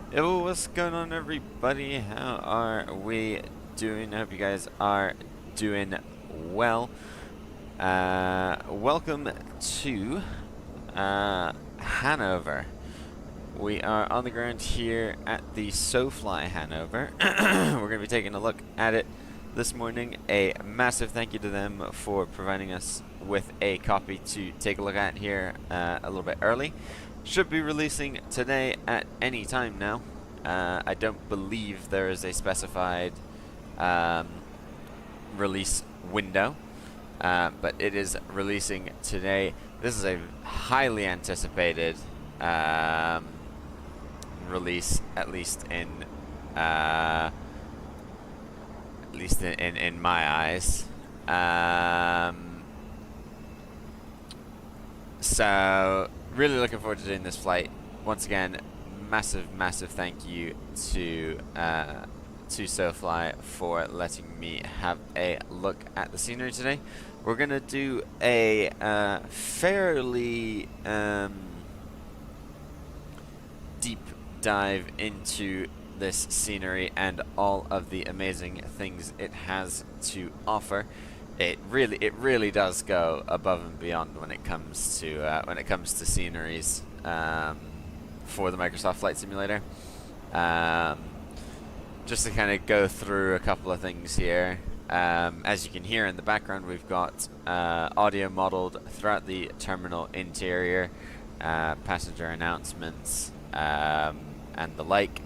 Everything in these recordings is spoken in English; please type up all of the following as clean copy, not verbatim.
Yo, what's going on, everybody? How are we doing? I hope you guys are doing well. Welcome to Hannover. We are on the ground here at the SoFly Hannover. We're going to be taking a look at it this morning. A massive thank you to them for providing us with a copy to take a look at here a little bit early. Should be releasing today at any time now. I don't believe there is a specified release window, but it is releasing today. This is a highly anticipated release, at least in my eyes. So really looking forward to doing this flight. Once again, massive thank you to SoFly for letting me have a look at the scenery today. We're gonna do a fairly deep dive into this scenery and all of the amazing things it has to offer. It really does go above and beyond when it comes to sceneries for the Microsoft Flight Simulator. Just to kind of go through a couple of things here. As you can hear in the background, we've got audio modeled throughout the terminal interior, passenger announcements, and the like.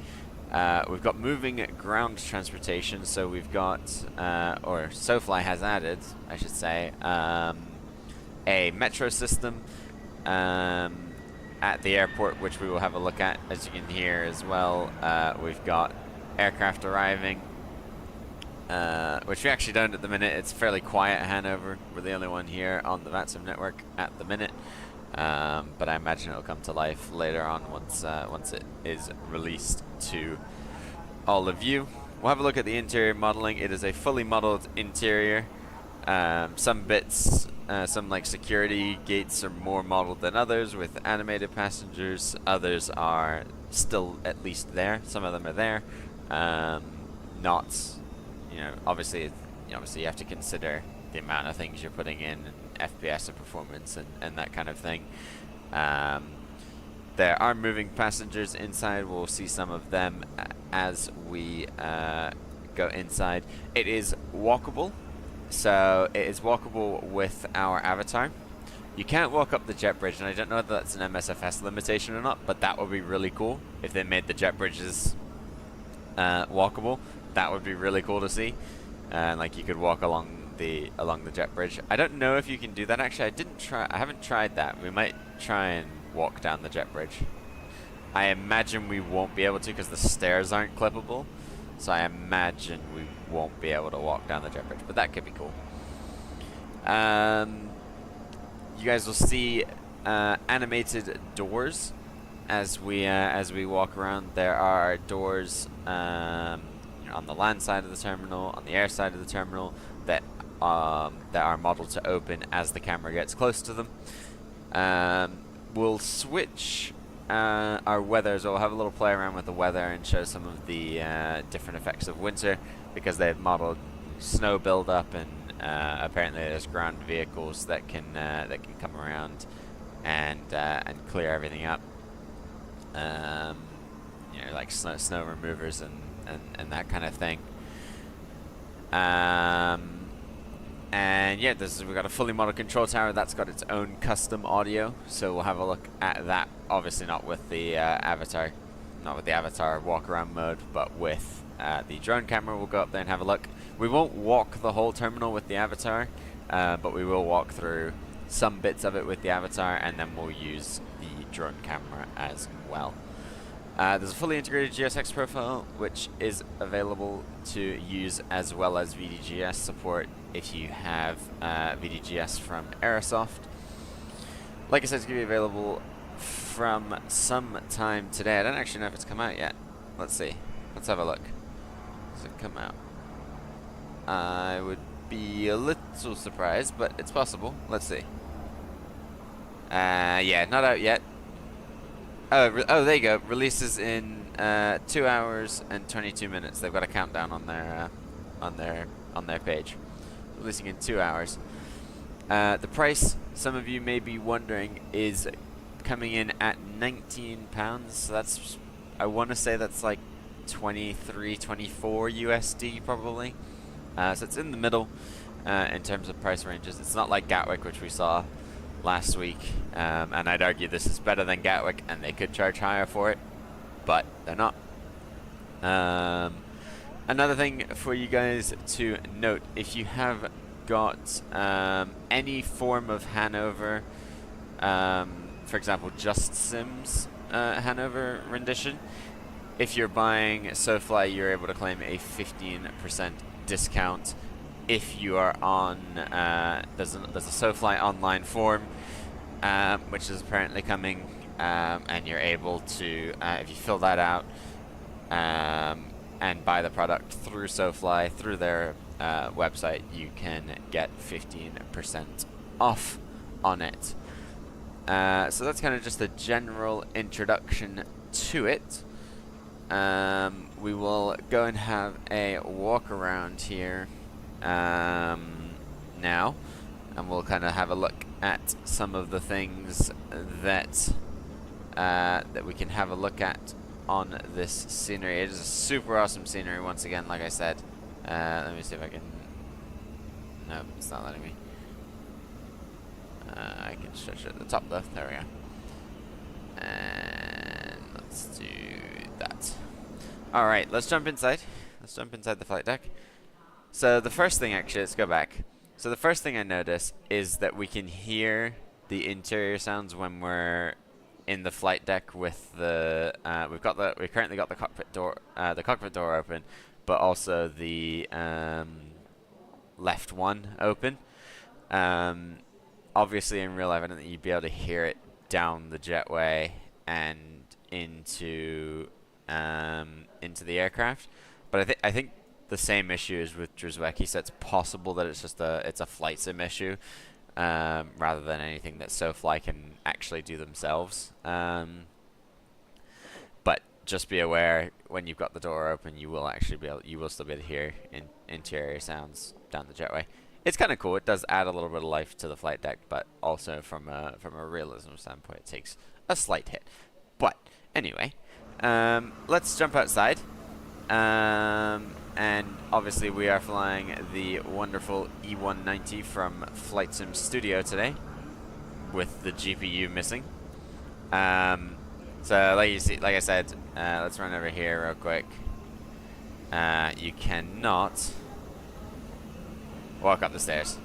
We've got moving ground transportation, so we've got, or SoFly has added, I should say, a metro system at the airport, which we will have a look at, as you can hear as well. We've got aircraft arriving, which we actually don't at the minute. It's fairly quiet at Hannover. We're the only one here on the VATSIM network at the minute. But I imagine it'll come to life later on once it is released to all of you. We'll have a look at the interior modeling. It is a fully modeled interior. Some bits, some like security gates are more modeled than others with animated passengers. Others are still at least there. Some of them are there. Not, obviously you have to consider the amount of things you're putting in, FPS and performance and that kind of thing. There are moving passengers inside. We'll see some of them as we go inside. It is walkable, so it is walkable with our avatar. You can't walk up the jet bridge, and I don't know if that's an MSFS limitation or not, but that would be really cool if they made the jet bridges walkable. That would be really cool to see. Like you could walk along the jet bridge. I don't know if you can do that actually. I haven't tried that. We might try and walk down the jet bridge. I imagine we won't be able to because the stairs aren't clippable. So I imagine we won't be able to walk down the jet bridge, but that could be cool. You guys will see animated doors as we walk around. There are doors on the land side of the terminal, on the air side of the terminal, that are modeled to open as the camera gets close to them. We'll switch our weather, so we'll have a little play around with the weather and show some of the different effects of winter, because they've modeled snow buildup, and apparently there's ground vehicles that can come around and clear everything up. Like snow removers and that kind of thing. And yeah, we've got a fully modeled control tower that's got its own custom audio, so we'll have a look at that. Obviously not with the avatar walk around mode, but with the drone camera. We'll go up there and have a look. We won't walk the whole terminal with the avatar, but we will walk through some bits of it with the avatar, and then we'll use the drone camera as well. There's a fully integrated GSX profile, which is available to use, as well as VDGS support if you have VDGS from Aerosoft. Like I said, it's going to be available from some time today. I don't actually know if it's come out yet. Let's see. Let's have a look. Does it come out? I would be a little surprised, but it's possible. Let's see. Yeah, not out yet. Oh, there you go. Releases in 2 hours and 22 minutes. They've got a countdown on their page. Releasing in 2 hours. The price, some of you may be wondering, is coming in at £19. So that's, I want to say that's like 23, 24 USD probably. So it's in the middle in terms of price ranges. It's not like Gatwick, which we saw last week, and I'd argue this is better than Gatwick, and they could charge higher for it, but they're not. Another thing for you guys to note, if you have got any form of Hannover, for example, Just Sims Hannover rendition, if you're buying SoFly, you're able to claim a 15% discount. If you are on, there's a SoFly online form, which is apparently coming, and you're able to, if you fill that out and buy the product through SoFly, through their website, you can get 15% off on it. So that's kind of just a general introduction to it. We will go and have a walk around here now, and we'll kind of have a look at some of the things that that we can have a look at on this scenery. It is a super awesome scenery once again, like I said. Let me see if I can... No, it's not letting me. I can stretch it at the top though. There we go. And let's do that. Alright, let's jump inside. Let's jump inside the flight deck. So the first thing, actually, let's go back. So the first thing I notice is that we can hear the interior sounds when we're in the flight deck with the we've currently got the cockpit door open, but also the left one open. Obviously in real life, I don't think you'd be able to hear it down the jetway and into the aircraft. But I think the same issue is with Zurich, so it's possible that it's just a flight sim issue, rather than anything that SoFly can actually do themselves. But just be aware, when you've got the door open, you will still be able to hear interior sounds down the jetway. It's kind of cool. It does add a little bit of life to the flight deck, but also from a realism standpoint, it takes a slight hit. But anyway, let's jump outside. And obviously we are flying the wonderful E190 from Flight Sim Studio today, with the GPU missing. So like I said, let's run over here real quick. You cannot walk up the stairs.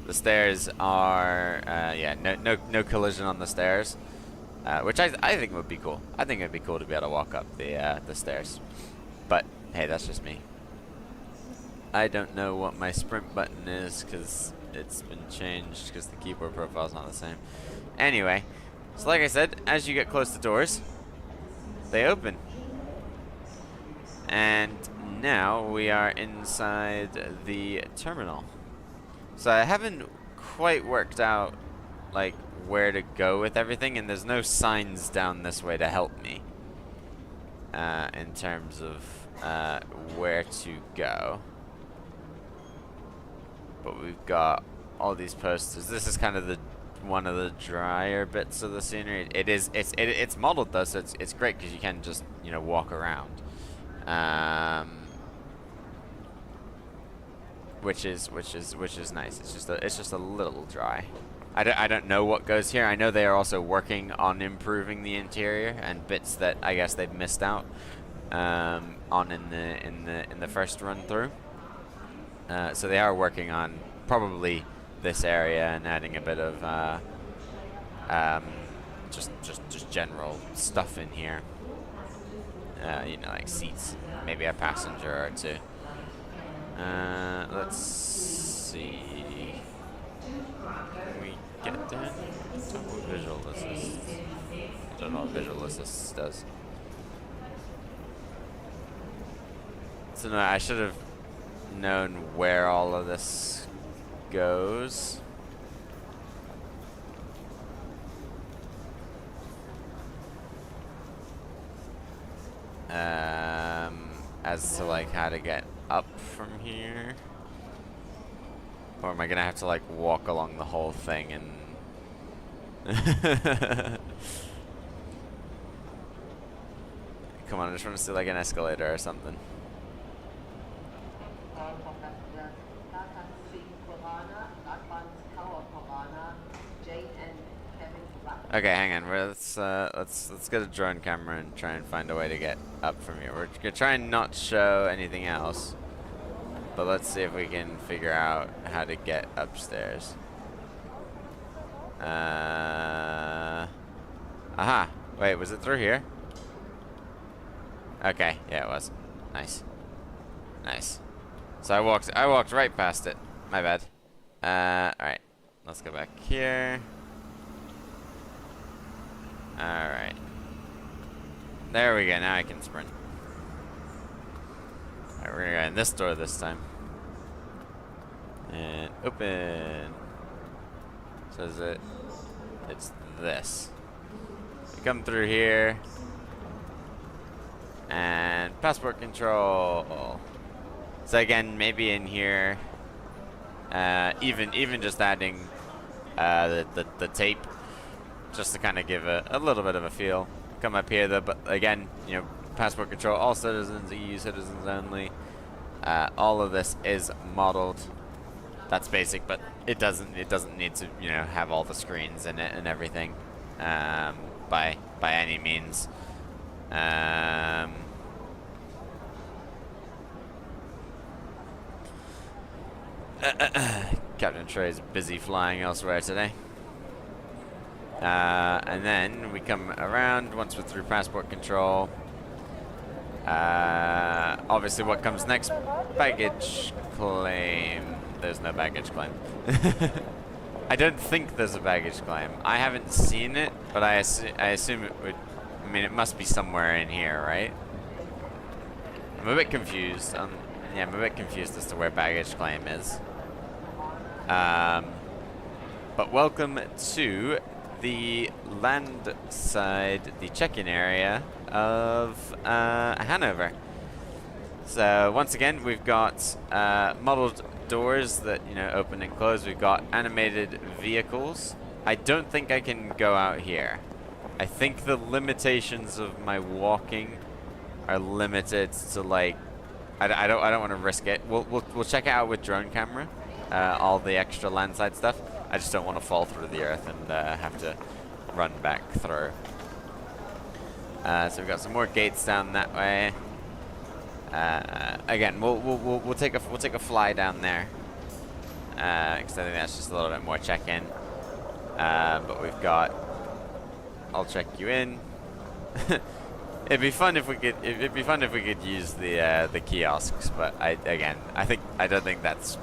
The stairs are yeah, no collision on the stairs, which I think would be cool. I think it'd be cool to be able to walk up the stairs. But hey, that's just me. I don't know what my sprint button is because it's been changed because the keyboard profile is not the same. Anyway, so like I said, as you get close to doors, they open. And now we are inside the terminal. So I haven't quite worked out like where to go with everything, and there's no signs down this way to help me in terms of where to go. But we've got all these posters. This is kind of one of the drier bits of the scenery. It's modeled though, so it's great because you can just, you know, walk around, which is nice. It's just a little dry. I don't know what goes here. I know they are also working on improving the interior and bits that I guess they've missed out on in the first run through. So they are working on probably this area and adding a bit of just general stuff in here. You know, like seats, maybe a passenger or two. Let's see. Can we get there? Let's talk about visual assist. I don't know what visual assist does. So no, I should have known where all of this goes. as to like how to get up from here. Or am I gonna have to like walk along the whole thing and come on, I just want to see like an escalator or something. Okay, hang on. Let's get a drone camera and try and find a way to get up from here. We're gonna try and not show anything else, but let's see if we can figure out how to get upstairs. Aha! Wait, was it through here? Okay, yeah, it was. Nice, nice. So I walked right past it. My bad. All right, let's go back here. Alright. There we go, now I can sprint. Alright, we're gonna go in this door this time. And open. So is it? It's this. We come through here. And passport control. So again, maybe in here, even just adding the tape, just to kind of give a little bit of a feel. Come up here, though, but again, you know, passport control, all citizens, EU citizens only. All of this is modeled. That's basic, but it doesn't need to, you know, have all the screens in it and everything, by any means. Captain Trey's busy flying elsewhere today. And then we come around once we're through passport control. Obviously, what comes next? Baggage claim. There's no baggage claim. I don't think there's a baggage claim. I haven't seen it, but I assume it would. I mean, it must be somewhere in here, right? I'm a bit confused. Yeah, I'm a bit confused as to where baggage claim is. But welcome to the land side, the check-in area of Hannover. So once again, we've got modeled doors that, you know, open and close. We've got animated vehicles. I don't think I can go out here. I think the limitations of my walking are limited to, like, I don't want to risk it. We'll check it out with drone camera, all the extra landside stuff. I just don't want to fall through the earth and have to run back through. So we've got some more gates down that way. Again, we'll take a fly down there, because I think that's just a little bit more check-in. But we've got. I'll check you in. It'd be fun if we could. It'd be fun if we could use the kiosks, but I don't think that's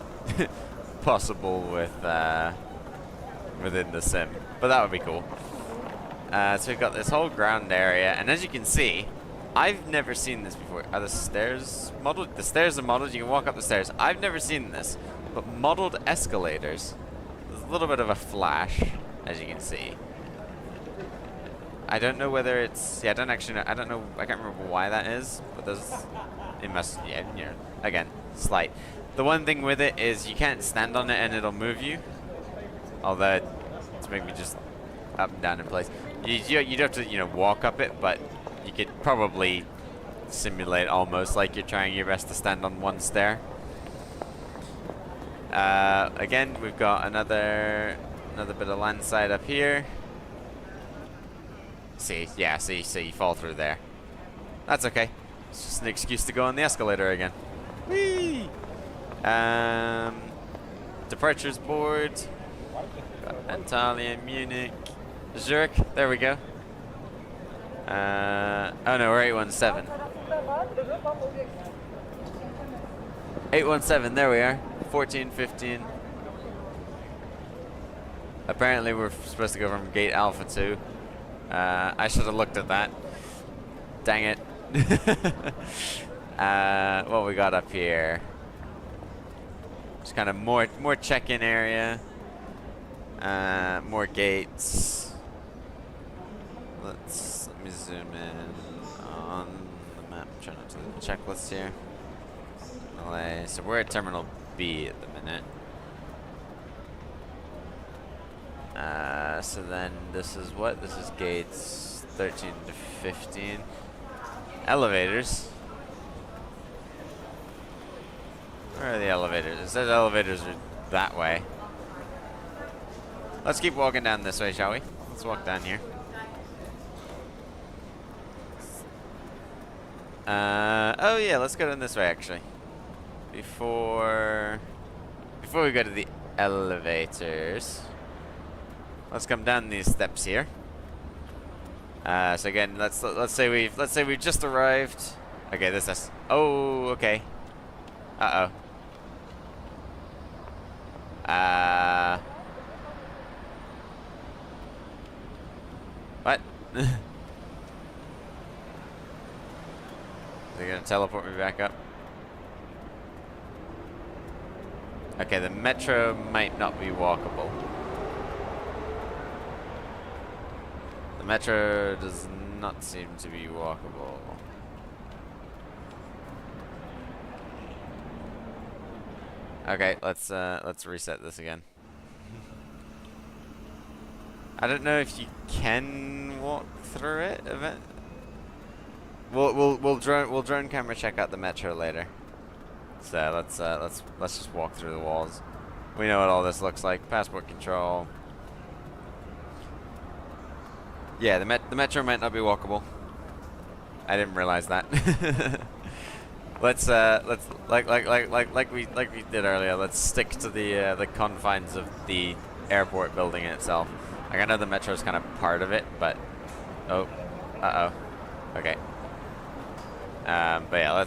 possible with within the sim. But that would be cool. So we've got this whole ground area, and as you can see, I've never seen this before. Are the stairs modeled? The stairs are modeled. You can walk up the stairs. I've never seen this, but modeled escalators. There's a little bit of a flash, as you can see. I don't know whether it's. Yeah, I don't actually know. I don't know. I can't remember why that is, but there's. It must. Yeah, you know. Again, slight. The one thing with it is you can't stand on it and it'll move you. Although it's maybe just up and down in place. You'd have to, you know, walk up it, but you could probably simulate almost like you're trying your best to stand on one stair. Again, we've got another bit of land side up here. See, yeah, see, you fall through there. That's okay. It's just an excuse to go on the escalator again. Whee! Departures board. Got Antalya, Munich, Zurich. There we go. Oh no, we're 817. 817, there we are. 14, 15. Apparently we're supposed to go from gate Alpha 2. I should have looked at that. Dang it. What we got up here? Just kind of more check-in area. More gates. Let me zoom in on the map Turn up to the checklist here. LA. So we're at Terminal B at the minute. So then this is what? This is gates 13 to 15. Elevators. Where are the elevators? It says elevators are that way. Let's keep walking down this way, shall we? Let's walk down here. Oh yeah, let's go down this way actually. Before we go to the elevators, let's come down these steps here. So again, let's say we've just arrived. Okay, this is. Oh, okay. Uh oh. What? Is it gonna teleport me back up? Okay, the metro might not be walkable. The metro does not seem to be walkable. Okay, let's reset this again. I don't know if you can walk through it. We'll drone camera check out the metro later. So let's just walk through the walls. We know what all this looks like. Passport control. Yeah, the metro might not be walkable. I didn't realize that. Let's like we did earlier. Let's stick to the confines of the airport building itself. Like I know the metro is kind of part of it, but oh, okay. But yeah,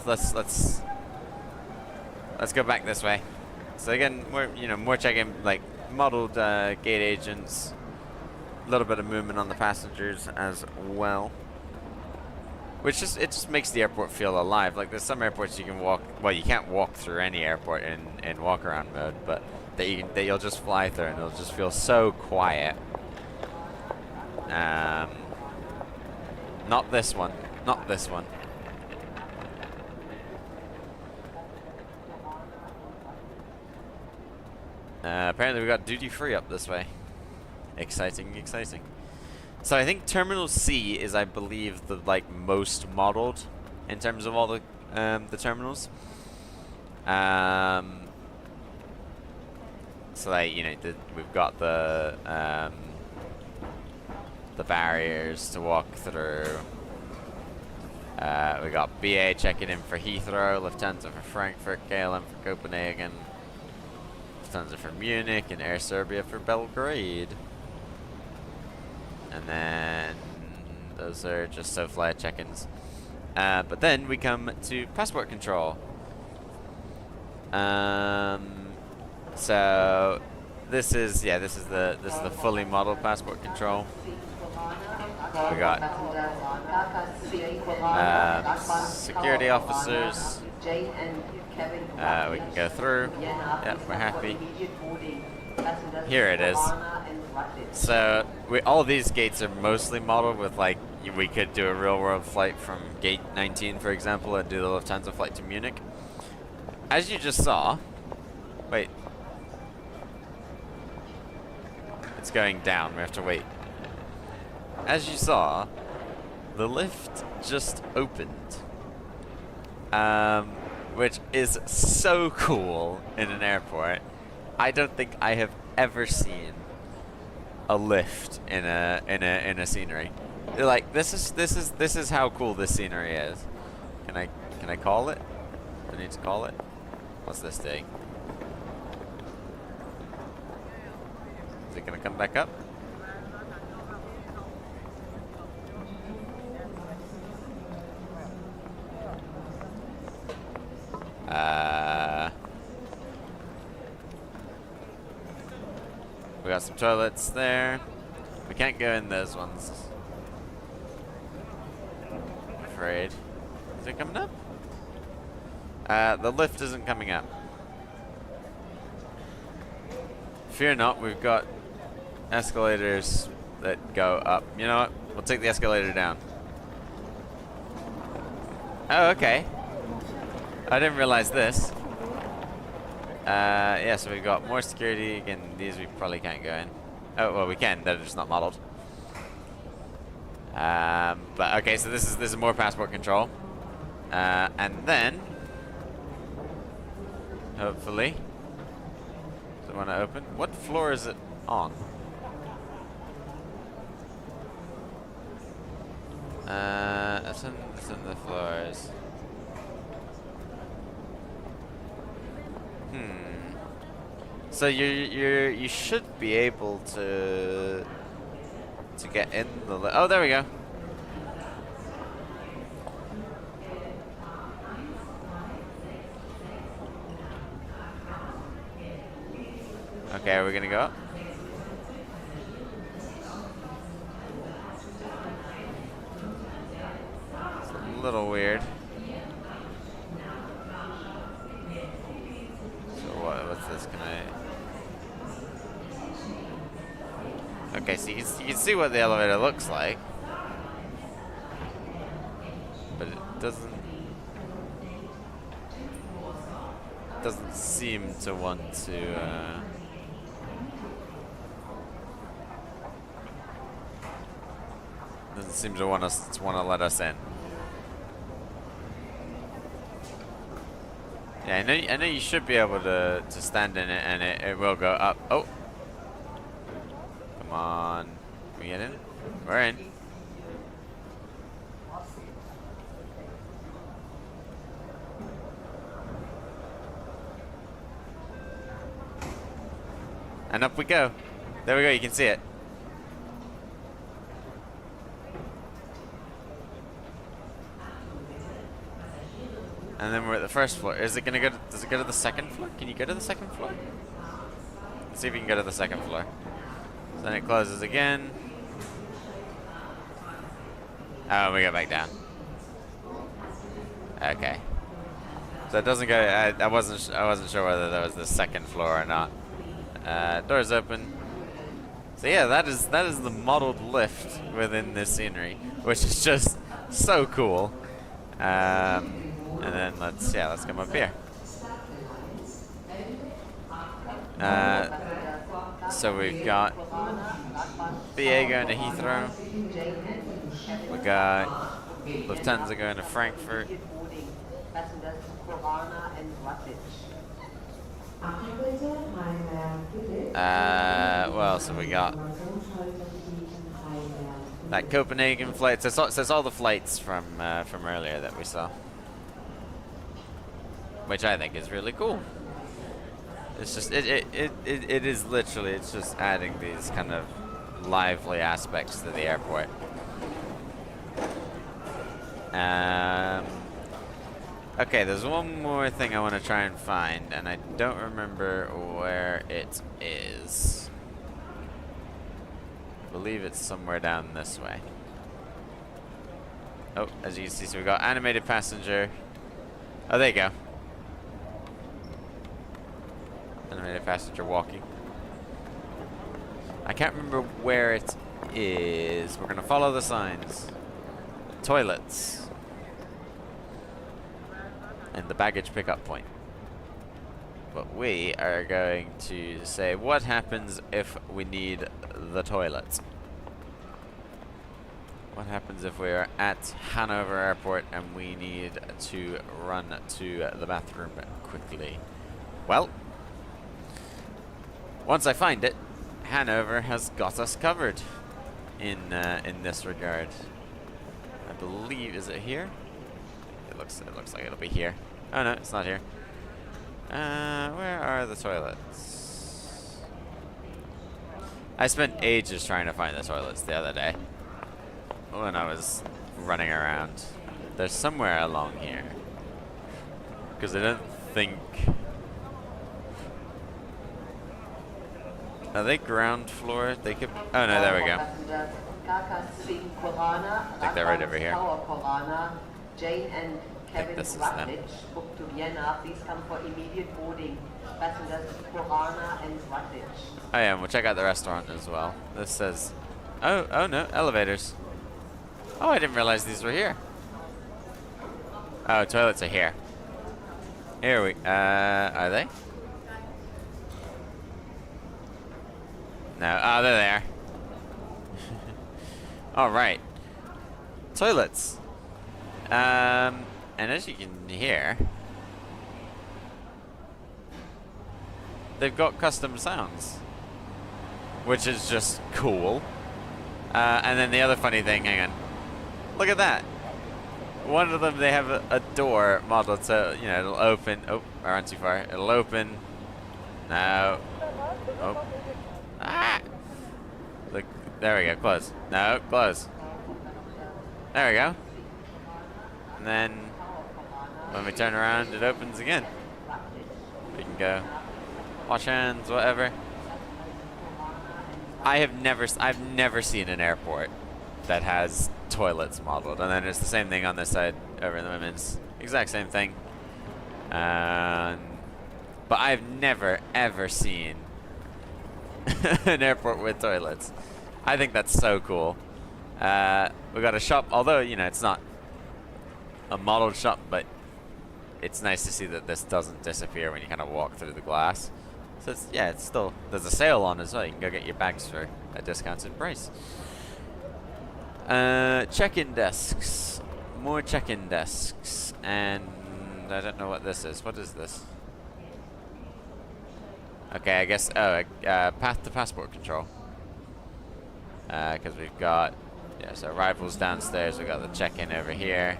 let's go back this way. So again, we're checking like modeled gate agents, a little bit of movement on the passengers as well. Which just makes the airport feel alive. Like there's some airports you can walk. Well, you can't walk through any airport in walk around mode, but that you'll just fly through and it'll just feel so quiet. Not this one. Not this one. Apparently we got duty free up this way. Exciting, exciting. So I think Terminal C is, I believe, the most modeled in terms of all the terminals. So we've got the barriers to walk through. We got BA checking in for Heathrow, Lufthansa for Frankfurt, KLM for Copenhagen, Lufthansa for Munich, and Air Serbia for Belgrade. And then those are just SoFly check-ins. But then we come to passport control. So this is the fully modeled passport control. We got security officers. We can go through. Yep, we're happy. Here it is. So all these gates are mostly modeled with we could do a real world flight from gate 19, for example, and do the Lufthansa flight to Munich. As you just saw, wait, it's going down. We have to wait. As you saw, the lift just opened, which is so cool in an airport. I don't think I have ever seen a lift in a scenery. Like this is how cool this scenery is. Can I call it? I need to call it. What's this thing? Is it gonna come back up? We got some toilets there. We can't go in those ones, I'm afraid. Is it coming up? The lift isn't coming up. Fear not, we've got escalators that go up. You know what? We'll take the escalator down. Oh, okay. I didn't realize this. Yeah, so we've got more security. Again, these we probably can't go in. Oh, well, we can. They're just not modeled. But okay, so this is more passport control. And then, hopefully, does it want to open? What floor is it on? It's in the floors. So you should be able to get in the oh, there we go. Okay, are we gonna go up? It's a little weird. So what's this? Can I? Okay, so you can see what the elevator looks like, but it doesn't seem to want to. Doesn't seem to want to let us in. Yeah, I know you should be able to stand in it, and it will go up. Oh, come on, can we get in? We're in. And up we go. There we go. You can see it. And then we're at the first floor. Is it gonna go? Does it go to the second floor? Can you go to the second floor? Let's see if we can go to the second floor. So then it closes again. Oh, we go back down. Okay. So it doesn't go. I wasn't sure whether that was the second floor or not. Doors open. So yeah, that is the modeled lift within this scenery, which is just so cool. And then let's come up here. So we've got BA going to Heathrow. We got Lufthansa going to Frankfurt. What else have we got? That Copenhagen flight. So it says all the flights from earlier that we saw, which I think is really cool. It's just it is literally, it's just adding these kind of lively aspects to the airport. Okay, there's one more thing I want to try and find, and I don't remember where it is. I believe it's somewhere down this way. Oh, as you can see, so we got animated passenger. Oh, there you go. Animated passenger walking. I can't remember where it is. We're gonna follow the signs. Toilets. And the baggage pickup point. But we are going to say, what happens if we need the toilet? What happens if we are at Hannover Airport and we need to run to the bathroom quickly? Well, once I find it, Hannover has got us covered in this regard. I believe, is it here? It looks like it'll be here. Oh no, it's not here. Where are the toilets? I spent ages trying to find the toilets the other day when I was running around. They're somewhere along here, because I don't think. Are they ground floor? They could. Oh no, there we go. I think they're right over here. I think this is them. Oh yeah, and we'll check out the restaurant as well. This says, oh no, elevators. Oh, I didn't realize these were here. Oh, toilets are here. Here we, are they? No, oh, they're there. Alright. Toilets. And as you can hear, they've got custom sounds, which is just cool. And then the other funny thing, hang on. Look at that. One of them, they have a door modeled so, you know, it'll open. Oh, I ran too far. It'll open. No. Oh. Ah! Look, there we go, close. No, close. There we go. And then, when we turn around, it opens again. We can go wash hands, whatever. I've never seen an airport that has toilets modeled, and then it's the same thing on this side over in the women's. Exact same thing. But I've never ever seen an airport with toilets. I think that's so cool. We got a shop, although, you know, it's not a modeled shop, but it's nice to see that this doesn't disappear when you kind of walk through the glass. So it's, yeah, it's still, there's a sale on as well. You can go get your bags for a discounted price. Check-in desks. More check-in desks. And I don't know what this is. What is this? Okay, I guess, path to passport control. Because we've got, yeah, so arrivals downstairs. We've got the check-in over here.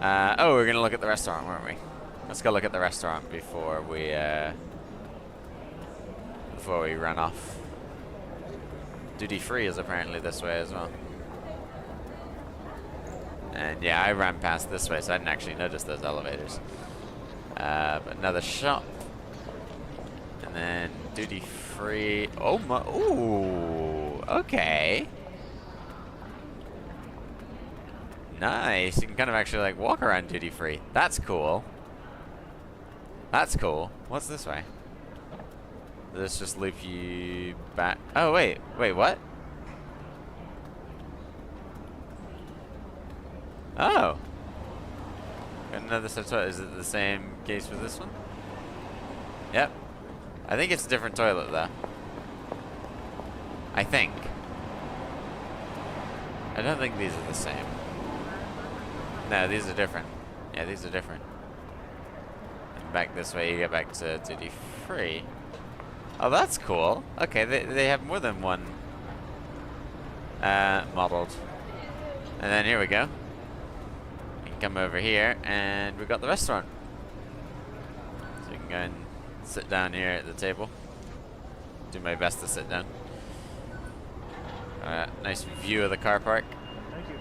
Oh, we're going to look at the restaurant, weren't we? Let's go look at the restaurant before we run off. Duty free is apparently this way as well. And yeah, I ran past this way, so I didn't actually notice those elevators. But another shop. And then duty free. Oh my, ooh, okay. Nice, you can kind of actually like walk around duty free. That's cool. That's cool. What's this way? Does this just loop you back? Oh, wait, what? Oh. Got another set of toilet. Is it the same case with this one? Yep. I think it's a different toilet, though. I think. I don't think these are the same. No, these are different. Yeah, these are different. And back this way, you get back to duty free. Oh, that's cool. Okay, they have more than one modeled. And then here we go. You can come over here, and we've got the restaurant. So you can go and sit down here at the table. Do my best to sit down. Nice view of the car park. Thank you.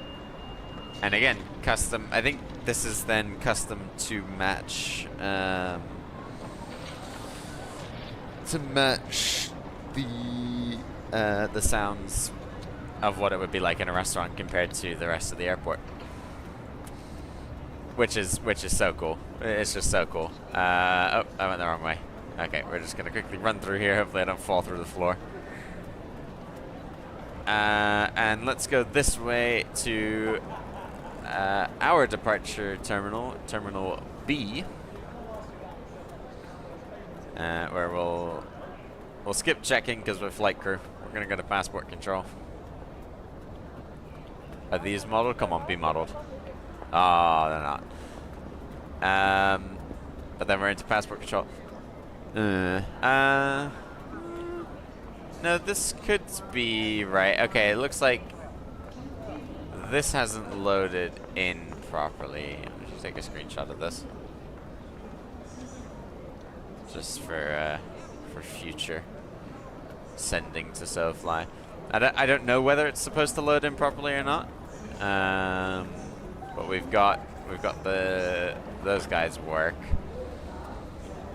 And again, custom. I think this is then custom to match the sounds of what it would be like in a restaurant compared to the rest of the airport, which is so cool. It's just so cool. Oh, I went the wrong way. Okay, we're just gonna quickly run through here. Hopefully, I don't fall through the floor. And let's go this way to our departure terminal, Terminal B, where we'll skip checking because we're flight crew. We're gonna go to passport control. Are these modeled? Come on, be modeled. Oh, they're not. But then we're into passport control. No, this could be right. Okay, it looks like this hasn't loaded in properly. I'm just take a screenshot of this, just for future sending to SoFly. I don't know whether it's supposed to load in properly or not. But we've got those guys work,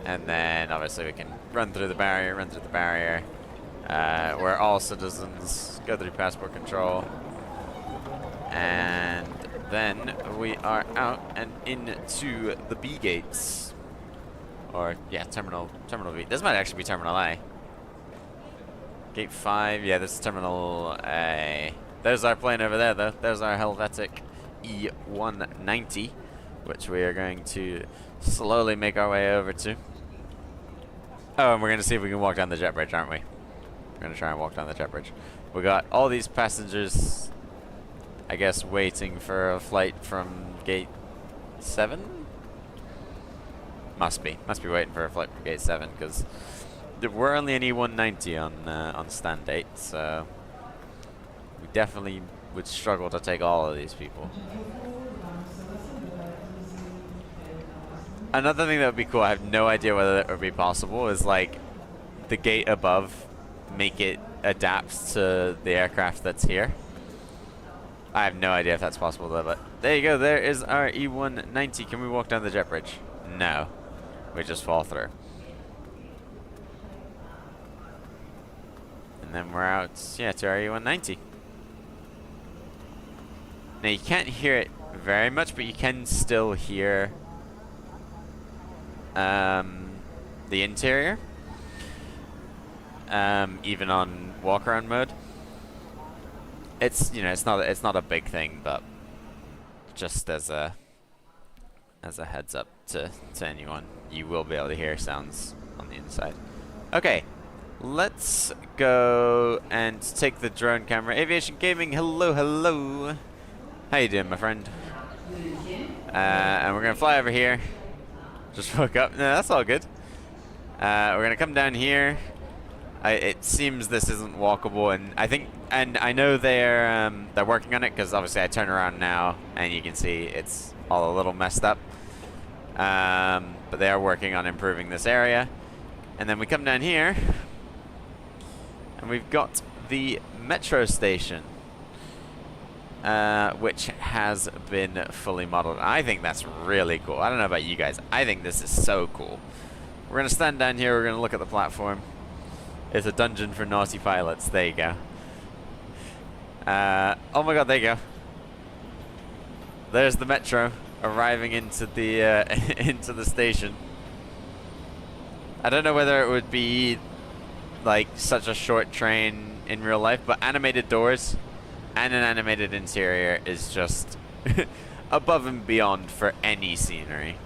and then obviously we can run through the barrier. We're all citizens. Go through passport control, and then we are out and into the B gates, or yeah, Terminal B. This might actually be Terminal A. Gate 5. Yeah, this is Terminal A. There's our plane over there, though. There's our Helvetic E190. which we are going to slowly make our way over to. Oh, and we're going to see if we can walk down the jet bridge, aren't we? We're going to try and walk down the jet bridge. We got all these passengers, I guess, waiting for a flight from gate 7? Must be waiting for a flight from gate 7, because we're only an E190 on stand 8, so we definitely would struggle to take all of these people. Another thing that would be cool, I have no idea whether that would be possible, is like the gate above, make it adapt to the aircraft that's here. I have no idea if that's possible though, but there you go, there is our E190. Can we walk down the jet bridge? No. We just fall through. And then we're out, yeah, to our E190. Now you can't hear it very much, but you can still hear the interior, even on walk around mode. It's, you know, it's not a big thing, but just as a heads up to anyone, you will be able to hear sounds on the inside. Okay, let's go and take the drone camera. Aviation Gaming, hello, hello. How you doing, my friend? And we're gonna fly over here. Just woke up. No, that's all good. We're gonna come down here. It seems this isn't walkable, and I know they're working on it, because obviously I turn around now and you can see it's all a little messed up. But they are working on improving this area. And then we come down here, and we've got the metro station, which has been fully modeled. I think that's really cool. I don't know about you guys. I think this is so cool. We're going to stand down here. We're going to look at the platform. It's a dungeon for naughty pilots. There you go. Oh my god, there you go. There's the metro arriving into the into the station. I don't know whether it would be like such a short train in real life, but animated doors and an animated interior is just above and beyond for any scenery.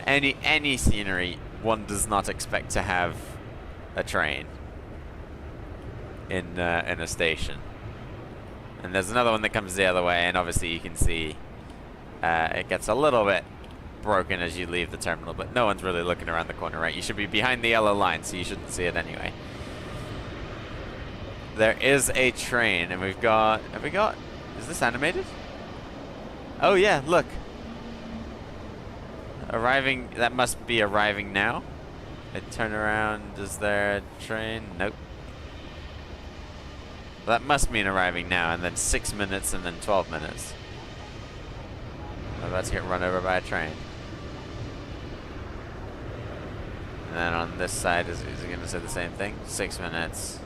Any scenery, one does not expect to have a train in a station. And there's another one that comes the other way, and obviously you can see it gets a little bit broken as you leave the terminal, but no one's really looking around the corner, right? You should be behind the yellow line, so you shouldn't see it anyway. There is a train, and we've got... Have we got... Is this animated? Oh yeah, look. Arriving... That must be arriving now. I turn around. Is there a train? Nope. That must mean arriving now, and then 6 minutes, and then 12 minutes. I'm about to get run over by a train. And then on this side, is it going to say the same thing? 6 minutes.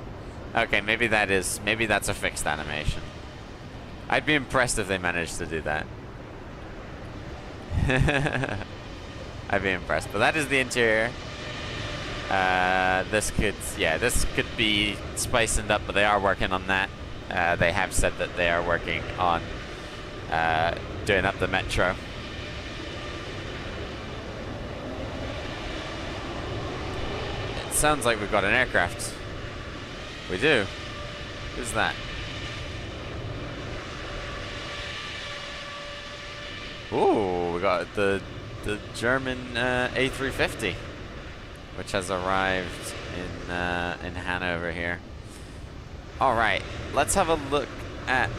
Okay, maybe that's a fixed animation. I'd be impressed if they managed to do that. I'd be impressed. But that is the interior. This could be spiced up, but they are working on that. They have said that they are working on doing up the metro. It sounds like we've got an aircraft. We do. Who's that? Ooh, we got the German A350, which has arrived in Hannover here. All right, let's have a look at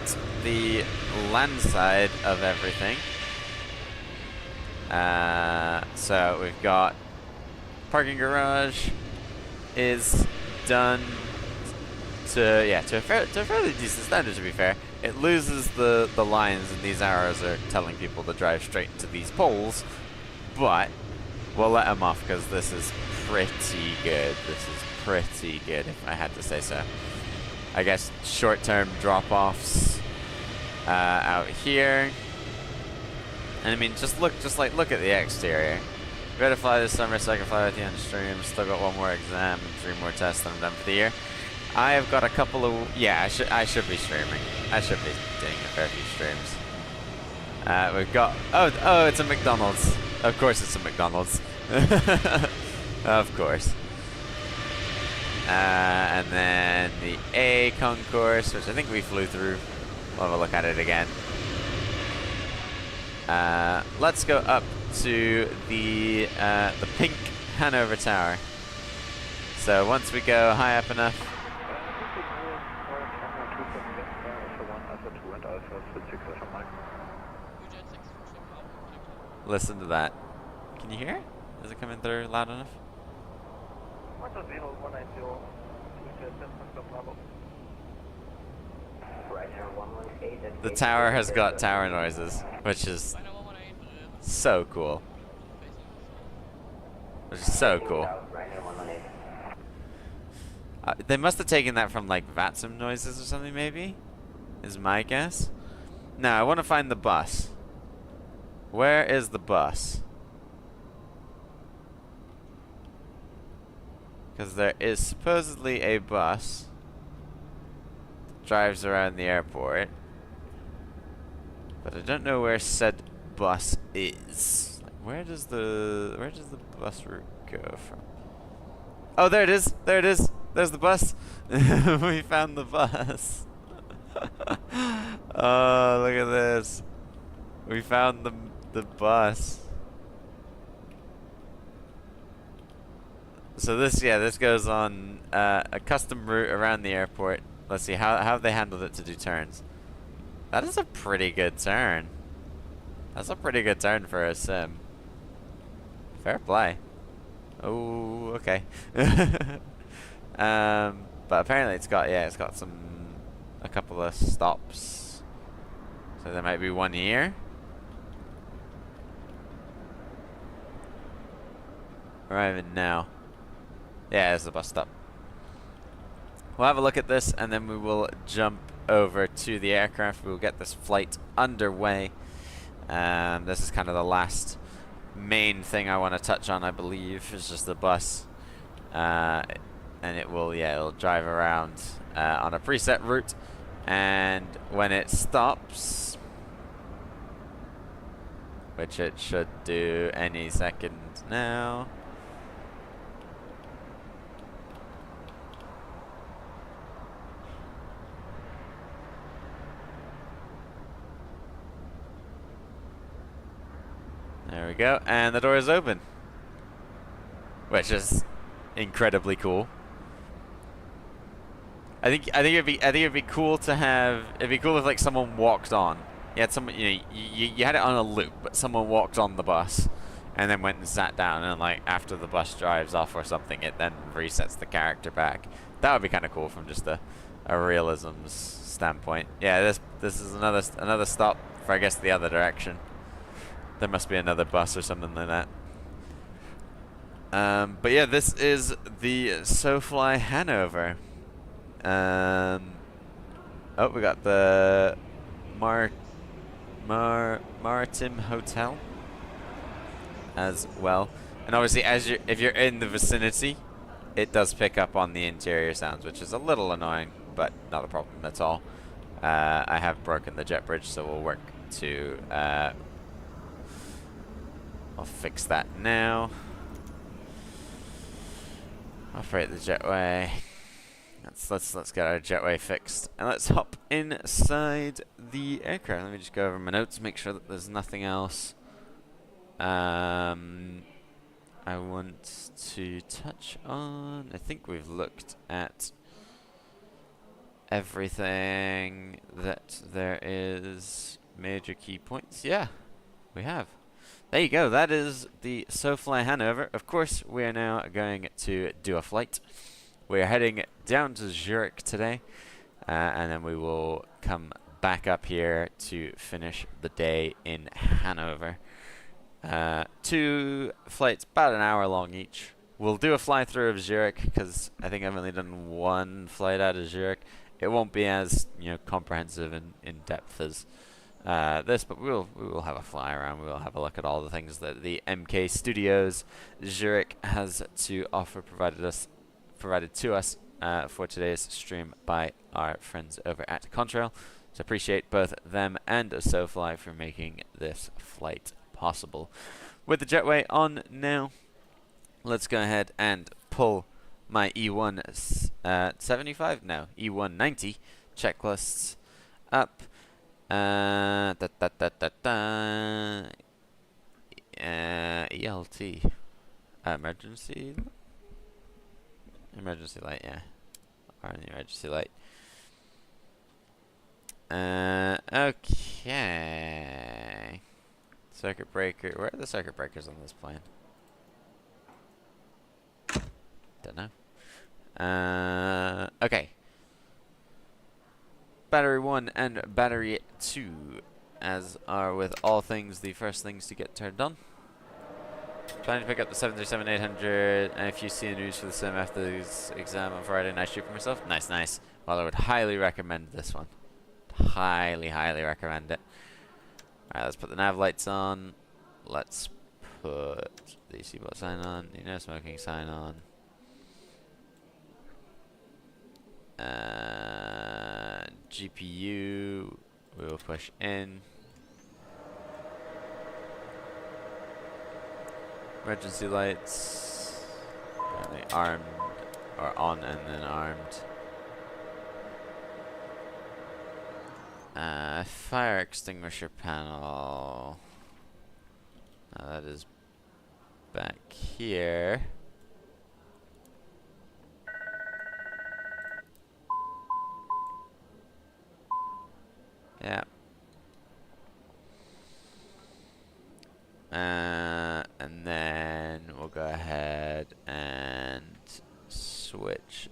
the land side of everything. So we've got parking garage is done to a fairly decent standard, to be fair. It loses the lines, and these arrows are telling people to drive straight into these poles, but we'll let them off because this is pretty good. This is pretty good, if I had to say so. I guess short-term drop-offs out here. And I mean, look at the exterior. Ready to fly this summer so I can fly with you on stream. Still got one more exam and 3 more tests, and I'm done for the year. I have got a couple of... Yeah, I should be streaming. I should be doing a fair few streams. We've got... Oh, it's a McDonald's. Of course it's a McDonald's. Of course. And then the A concourse, which I think we flew through. We'll have a look at it again. Let's go up to the pink Hannover Tower. So once we go high up enough. Listen to that. Can you hear it? Is it coming through loud enough? The tower has got tower noises, which is so cool. Which is so cool. They must have taken that from like VATSIM noises or something, maybe? Is my guess. Now I want to find the bus. Where is the bus? Because there is supposedly a bus that drives around the airport, but I don't know where said bus is. Like, where does the bus route go from? Oh, there it is. There it is. There's the bus. We found the bus. Oh, look at this. We found the bus. So this goes on a custom route around the airport. Let's see how have they handled it to do turns. That is a pretty good turn. That's a pretty good turn for a sim. Fair play. Oh, okay. But apparently it's got a couple of stops. So there might be one here. Arriving now. Yeah, there's the bus stop. We'll have a look at this and then we will jump over to the aircraft. We'll get this flight underway. This is kind of the last main thing I want to touch on, I believe, is just the bus. And it'll drive around on a preset route. And when it stops, which it should do any second now. There we go, and the door is open, which is incredibly cool. I think it'd be cool to have. It'd be cool if like someone walked on. You had someone, you had it on a loop, but someone walked on the bus, and then went and sat down, and like after the bus drives off or something, it then resets the character back. That would be kind of cool from just a realism standpoint. Yeah, this is another stop for I guess the other direction. There must be another bus or something like that. But yeah, this is the SoFly Hannover. Oh, we got the Maritime Hotel as well. And obviously, if you're in the vicinity, it does pick up on the interior sounds, which is a little annoying, but not a problem. That's all. I have broken the jet bridge, so we'll work to. I'll fix that now. Operate the jetway. Let's get our jetway fixed, and let's hop inside the aircraft. Let me just go over my notes, make sure that there's nothing else I want to touch on. I think we've looked at everything that there is major key points. Yeah, we have. There you go, that is the SoFly Hannover. Of course, we are now going to do a flight. We are heading down to Zurich today, and then we will come back up here to finish the day in Hannover. 2 flights, about an hour long each. We'll do a fly through of Zurich, because I think I've only done 1 flight out of Zurich. It won't be as comprehensive and in depth as this, but we will have a fly around. We will have a look at all the things that the MK Studios Zurich has to offer, provided to us for today's stream by our friends over at Contrail. So appreciate both them and SoFly for making this flight possible. With the jetway on now, let's go ahead and pull my E1 75, no, E190 checklists up. ELT, emergency light, yeah, or the emergency light. Okay. Circuit breaker. Where are the circuit breakers on this plane? Don't know. Okay. Battery 1 and battery 2, as are with all things the first things to get turned on. Planning to pick up the 737-800, and if you see the news for the sim after this exam on Friday, nice shoot for myself. Nice, nice. Well, I would highly recommend this one. Highly, highly recommend it. Alright, let's put the nav lights on. Let's put the seatbelt sign on, the no smoking sign on. GPU, we will push in. Emergency lights, apparently armed, or on and then armed. Fire extinguisher panel. That is back here. Yeah. And then we'll go ahead and switch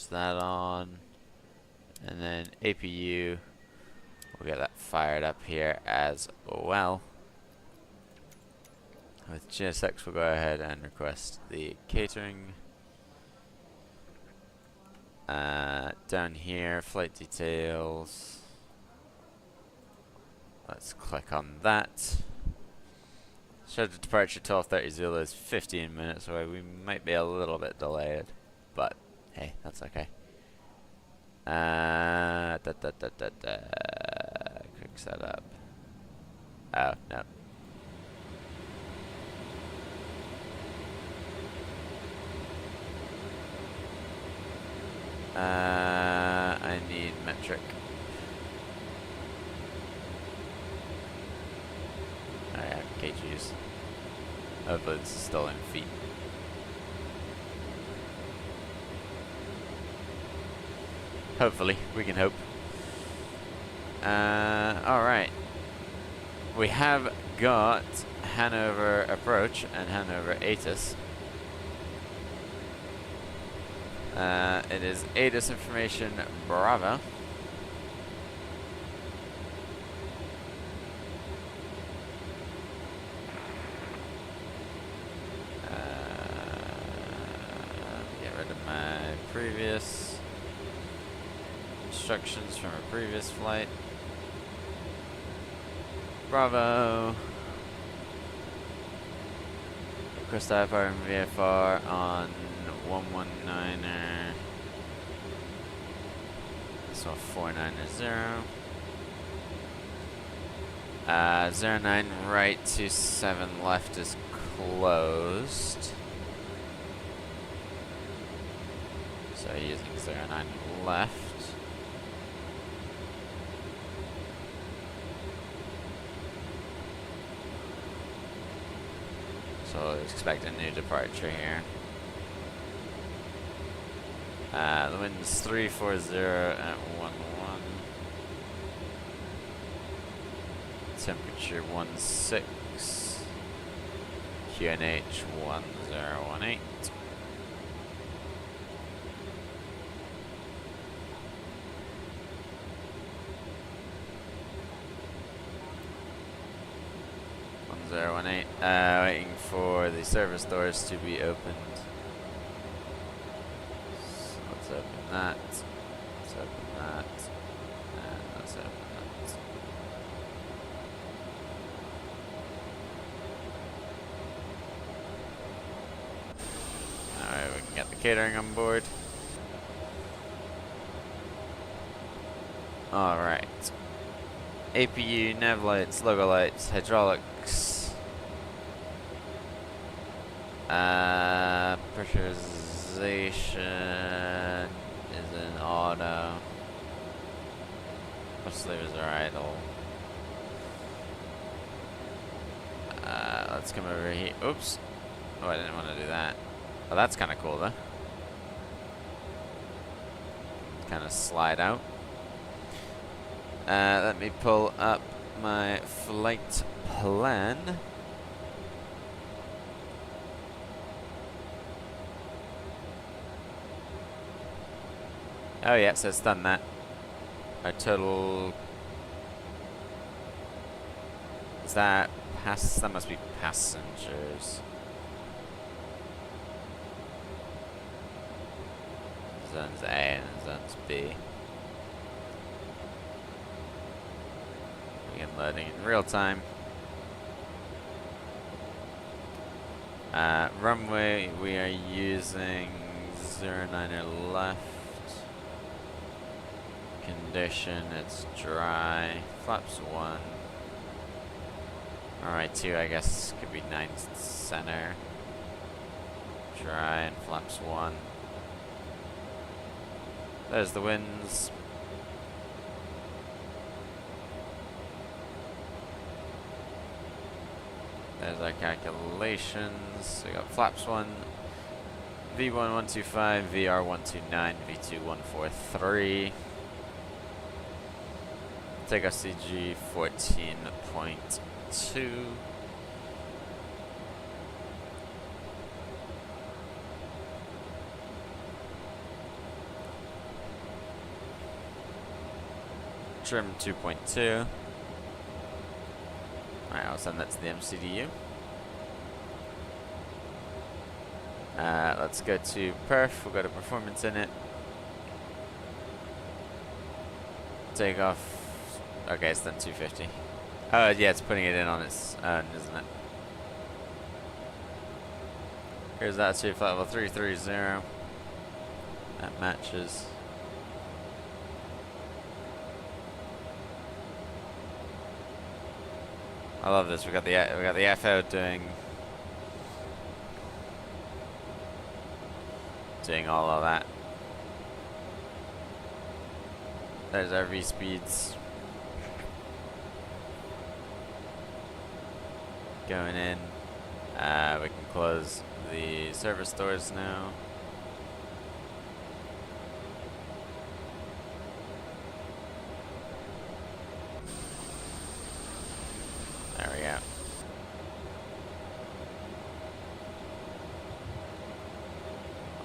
that on. And then APU, we'll get that fired up here as well. With GSX, we'll go ahead and request the catering. Down here, flight details. Let's click on that. Scheduled departure 12:30 Zulu is 15 minutes away. We might be a little bit delayed, but hey, that's okay. Quick setup. Oh, no. I need metric. I have kgs. Hopefully this is still in feet. Hopefully, we can hope. Alright. We have got Hannover approach and Hannover ATIS. It is ATIS information Bravo. Get rid of my previous instructions from a previous flight. Bravo. Request IFR and VFR on 119er. So 490. 09 right to 7 left is closed. So using 09 left. So expect a new departure here. The wind is 340 at 11. Temperature 16. QNH 1018. Waiting for the service doors to be opened. So let's open that. Let's open that. And let's open that. Alright, we can get the catering on board. Alright. APU, nav lights, logo lights, hydraulics. Pressurization is in auto. Most levers are idle. Let's come over here. Oops. Oh, I didn't want to do that. Oh, that's kind of cool, though. Kind of slide out. Let me pull up my flight plan. Oh yeah, so it's done that. Our total... Is that that must be passengers. Zones A and zones B. Begin loading in real time. Runway, we are using 09er left. Condition, it's dry. Flaps 1. Alright, 2 I guess could be 9 center. Dry and flaps 1. There's the winds. There's our calculations. We got flaps 1, V1 125, VR 129, V2 143. Take our CG 14.2. Trim 2.2. Alright, I'll send that to the MCDU. Let's go to perf. We'll go to performance in it. Take off. Okay, it's done 250. Oh, yeah, it's putting it in on its own, isn't it? Here's that to flight level 330. That matches. I love this. We got the FO doing all of that. There's our V speeds going in. We can close the service doors now. There we go.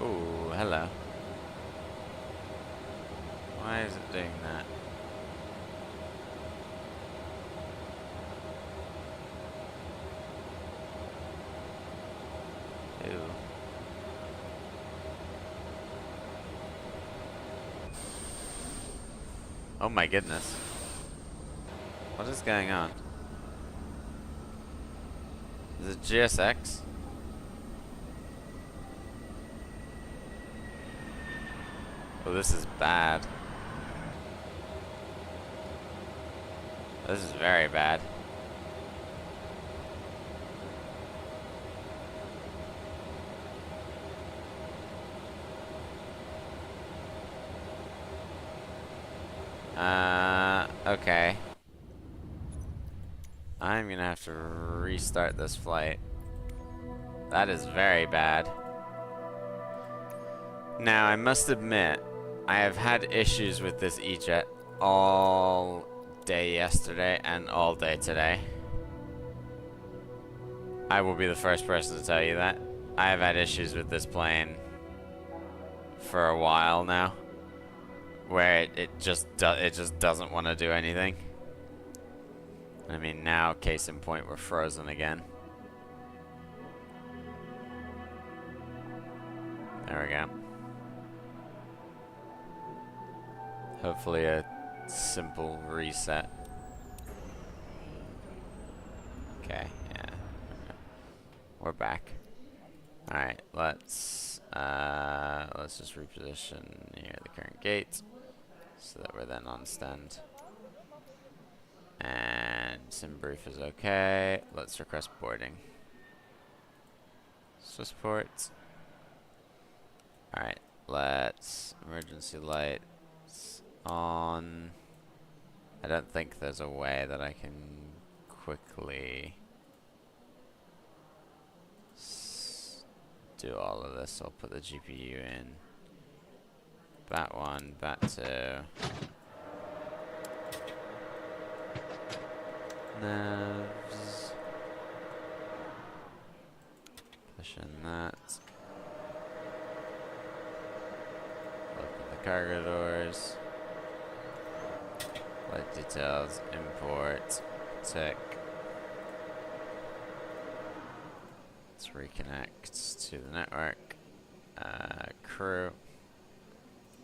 Ooh, hello. Why is it doing that? Ew. Oh my goodness. What is going on? Is it GSX? Oh, this is bad. This is very bad. Okay. I'm gonna have to restart this flight. That is very bad. Now, I must admit, I have had issues with this E-Jet all day yesterday and all day today. I will be the first person to tell you that. I have had issues with this plane for a while now, where it just doesn't want to do anything. I mean, now, case in point, we're frozen again. There we go. Hopefully a simple reset. Okay, yeah. We're back. Alright, let's just reposition near the current gate. so that we're then on stand. And sim brief is okay. Let's request boarding. Swissport. Alright, let's emergency lights on. I don't think there's a way that I can quickly do all of this. I'll put the GPU in. That one, that two. Nerves. Push in that. Open the cargo doors. Light details, import, tick. Let's reconnect to the network. Crew,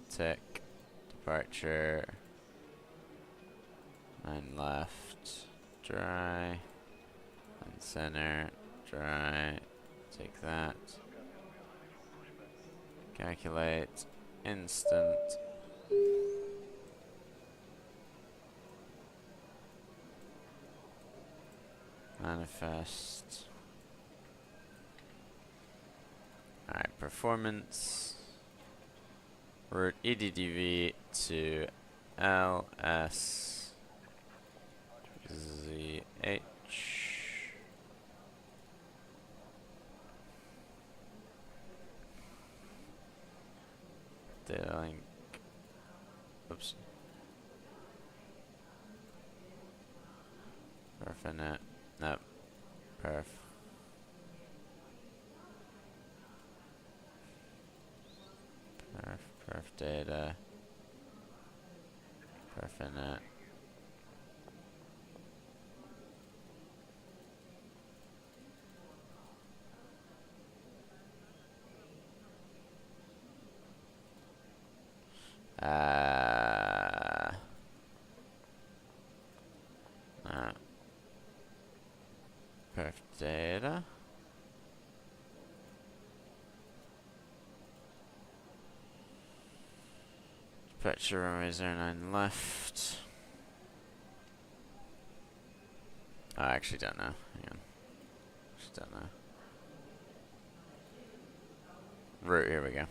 tick, departure. 9 left, dry, and center, dry, take that, calculate, instant, manifest, alright, performance, route EDDV to LS ZH. Data link. Oops. Perfinet. Nope. Perf. Perf data. Perfinet. Perf data. Departure runway 09 left. I actually don't know. Hang on. Actually don't know. Route, here we go.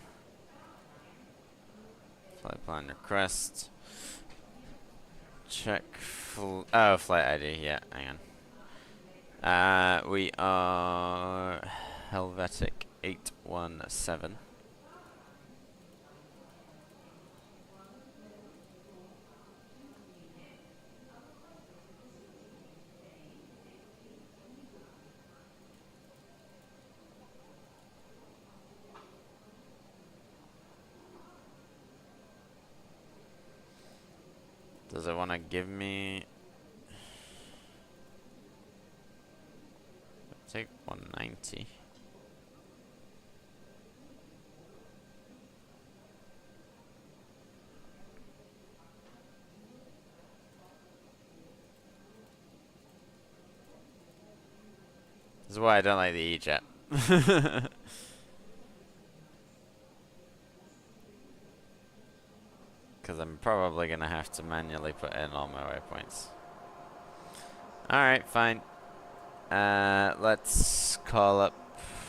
Flight plan request. Check flight ID, yeah, hang on. We are Helvetic 817. Does it want to give me... take 190. This is why I don't like the E-Jet. Because I'm probably going to have to manually put in all my waypoints. Alright, fine. Let's call up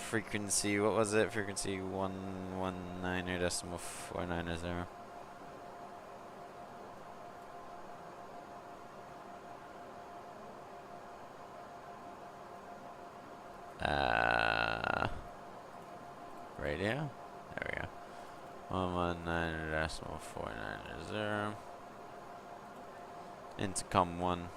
frequency, what was it? Frequency 119.490. Radio? There we go. 119.490. Intercom 1.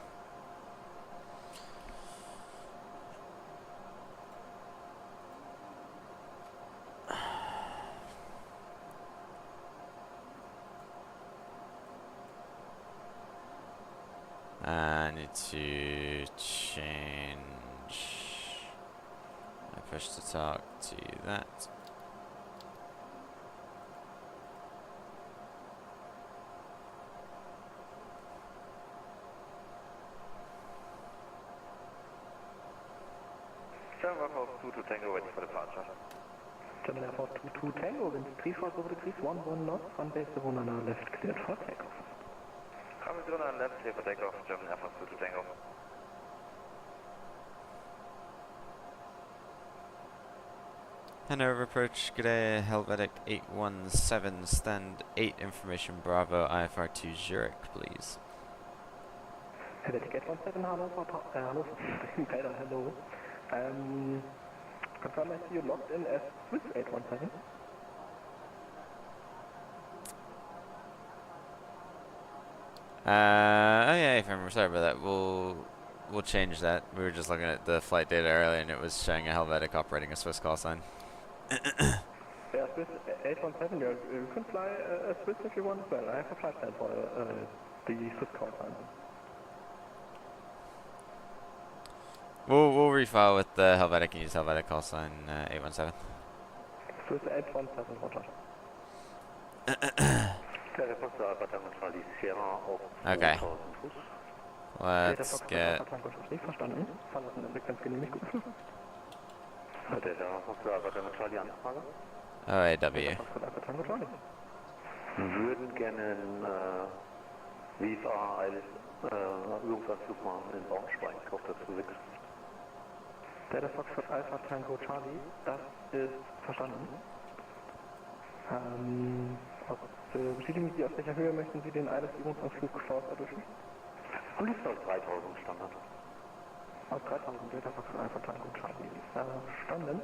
I need to change my push to talk to that. Terminal 22 Tango, waiting for departure. Terminal 22 Tango, wind 34 over degrees 11 knots, runway 09 left, cleared for takeoff. on left, clear for takeoff, German Air Force 22 Tango. Hannover approach, good day, Helvetic 817, stand 8, information Bravo, IFR2 Zurich, please. Helvetic 817, Hannover, Hello. Confirm I see you logged in as Swiss 817. Oh yeah, if I'm sorry about that, we'll change that. We were just looking at the flight data earlier and it was showing a Helvetic operating a Swiss call sign. Yeah, Swiss 817, you can fly a Swiss if you want as well. I have a flight plan for the Swiss call sign. We'll refile with the Helvetic and use Helvetic call sign 817. Swiss 817, Roger. Okay. Let's get... Verstanden. Verlassen der Frequenz genehmigt. OAW. Würden gerne VFA Übungsanflug machen in Braunschweig auf der Zurich. Delta Foxtrot Alpha Tango Charlie, das ist verstanden. Bestätigen Sie, aus welcher Höhe möchten Sie den ILS-Übungsanflug VSA durchführen? Am liebsten aus 3000 Standard. Aus 3000 Delta Foxtrot Alpha Tango Charlie, verstanden.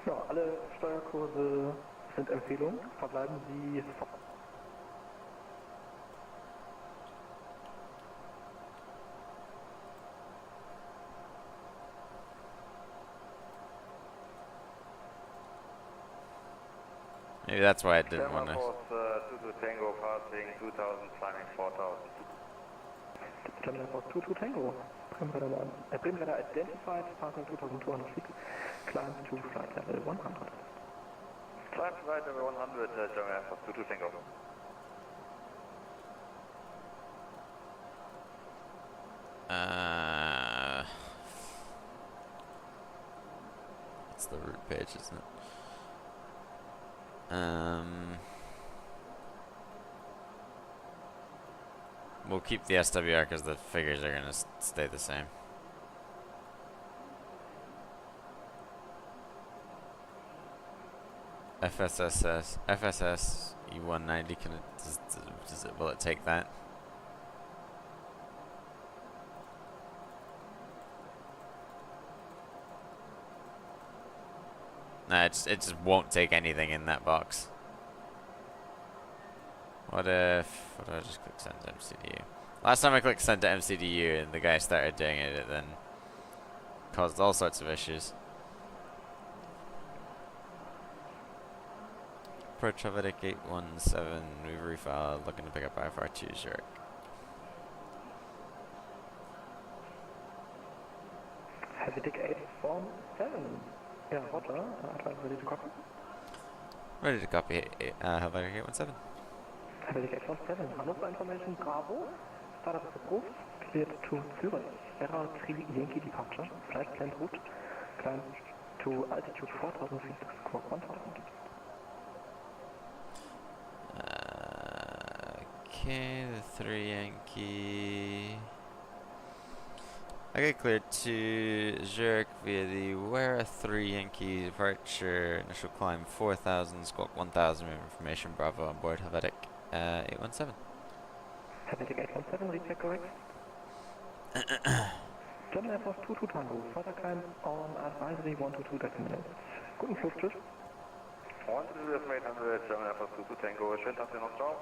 Ja, alle Steuerkurse sind Empfehlung. Verbleiben Sie Maybe that's why I didn't want to... Air Force 22 Tango passing 2000, climbing 4000. German Air Force 22 Tango. Bremenradar identified, passing 2200 feet, climb to flight level 100. Climb to flight level 100, German Air Force 22 Tango. It's the route page, isn't it? We'll keep the SWR because the figures are going to stay the same. FSS E190, can it, will it take that? Nah, it just won't take anything in that box. What if I just click send to MCDU? Last time I clicked send to MCDU and the guy started doing it, it then caused all sorts of issues. Approach Helvetic 817, we've refiled, looking to pick up IFR2 Zurich. Helvetic 847. Yeah, Roger. Advance ready to copy. Ready to copy Helvetic 817. Helvetic 817. Hannover information Bravo. Startup is approved. Cleared to Zurich. Error 3 Yankee departure. Flight planned route. Climb to altitude 4000 feet. Squawk 1000. Okay, the 3 Yankee. I get cleared to Zurich via the Wera 3 Yankee departure. Initial climb 4000, squawk 1000. Information Bravo on board Helvetic 817. Helvetic 817, recheck correct. German Air Force 22 Tango. Further climb on advisory 122 decimals. Guten Flug, tschüss. 122 800, German Air Force 22 Tango. Schönen Tag dir noch, ciao.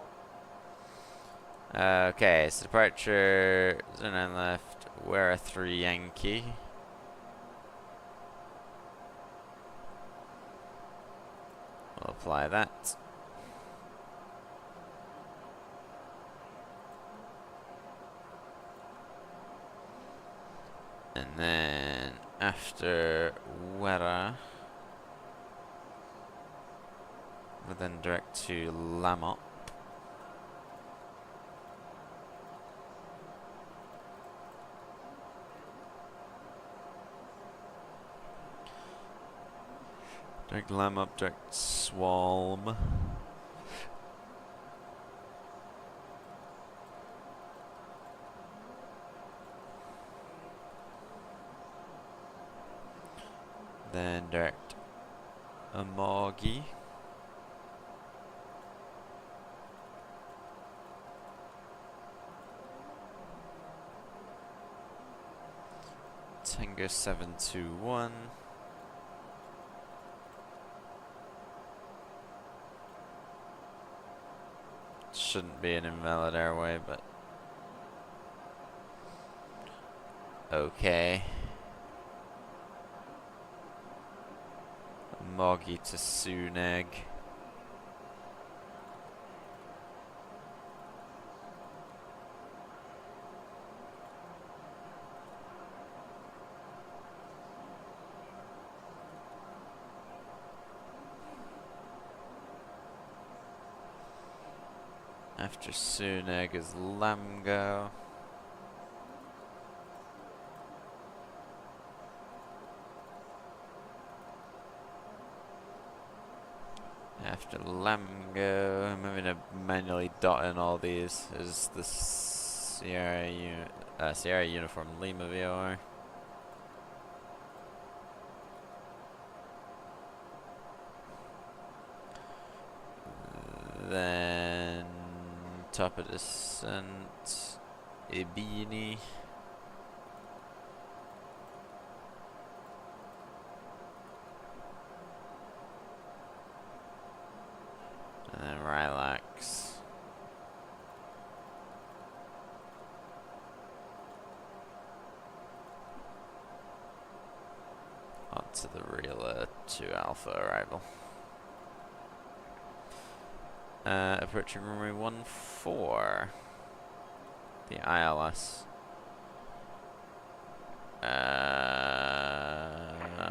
Okay, so departure 09 left, Wera 3 Yankee. We'll apply that. And then after Wera, we'll then direct to Lamop. Direct Lamop, direct Swalm. Then direct Amagi. Tango 721. Shouldn't be an invalid airway, but okay. Moggy to Suneg. After Suneg is Lamgo. After Lamgo, I'm having to manually dot in all these. Is the Sierra Uniform Lima VOR. Then top of descent, Ibini. And then Relax. Onto the real 2 Alpha arrival. Approaching runway 14. The ILS.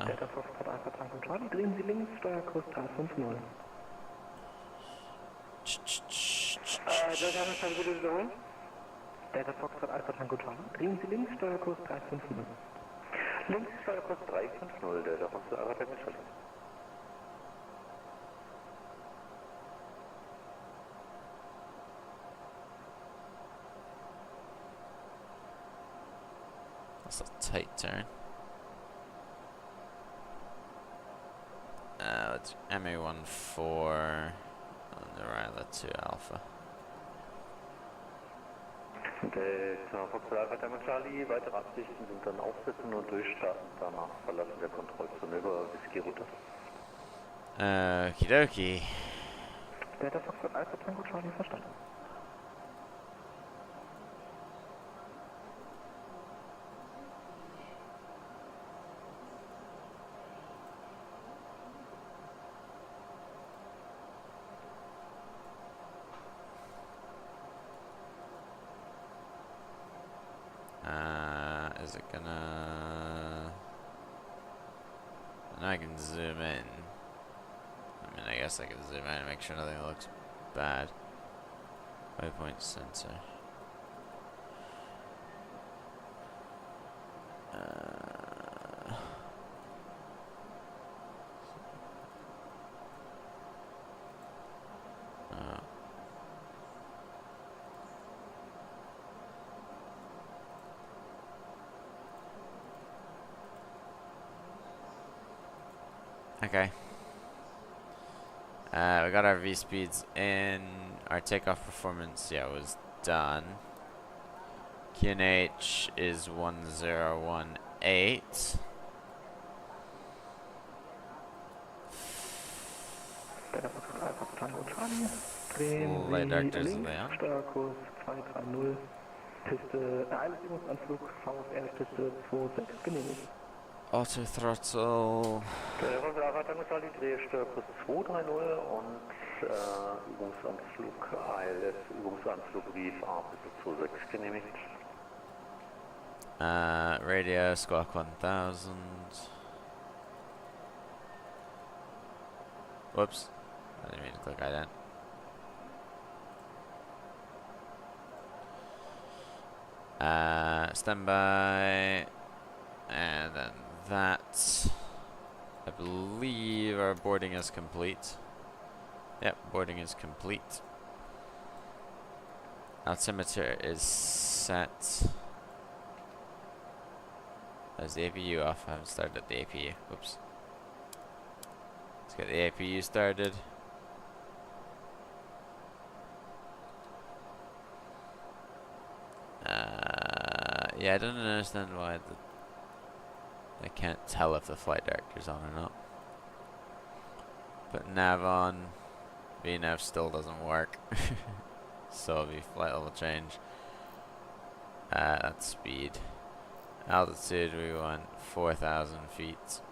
Delta Foxtrot Alpha Tango Charlie, drehen Sie links, Steuerkurs 350. Delta Foxtrot, bitte wiederholen. Delta Foxtrot Alpha Tango Charlie, drehen Sie links, Steuerkurs 350. Links Steuerkurs 350, Delta Foxtrot Alpha Tango Charlie. That's a tight turn. It's MA14 on the Ryla 2 Alpha. Delta Foxtrot Alpha Tango Charlie, weitere Absichten sind dann aufsetzen und durchstarten, danach verlassen der Kontrollzone über Whisky-Route. Okidoki. Delta Foxtrot Alpha Tango Charlie, verstanden. Is it gonna... And I can zoom in. I mean, I guess I can zoom in and make sure nothing looks bad. Waypoint sensor. Okay. We got our V-speeds in. Our takeoff performance, yeah, was done. QNH is 1018. Drehen Light Sie Doctors links, Leon. Steuerkurs 230, Piste, Einübungsanflug, VFR Piste 26 genehmigt. Auto throttle. Delta Foxtrot Alpha Tango Charlie, Drehsteuerkurs 230 und Übungsanflug, ILS, Übungsanflug VFR Piste 26 genehmigt. Radio Squawk 1000. Whoops. I didn't mean to click ident. Standby. And then that. I believe our boarding is complete. Yep, boarding is complete. Altimeter is set. There's the APU off. I haven't started the APU. Oops. Let's get the APU started. Yeah, I don't understand why I can't tell if the flight director's on or not. Put nav on. VNAV still doesn't work. So the flight level change. That's speed. Altitude, we want 4,000 feet.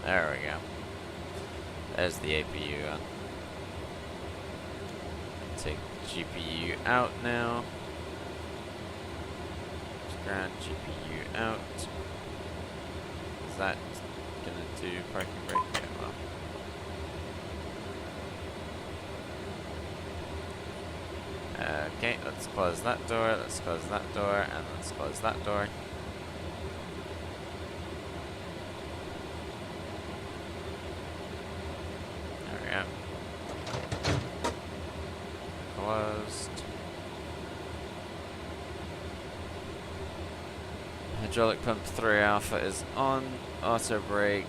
There we go. There's the APU on. Take GPU out now. Ground GPU out. Is that gonna do parking brake? Yeah, well. Okay, let's close that door, let's close that door, and let's close that door. There we go. Closed. Hydraulic pump 3 alpha is on. Auto brake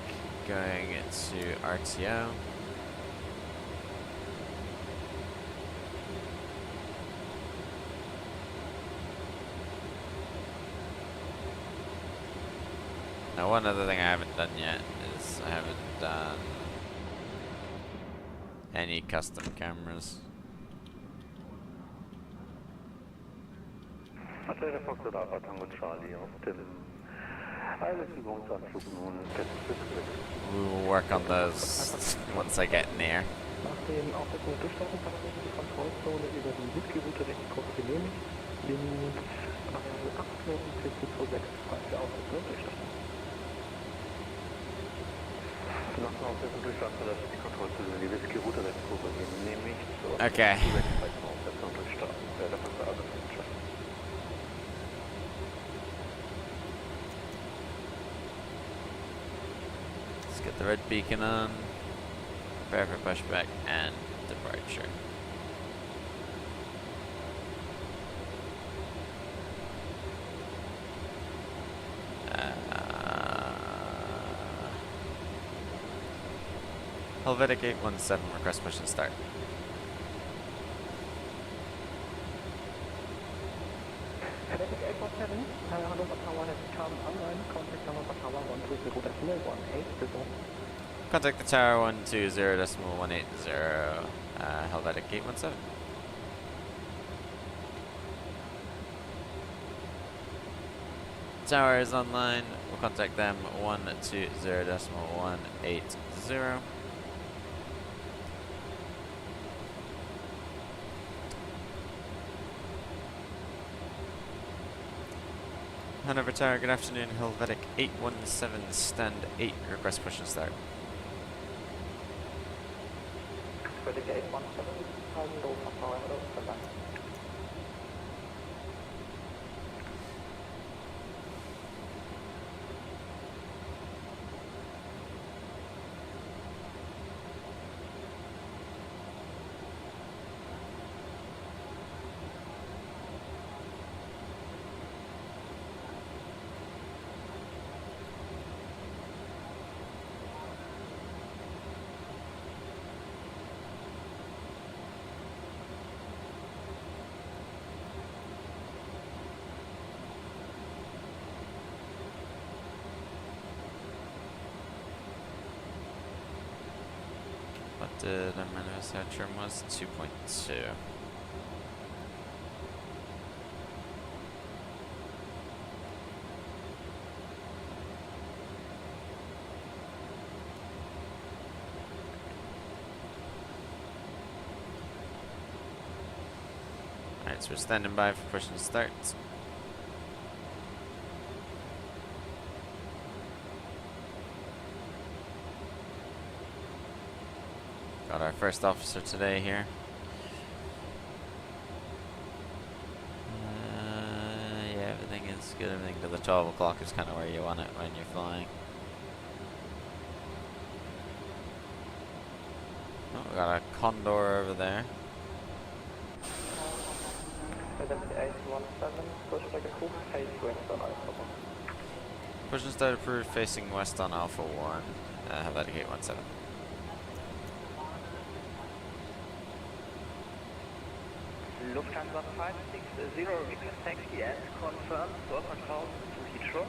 going into RTO. Now, one other thing I haven't done yet is I haven't done any custom cameras. Atelier Foxtrot Alpha Tango Charlie auf dem Übungsanflug nun We will work on those once I get near. Nach dem Aufsetzen der Durchstartungsverfahren ist die Kontrollzone über die Whisky-Route recht kurz genehmigt. Wind 8 Knoten, PC26 frei für Aufsetzen und Durchstarten. Nach dem Aufsetzen und Durchstarten verlässt die Kontrollzone über die Whisky-Route recht kurz genehmigt. Okay. Aufsetzen und Durchstarten. Werde von der Arbeit entscheiden. Get the red beacon on, prepare for pushback and departure. Helvetic 817, request push and start. Helvetic 817, Hannover Tower has come online. Contact Hannover Tower 120.18, bitte. Contact the tower 120.180, Helvetic 817. Tower is online. We'll contact them 120.180. Hanover Tower, good afternoon. Helvetic 817, stand 8, request push and start. Helvetic 817, Hannover Tower, hello, stand by. What did our manifest trim was? 2.2. Alright, so we're standing by for push and start. Got our first officer today here. Yeah, everything is good. Everything to the 12 o'clock is kind of where you want it when you're flying. Oh, we got a Condor over there. Helvetic 817, pushback approved, face west on Alpha 1. Push and start approved, facing west on Alpha 1, Helvetic 817. Lufthansa 560, request taxi as confirmed, door control to Heathrow.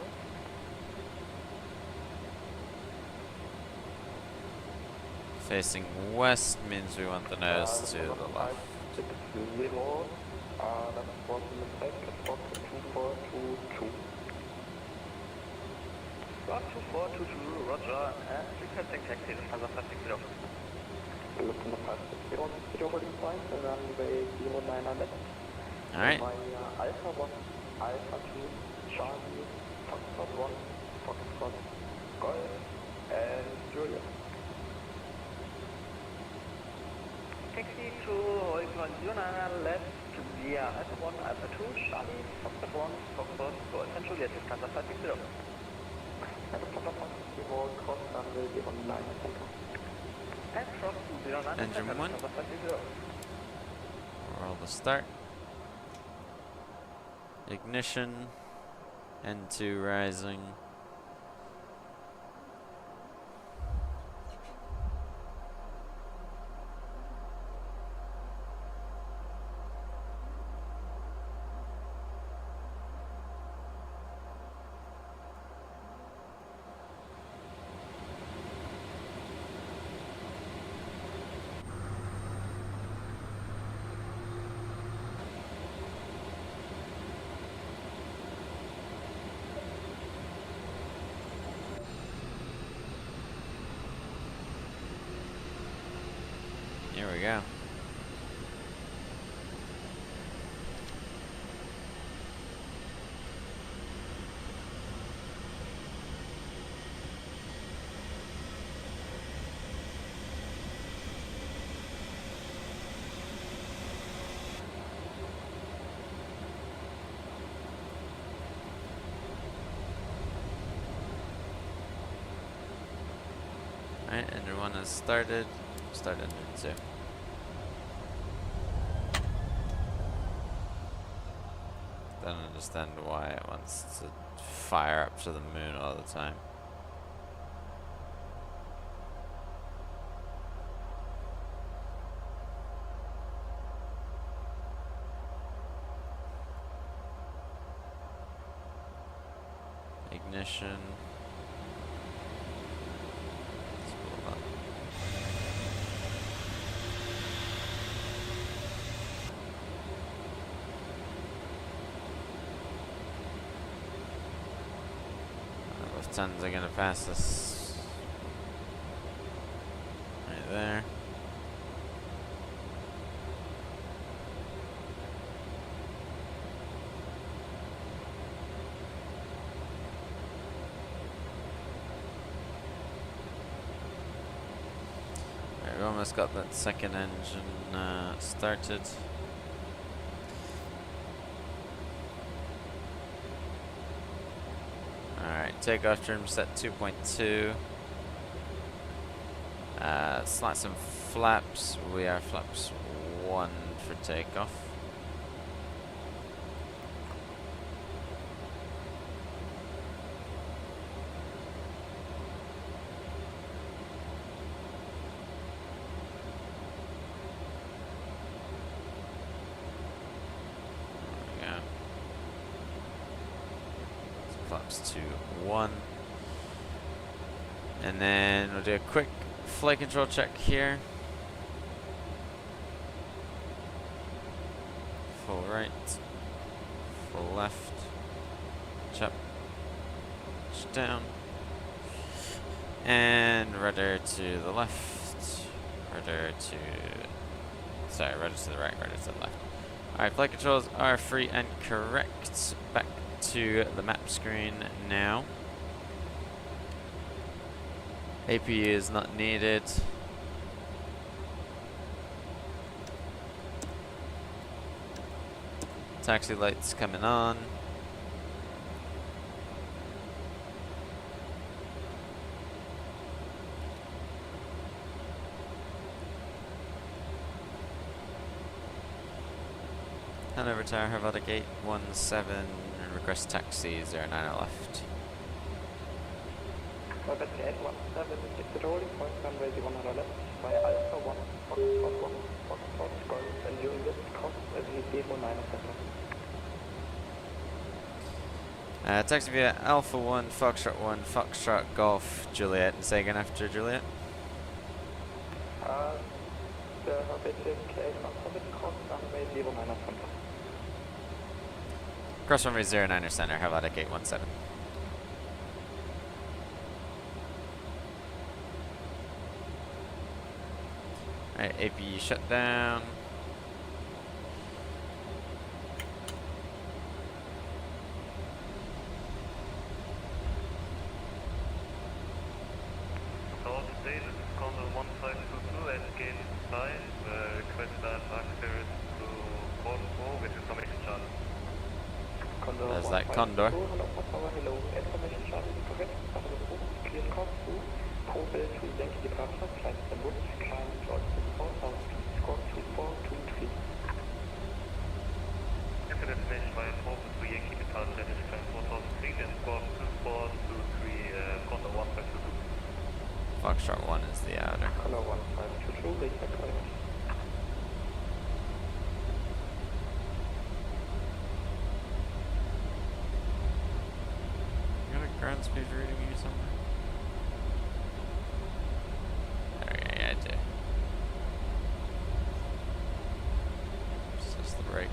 Facing west means we want the nose to the left. 560, that was a mistake, Fox 2422. Fox 2422, roger, requesting taxi, Lufthansa 560. Lufthansa 560, zero holding point, runway 09 left. Alright. Alpha 1, Alpha 2, Charlie, Foxtrot 1, Foxtrot, Golf, and Julia. Taxi to holding point 09 left via Alpha 1, Alpha 2, Charlie, Foxtrot 1, Foxtrot, Golf, and Julia, Lufthansa 560. Lufthansa 560, cross runway 09 center. And cross 09 Engine center, 1. Lufthansa 560. Roll the start. Ignition. N2 rising. Here we go. Alright, engine 1 has started. Start engine 2. Don't understand why it wants to fire up to the moon all the time. Ignition. Spool up. Tons are gonna pass us right there. Alright, we almost got that second engine started. Alright, takeoff trim set 2.2. Slide some flaps. We are flaps 1 for takeoff. Flaps 2, 1. And then we'll do a quick flight control check here. Full right, full left, chop, down, and rudder to the left, rudder to the right, rudder to the left. Alright, flight controls are free and correct. Back to the map screen now. APU is not needed. Taxi lights coming on. Hannover Tower, Helvetic 817, and request taxi 09 left. Helvetic 817, exit holding point, runway 100 left, by Alpha 1, Foxtrot 1, Foxtrot, Golf, and during this cross at 09 center. Taxi via Alpha 1, Foxtrot, Golf, Juliet, and say again after Juliet. The Helvetic 817 cross runway 09 center. Cross runway 09er center, Helvetic 817. Alright, AP shut down. South State, this is Condor 1522 at gate 5. Request that access to port 4 with information channel. Condor There's that 152, Condor. Hannover Tower, hello, information channel correct, Passage approved, clear course to Kobe to Yankee departure, flight Stanwood, climb George 4000 feet, score 2423. Enter destination via Hannover to Yankee departure, this climb 4000 feet and score 2423, Condor 1522. Foxtrot 1 is the outer. Condor 1522, reach correct. You got a ground speed reading here somewhere? Okay, yeah, I do. It's just the brakes.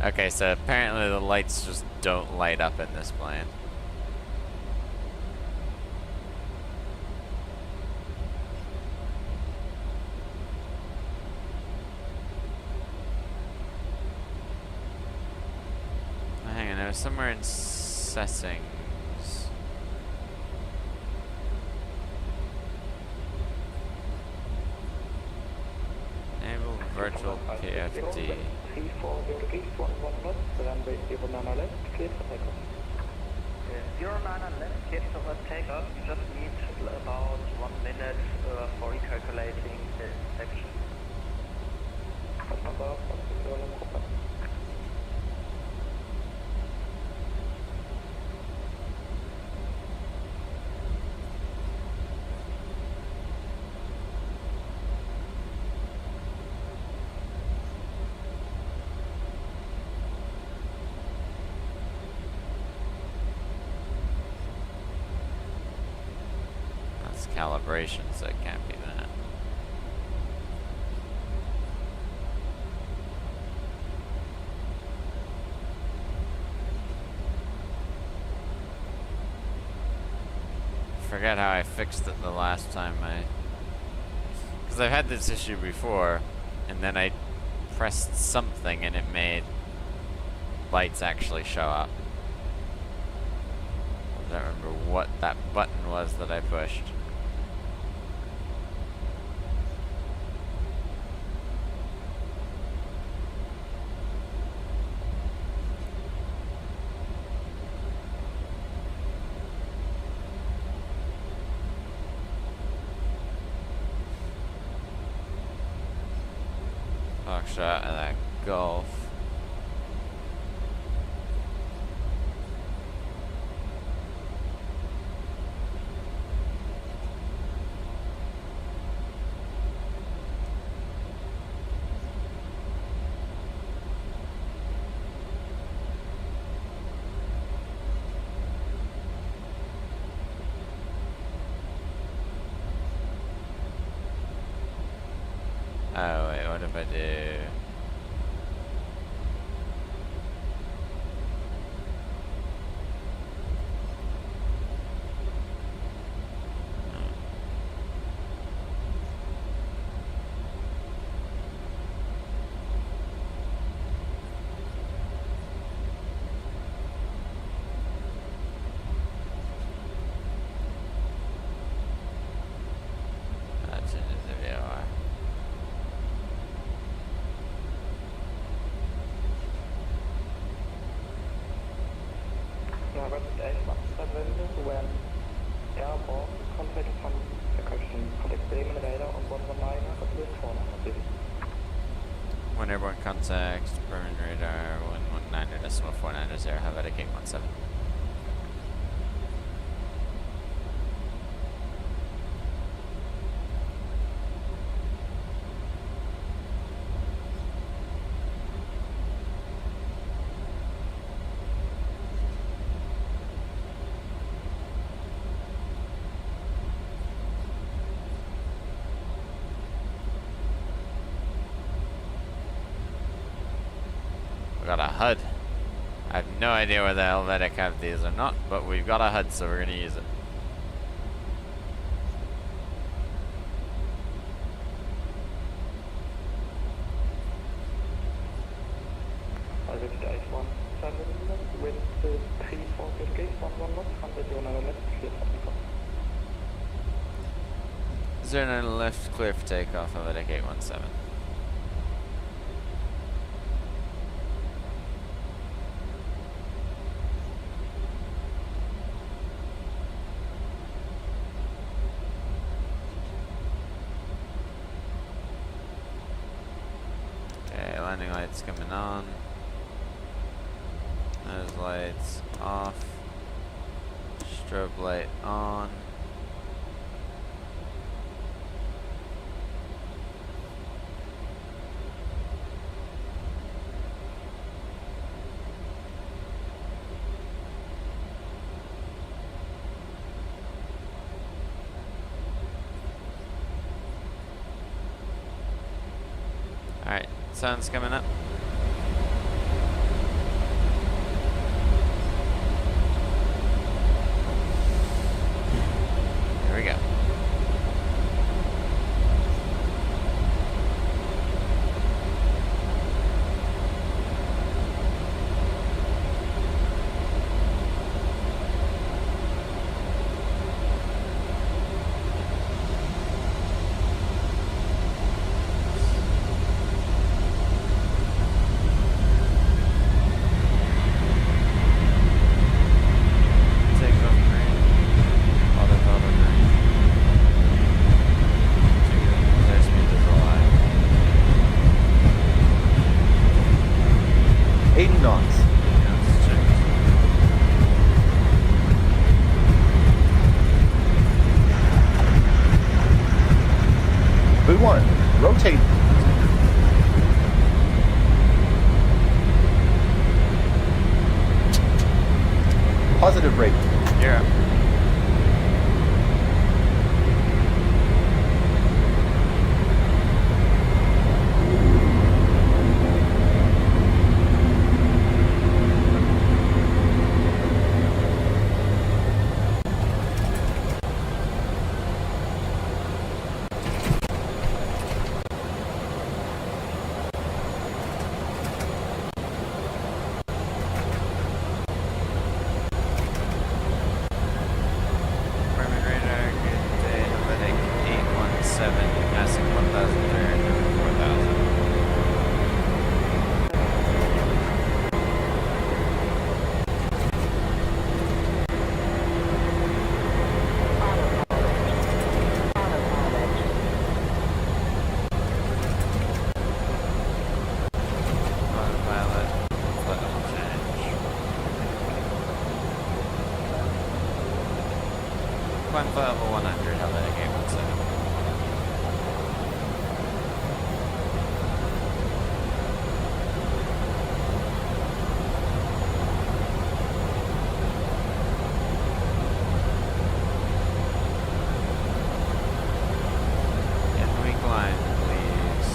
Okay, so apparently the lights just don't light up in this plane. Oh, hang on, it was somewhere in settings. Enable virtual PFD. 34 degrees, 11 knots, runway 09 left, clear for takeoff. 09 left, clear for takeoff. You just need about 1 minute for recalculating the section. Hannover, Gruppe. That's calibration, so it can't be that. Forget how I fixed it the last time because I've had this issue before, and then I pressed something and it made lights actually show up. I don't remember what that button was that I pushed. Foxtrot and then Golf. Oh wait, what if I do? anwende, when airborne, contact from encryption. Contact Bremen radar on 119 at least 490. When airborne contact, Bremen radar 119.49 Helvetic 817. We got a HUD. I have no idea whether Helvetic have these or not, but we've got a HUD, so we're going to use it. Helvetic 817 with 34 gate 11 knots, 100 on left, clear for takeoff. 09 left, clear for takeoff, Helvetic 817. Okay, landing lights coming on. Nose lights off. Strobe light on. Alright, sun's coming up. Here we go. V1, rotate. Positive rate. Yeah. Climb flight level 100, Helvetic 817. Can we climb, please?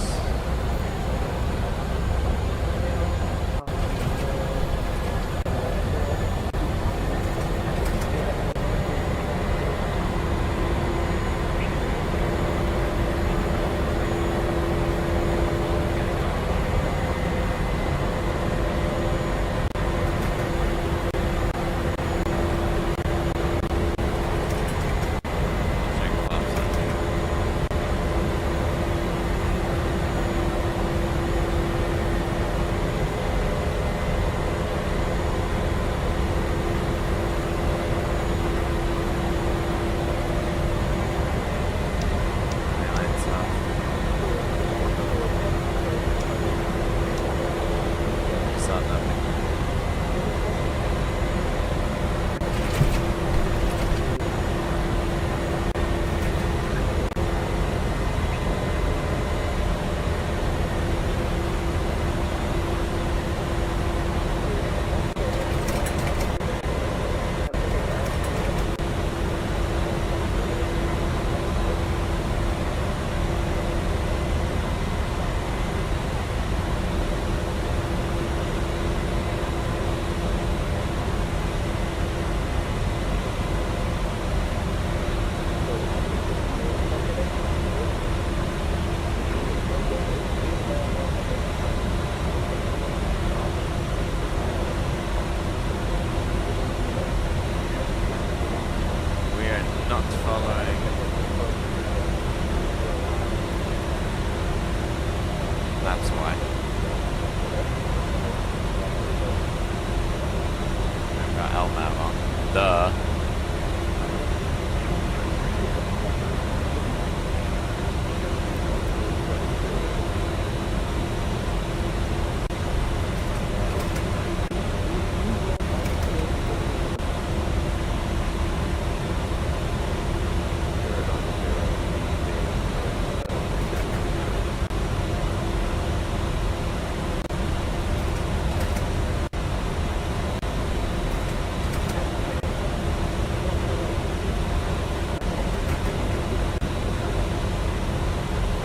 Duh.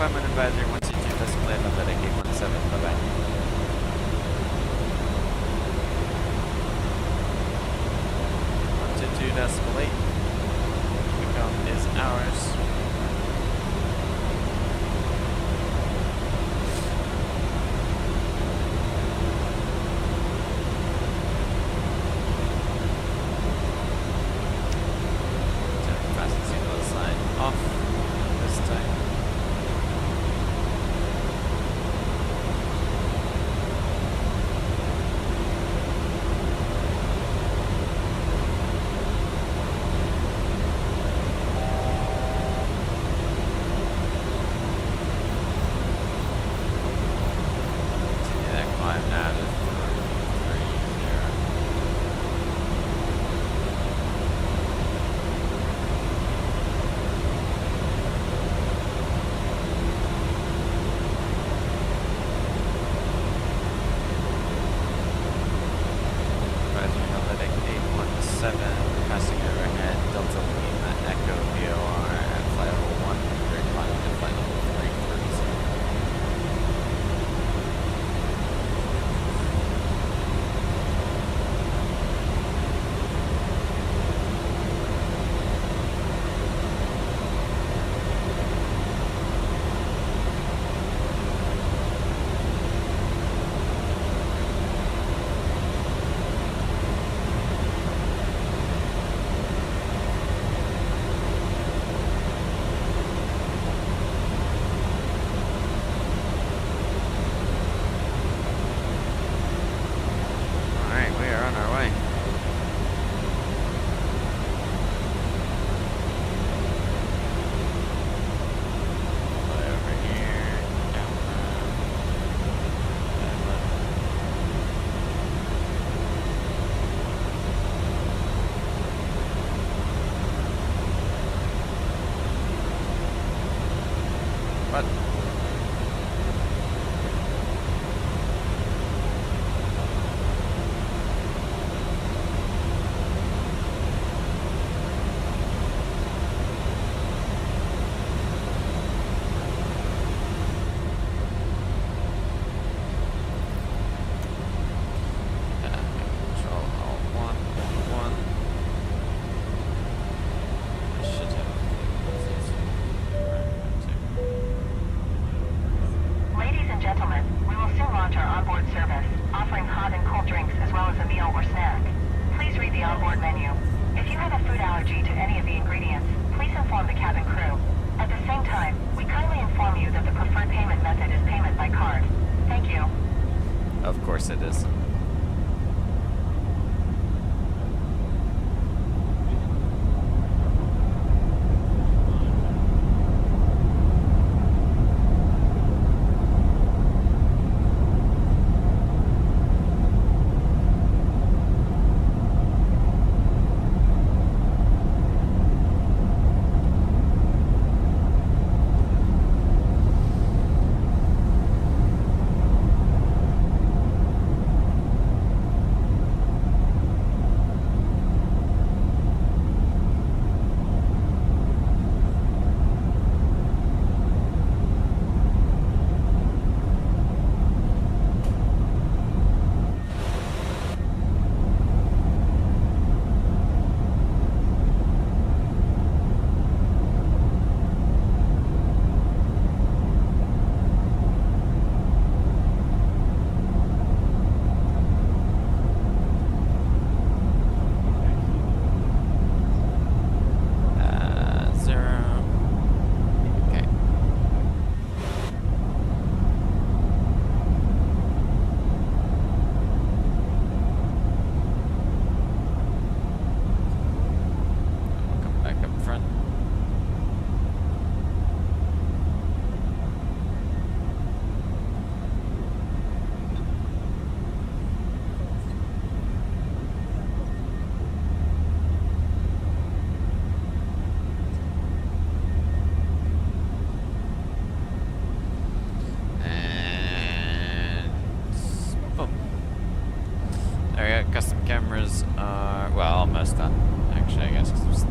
Climate advisory 122 decimal 8, Helvetic 817, bye bye. 122 decimal 8. Become is ours. Fasten seatbelt sign off this time.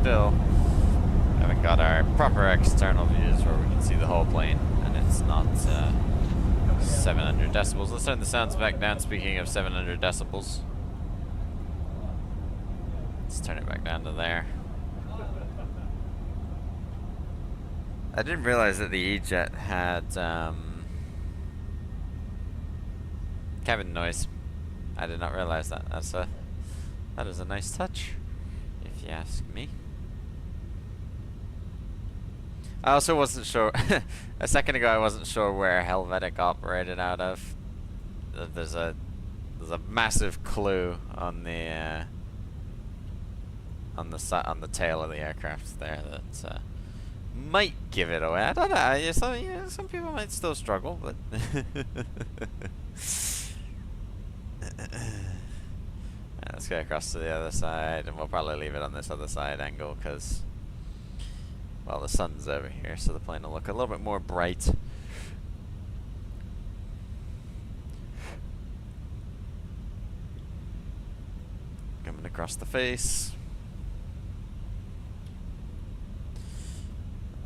still haven't got our proper external views where we can see the whole plane, and it's not 700 decibels. Let's turn the sounds back down. Speaking of 700 decibels, let's turn it back down to there. I didn't realize that the E-Jet had cabin noise. I did not realize that. That is a nice touch, if you ask me. I also wasn't sure. A second ago, I wasn't sure where Helvetic operated out of. There's a massive clue on the tail of the aircraft there that might give it away. I don't know. Some people might still struggle, but let's go across to the other side, and we'll probably leave it on this other side angle because, well, the sun's over here, so the plane will look a little bit more bright. Coming across the face.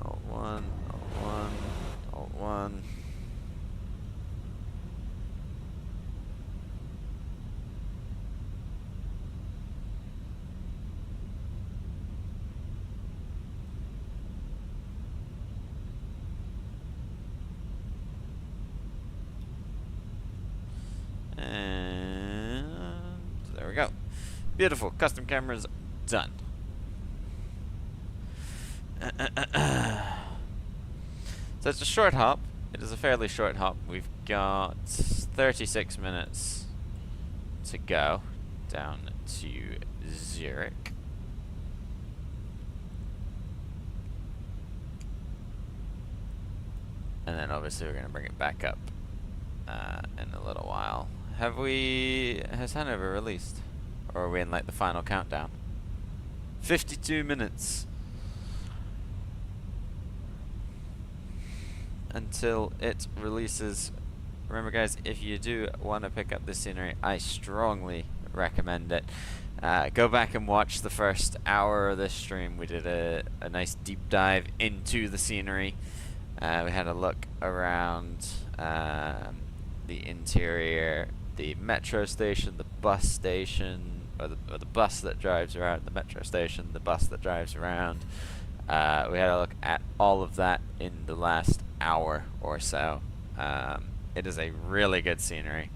Alt 1, Alt 1, Alt 1. And there we go. Beautiful. Custom cameras done. So it's a short hop. It is a fairly short hop. We've got 36 minutes to go down to Zurich. And then obviously we're going to bring it back up in a little while. Has Hannover released? Or are we in like the final countdown? 52 minutes until it releases. Remember guys, if you do want to pick up this scenery, I strongly recommend it. Go back and watch the first hour of this stream. We did a nice deep dive into the scenery. We had a look around the interior, the metro station, the bus station, or the bus that drives around, the metro station, the bus that drives around. We had a look at all of that in the last hour or so. It is a really good scenery.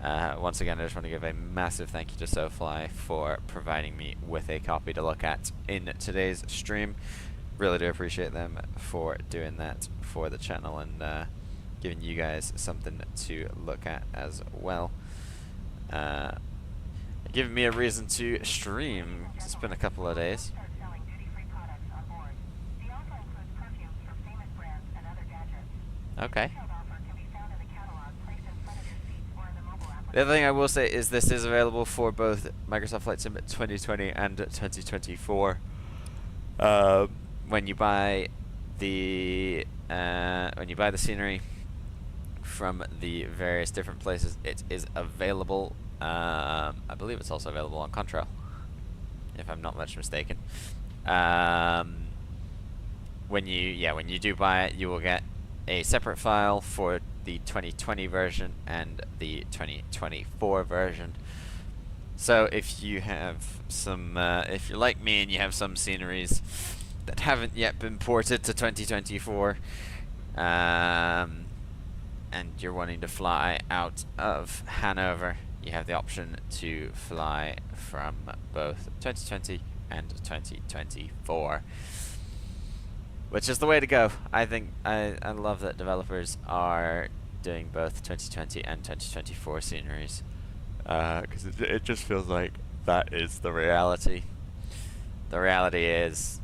Once again, I just want to give a massive thank you to SoFly for providing me with a copy to look at in today's stream. Really do appreciate them for doing that for the channel and giving you guys something to look at as well. Giving me a reason to stream. It's been a couple of days. Okay. The other thing I will say is this is available for both Microsoft Flight Sim 2020 and 2024. When you buy the scenery from the various different places, it is available. I believe it's also available on Contrail, if I'm not much mistaken. When you do buy it, you will get a separate file for the 2020 version and the 2024 version. So if you have some, if you're like me and you have some sceneries that haven't yet been ported to 2024, and you're wanting to fly out of Hannover, you have the option to fly from both 2020 and 2024. Which is the way to go. I think I love that developers are doing both 2020 and 2024 sceneries, because it just feels like that is the reality. The reality is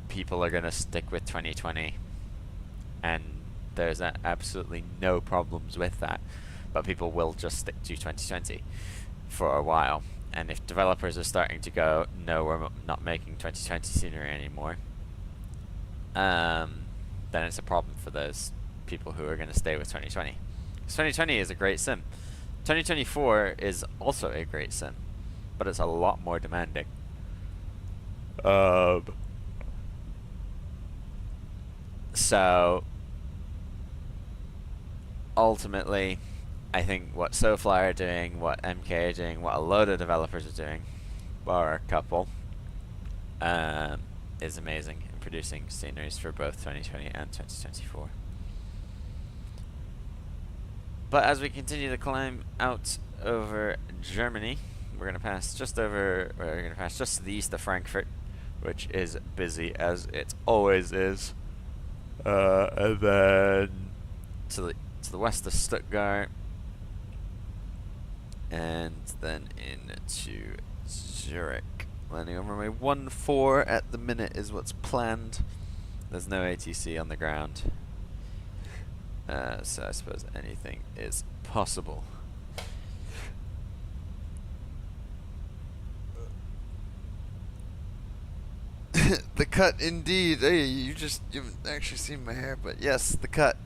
people are going to stick with 2020, and there's absolutely no problems with that, but people will just stick to 2020 for a while. And if developers are starting to go, no, we're not making 2020 scenery anymore, then it's a problem for those people who are going to stay with 2020. 2020 is a great sim. 2024 is also a great sim, but it's a lot more demanding. So ultimately, I think what SoFly are doing, what MK are doing, what a load of developers are doing, bar a couple, is amazing in producing sceneries for both 2020 and 2024. But as we continue to climb out over Germany, we're gonna pass just to the east of Frankfurt, which is busy as it always is, and then to the west of Stuttgart, and then into Zurich. Landing on runway 14 at the minute is what's planned. There's no ATC on the ground, so I suppose anything is possible. The cut, indeed. Hey, you haven't actually seen my hair, but yes, the cut.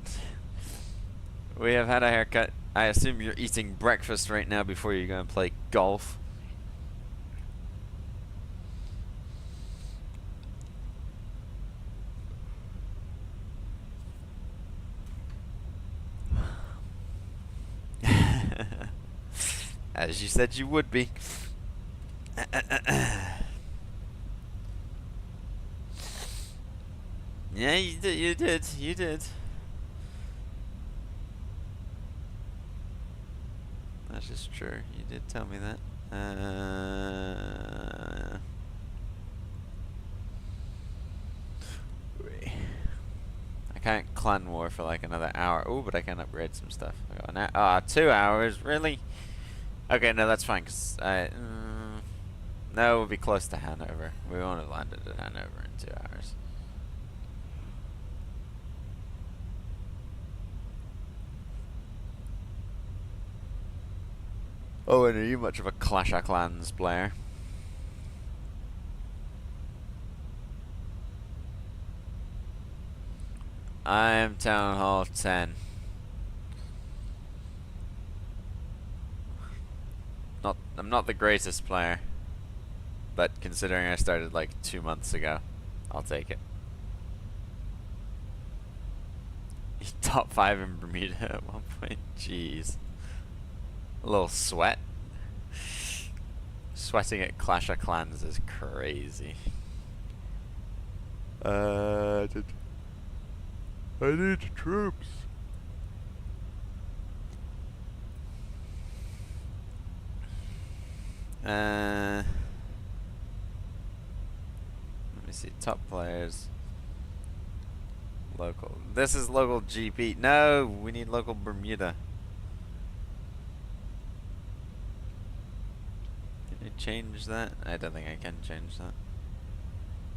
We have had a haircut. I assume you're eating breakfast right now before you go and play golf. As you said you would be. Yeah, you did. That's just true. You did tell me that. I can't clan war for like another hour. Oh, but I can upgrade some stuff. I got 2 hours, really? Okay, no, that's fine. Cause no, we'll be close to Hanover. We won't have landed at Hanover in 2 hours. Oh, and are you much of a Clash of Clans player? I am Town Hall 10. I'm not the greatest player, but considering I started like 2 months ago, I'll take it. Top 5 in Bermuda at one point. Jeez. A little sweat. Sweating at Clash of Clans is crazy. I need troops. Let me see. Top players. Local. This is local GP. No, we need local Bermuda. Can you change that? I don't think I can change that.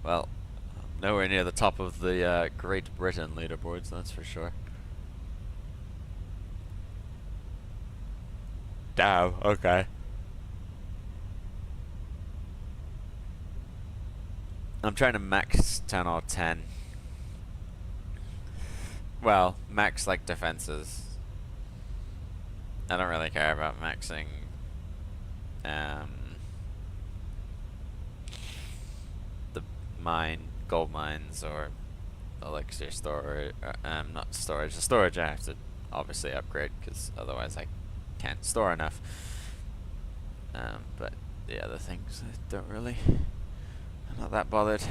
Well, I'm nowhere near the top of the Great Britain leaderboards, that's for sure. Dow, okay. I'm trying to max 10 or 10. Well, max like defenses. I don't really care about maxing the gold mines or elixir storage. Not storage. The storage I have to obviously upgrade because otherwise I can't store enough. But the other things I don't really. I'm not that bothered.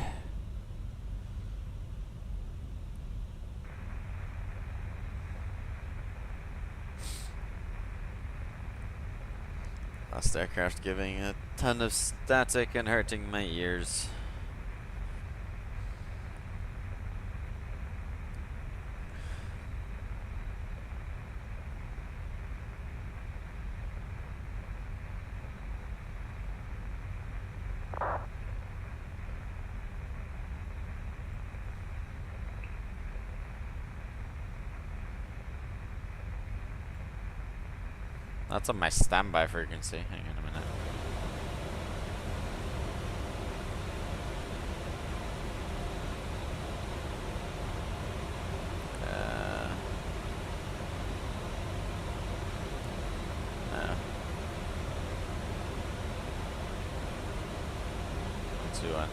Last aircraft giving a ton of static and hurting my ears. That's on my standby frequency. Hang on a minute. No. 2-1.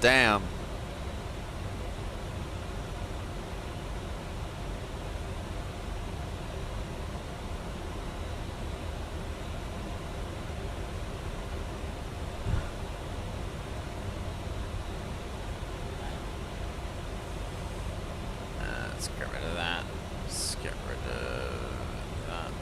Damn. Let's get rid of that. Let's get rid of that.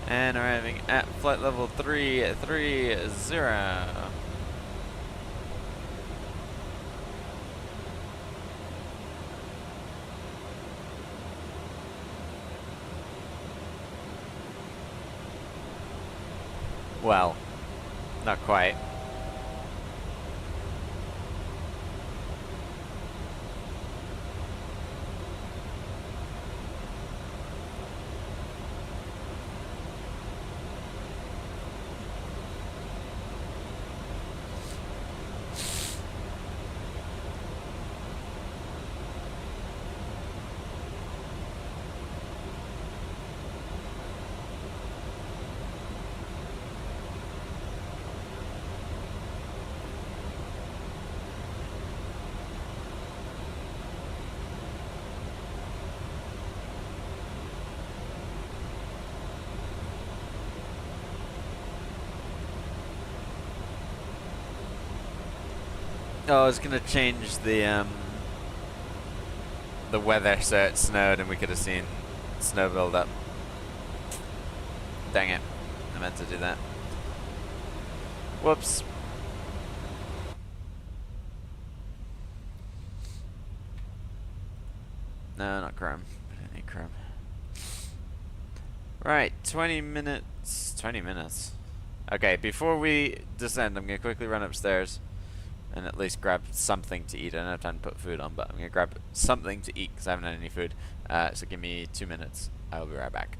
And arriving at flight level 330. Well, not quite. Oh, I was gonna change the weather so it snowed and we could have seen snow build up. Dang it. I meant to do that. Whoops. No, not Chrome. I need Chrome. Right, 20 minutes. 20 minutes. Okay, before we descend, I'm gonna quickly run upstairs and at least grab something to eat. I don't have time to put food on, but I'm gonna grab something to eat because I haven't had any food. So give me 2 minutes. I will be right back.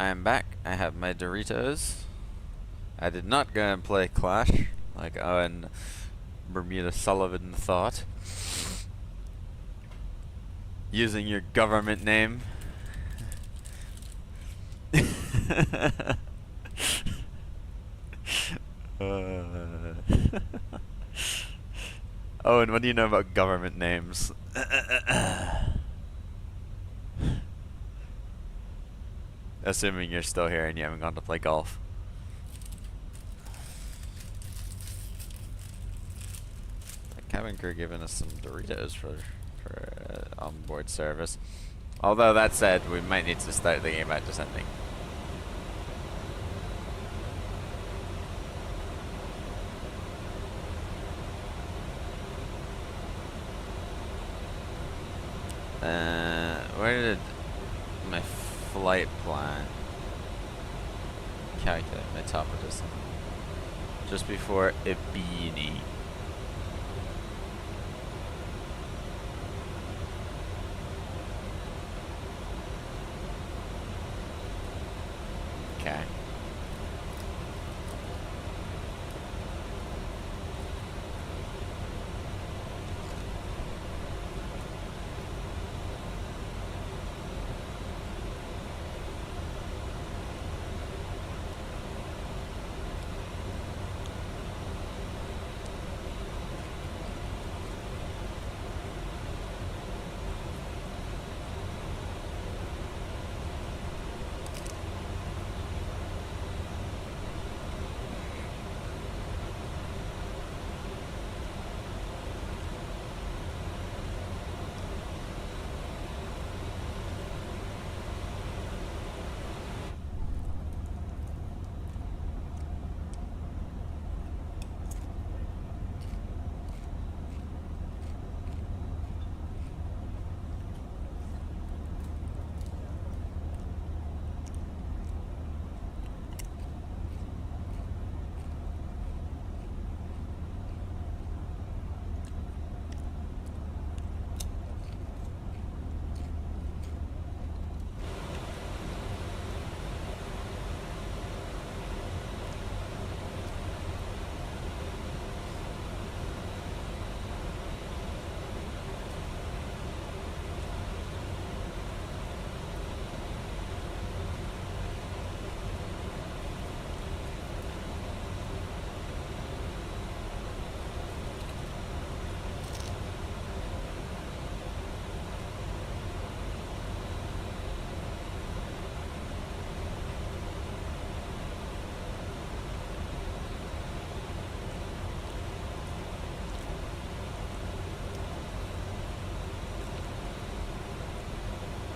I am back. I have my Doritos. I did not go and play Clash like Owen Bermuda Sullivan thought. Using your government name. Owen, what do you know about government names? Assuming you're still here and you haven't gone to play golf. The cabin crew giving us some Doritos for onboard service. Although that said, we might need to start thinking about descending. Where did my flight plan calculate my top of this? Just before Ibini. Okay.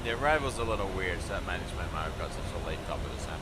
The arrival's a little weird, so that management might have got such a late top of the set.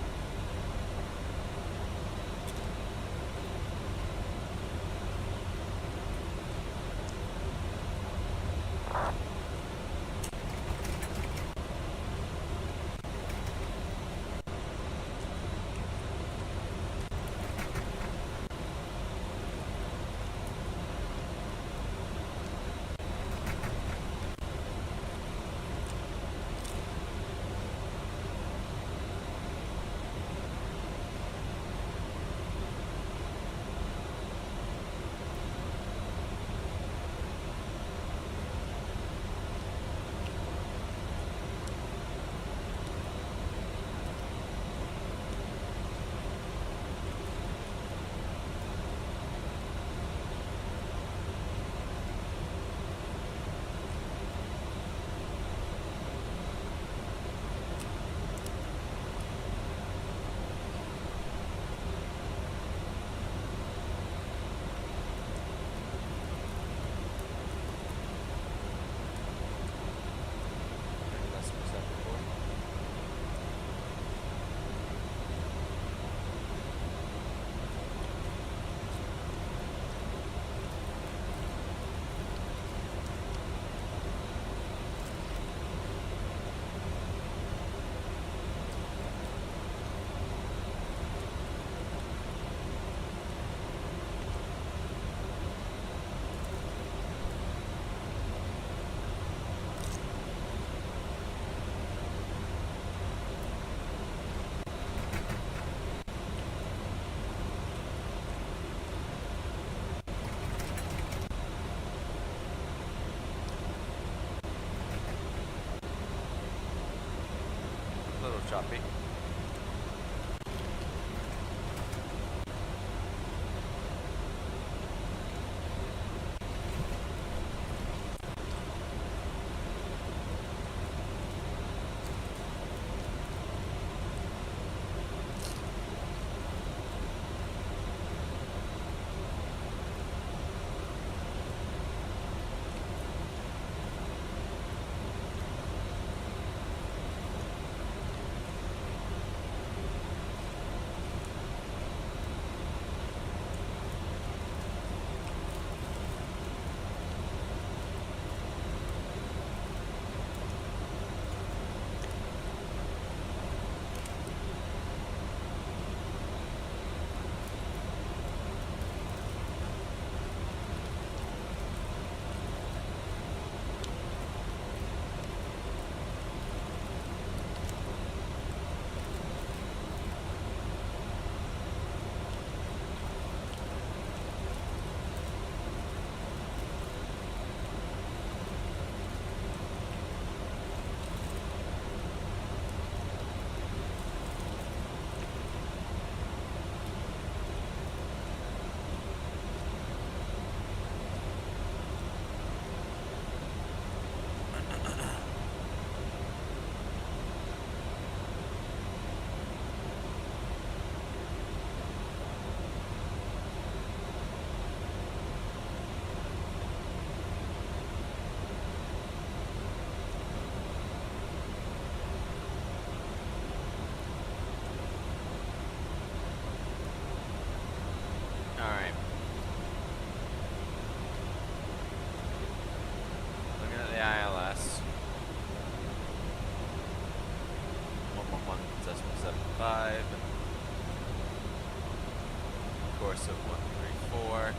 course of 134.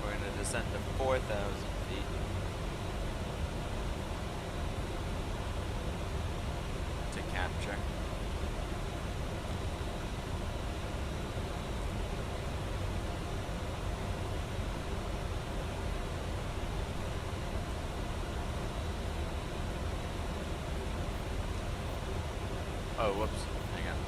We're going to descend to 4,000 feet. To capture. Oh, whoops. Hang on.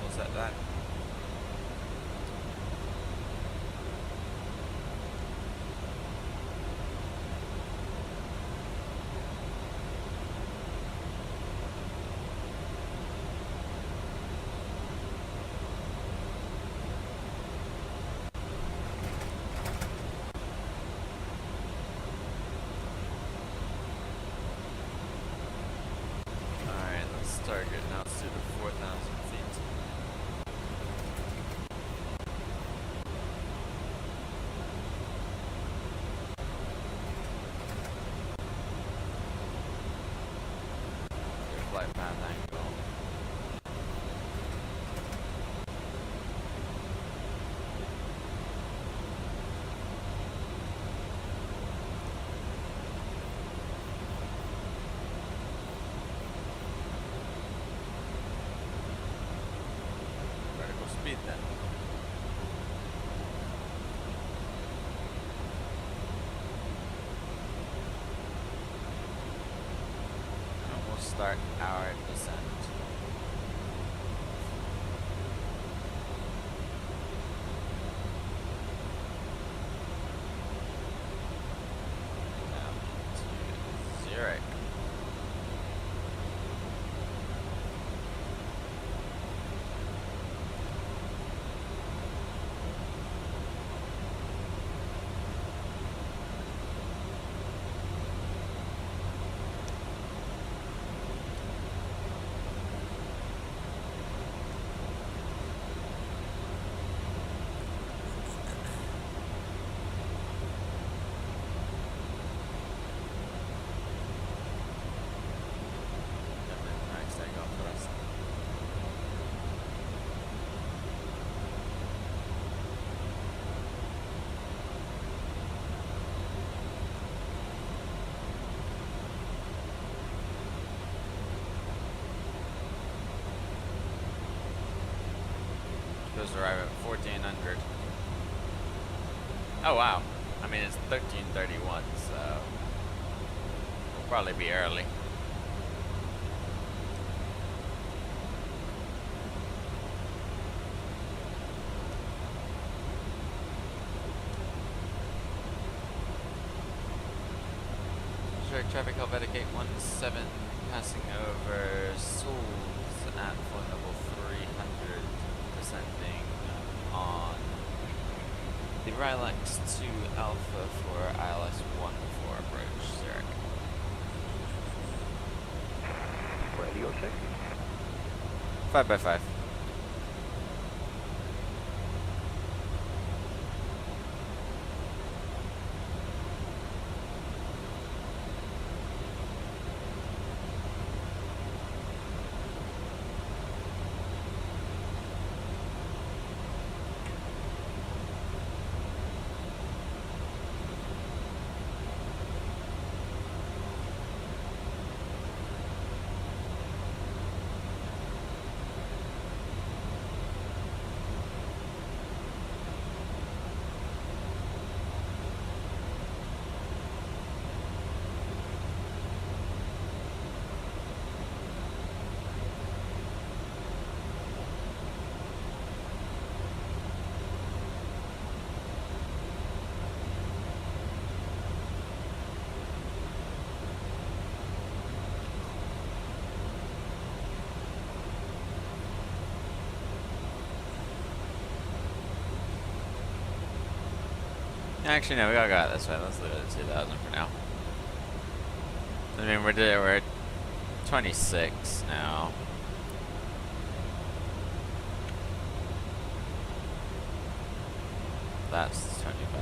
We'll set that. Alright, let's target now to the 4,000 feet. Flight path angle. Vertical speed then. And we'll start our descent. Down to Zurich. Nice takeoff thrust. Supposed to arrive at 1400. Oh wow. I mean it's 13:31, so we'll probably be early. Zurich traffic Helvetic 817 passing over Souls at flight level 300, descending on the Rylex 2 Alpha for ILS 1 for approach Zurich. Radio check. 5x5. Actually, no, we gotta go out this way. Let's leave it at 2,000 for now. I mean, we're at 26 now. That's 25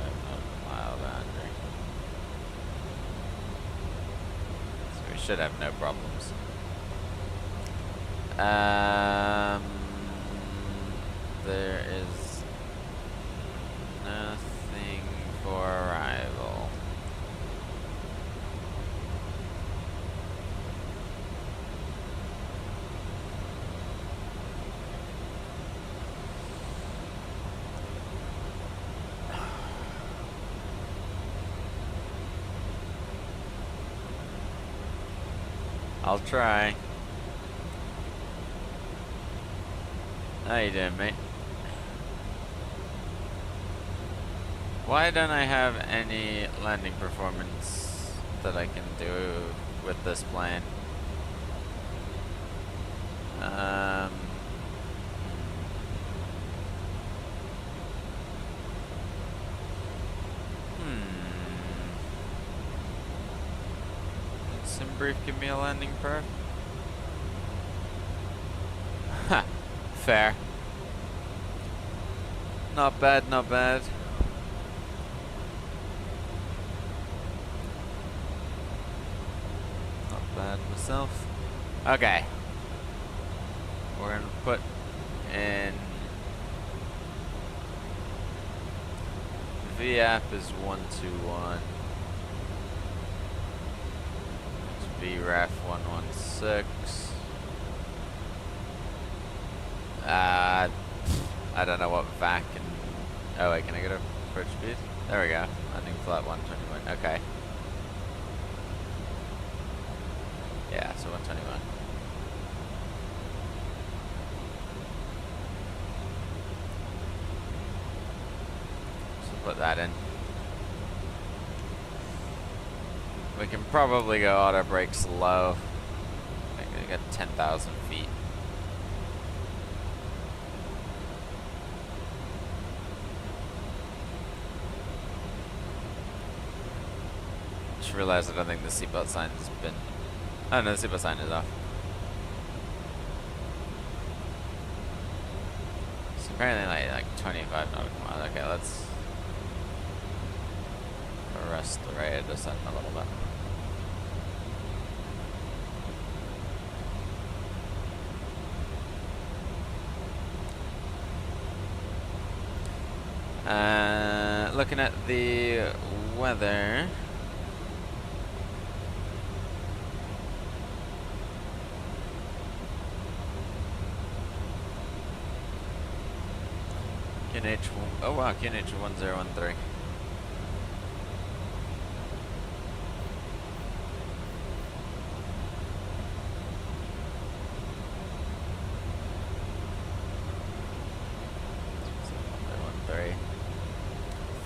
mile boundary. So we should have no problems. There is nothing for arrival. I'll try. How you doing, mate? Why don't I have any landing performance that I can do with this plane? Did SimBrief give me a landing perf? Ha! Fair. Not bad, not bad. Not bad myself. Okay. We're gonna put in VAP is 121. VRAF 116. I don't know what VAC and... Oh wait, can I get a approach speed? There we go. Landing flat 121. Okay. Yeah, so 121. So put that in. We can probably go auto brakes low. I think we got 10,000 feet. Just realized I don't think the seatbelt sign has been... Oh no, the seatbelt sign is off. So apparently like 25 nautical miles. Okay, let's arrest the right descent a little bit. Looking at the weather. QNH, oh wow, QNH 1013.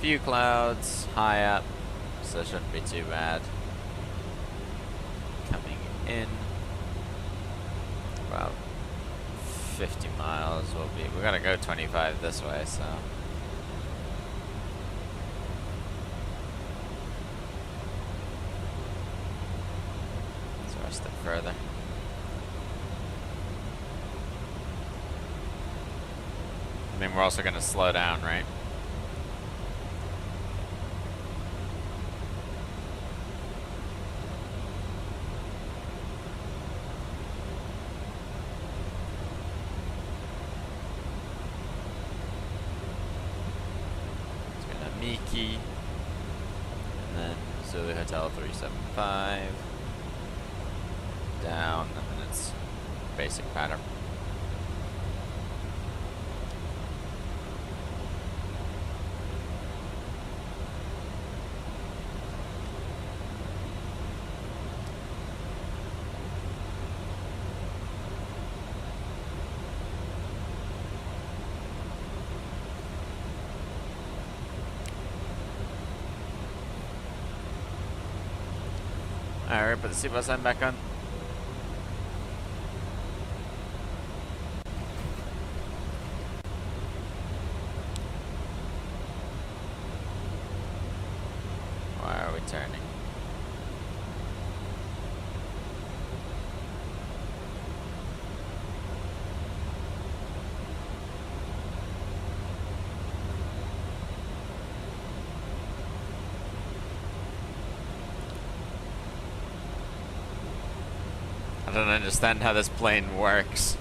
Few clouds, high up, so it shouldn't be too bad. Coming in, about 50 miles will be, we're gonna go 25 this way, so. Let's rest it further. I mean, we're also gonna slow down, right? Miki, and then Zulu Hotel 375, down, and then it's basic pattern. Alright, put the seatbelt sign back on. I don't understand how this plane works.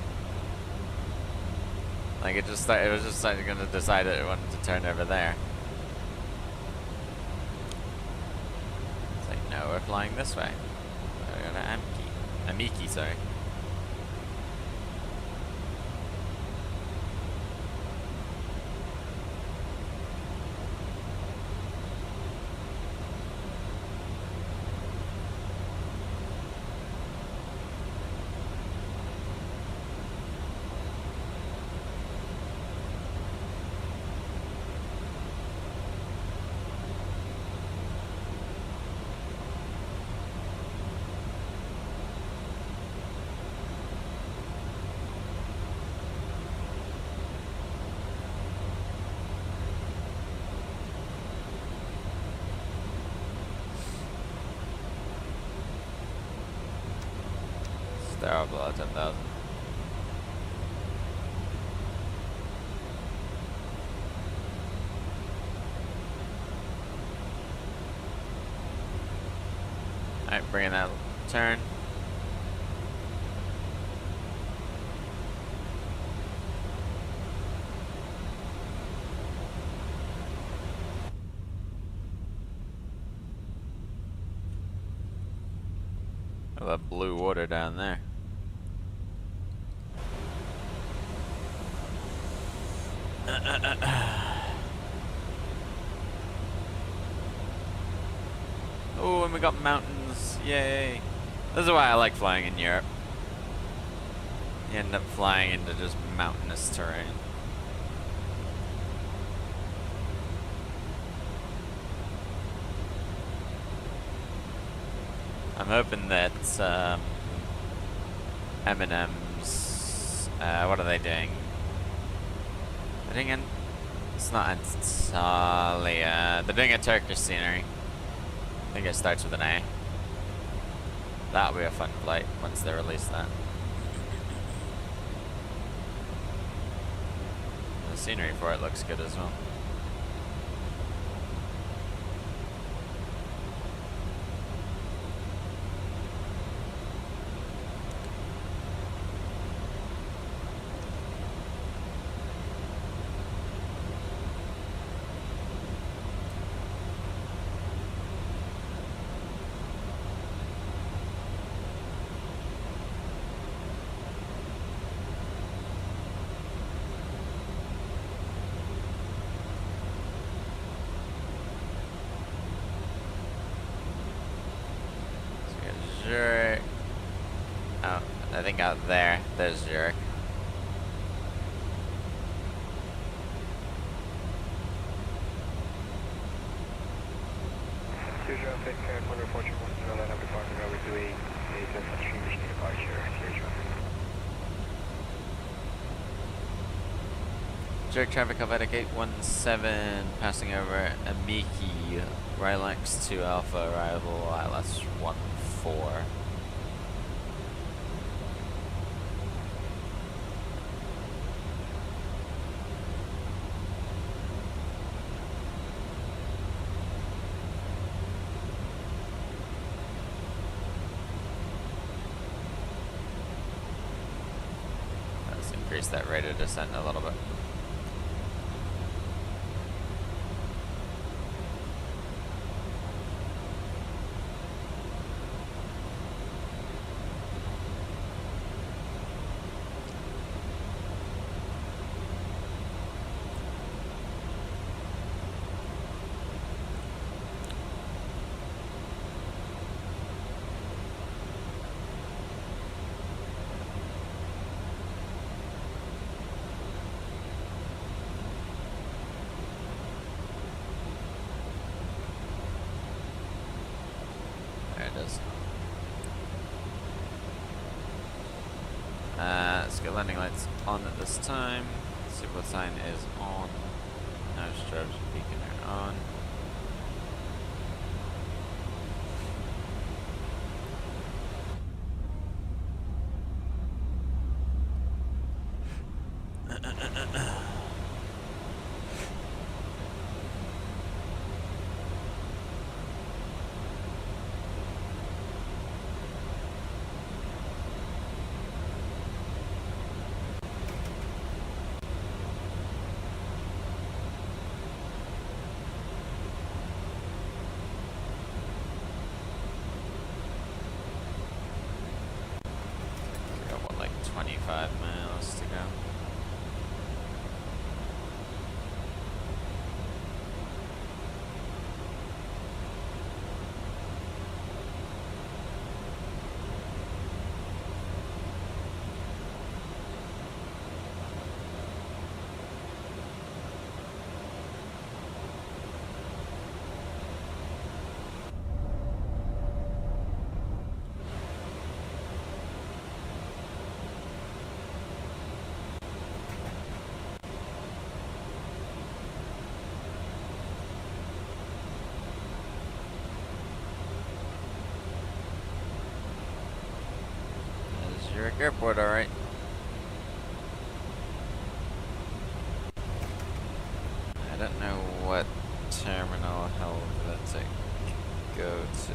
Like it was just going to decide that it wanted to turn over there. It's like, no, we're flying this way. We're going to Amiki, sorry. Terrible at 10,000. Alright, bringing that turn. Oh, that blue water down there. Oh, and we got mountains. Yay. This is why I like flying in Europe. You end up flying into just mountainous terrain. I'm hoping that M&M's, what are they doing? They're doing it's not Antalya. They're doing a Turkish scenery. I think it starts with an A. That'll be a fun flight once they release that. The scenery for it looks good as well. Zurich. Oh, I think out there's Zurich. Traffic, Thunder Fortune 1 that I'm departing over doing a distribution departure. Zurich traffic Helvetic 817 passing over Amiki. Rylex to Alpha arrival ILS 14. Let's increase that rate of descent a little bit. Let's get landing lights on at this time. Seatbelt sign is on. No strobes beacon are on. 25 miles to go. Zurich Airport, alright. I don't know what terminal Helvetic go to.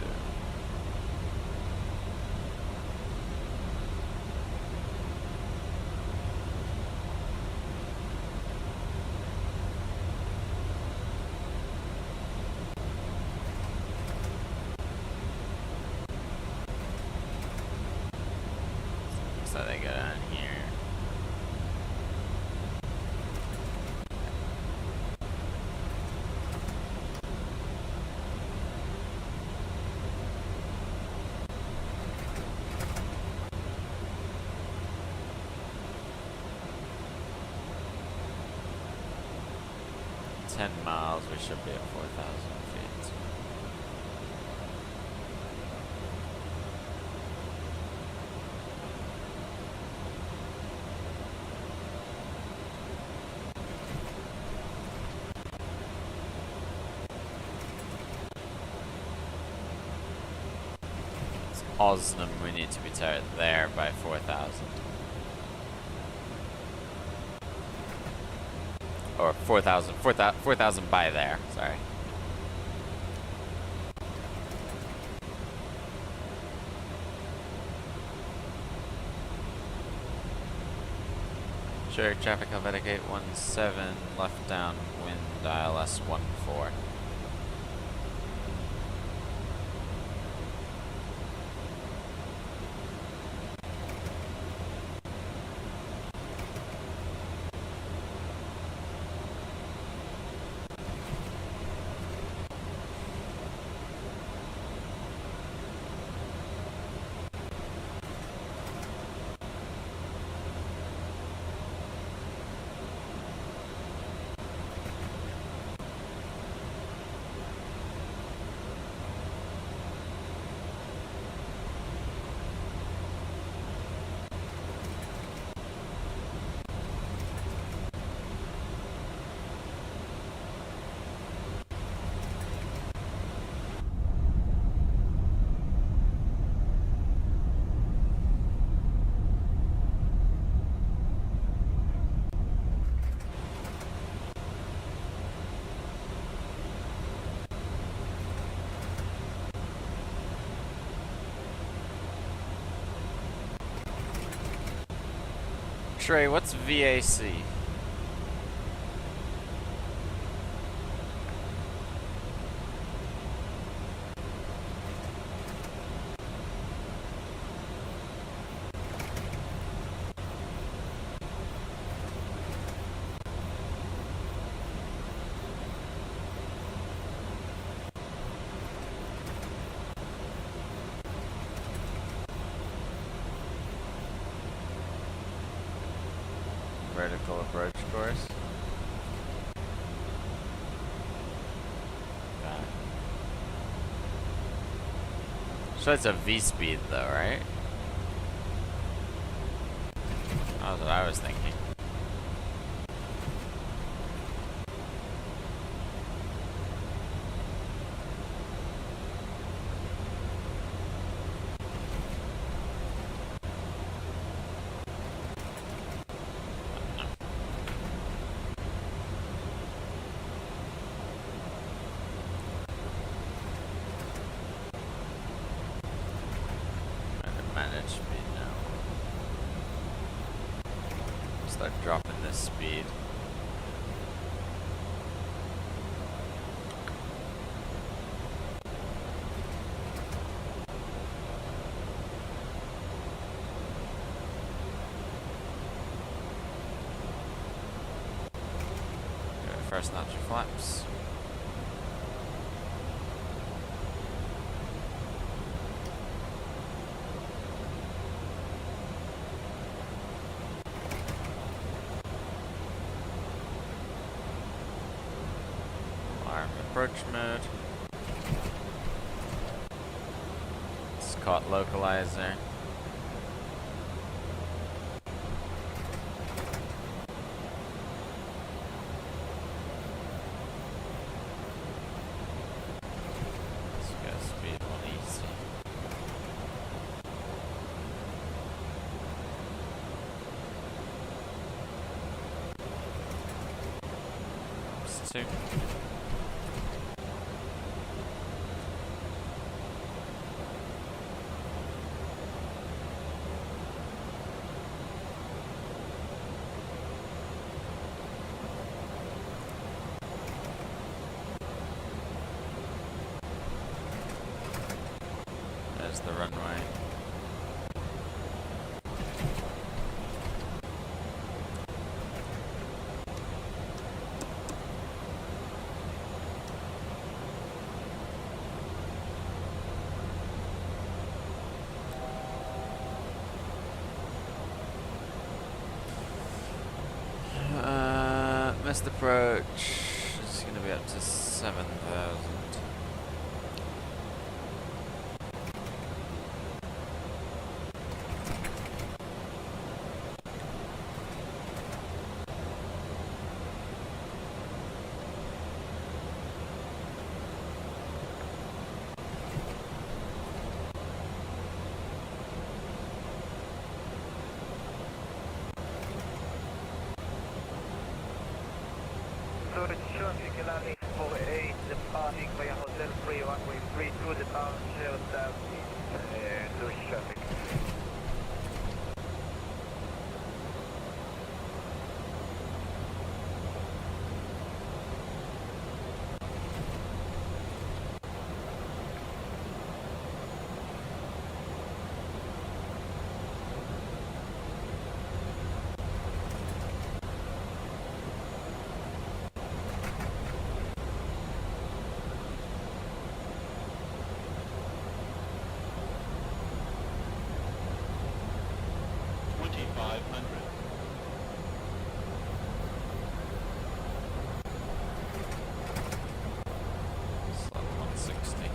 So they go down here. "10 miles, we should be at 4,000 feet. It's Osnum, we need to be there by 4,000. Or 4,000 by there, sorry. Zurich traffic Helvetic 817, left downwind dial S14. Trey, what's VAC? Vertical approach course. Okay. So it's a V speed though, right? That's what I was thinking. Manage speed now. Start dropping this speed. First notch of flaps. Alarm approach mode. Caught localizer. Let's go speed 180. It's 2. There's the runway. Missed approach. It's going to be up to 7,000. Zurich traffic, LR 848, departing via Hotel Free, runway 32, departure southeast, Zurich traffic. Slot 160.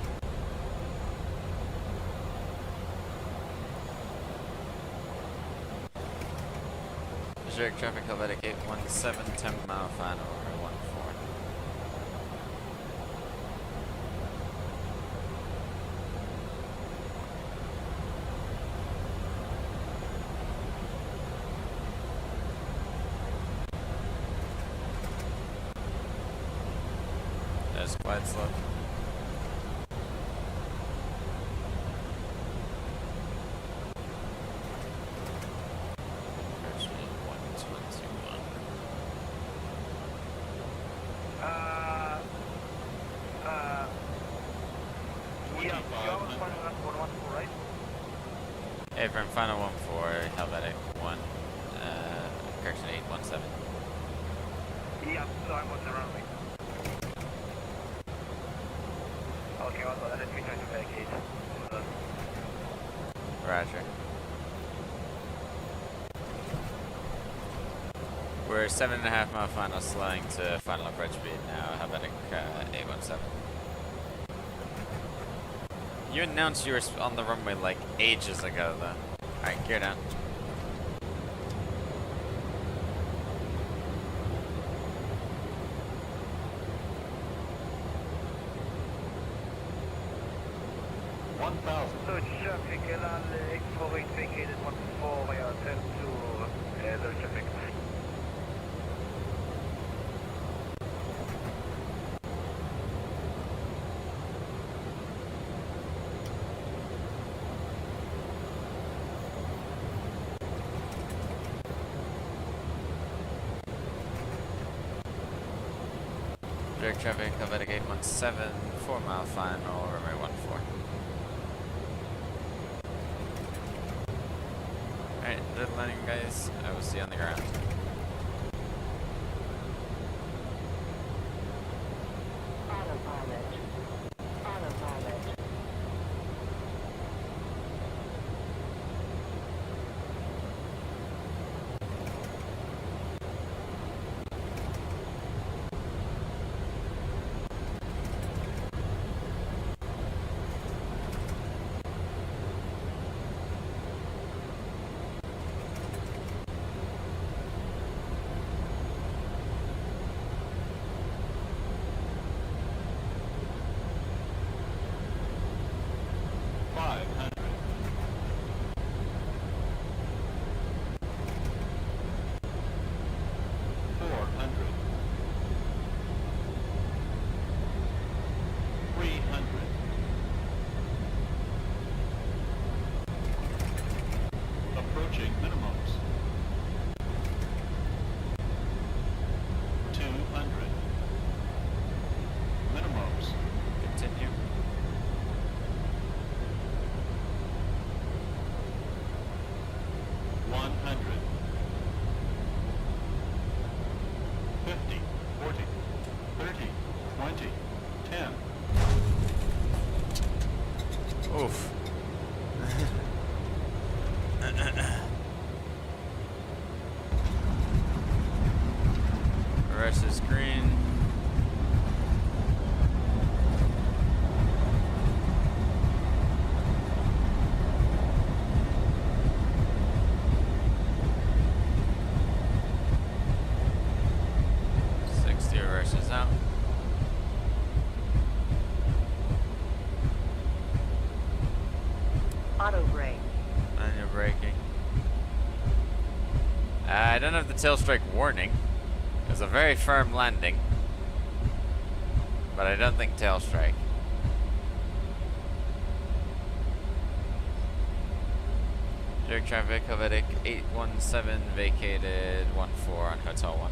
Zurich traffic, Helvetic 817, 10 mile final, or 14. There's glide slope. First speed 121. Yeah, you always find us 114, right? Airframe final 14, Helvetic 1, correction 817. Yeah, so I'm on the runway. Okay, also, let me try to vacate. Roger. We're 7.5 mile final, slowing to final approach speed now, Helvetic 817. You announced you were on the runway like ages ago though. Alright, gear down. So traffic, LR 848 vacated 14 via Hotel to the traffic. Zurich traffic, Helvetic 817, 4 mile final, runway 14. Alright, good landing guys. I will see you on the ground. Reverse is green. Reverse is out. Auto brake. Manual braking. I don't have the tail strike warning. It was a very firm landing, but I don't think tail strike. Zurich traffic, Helvetic 817 vacated 14 on Hotel 1.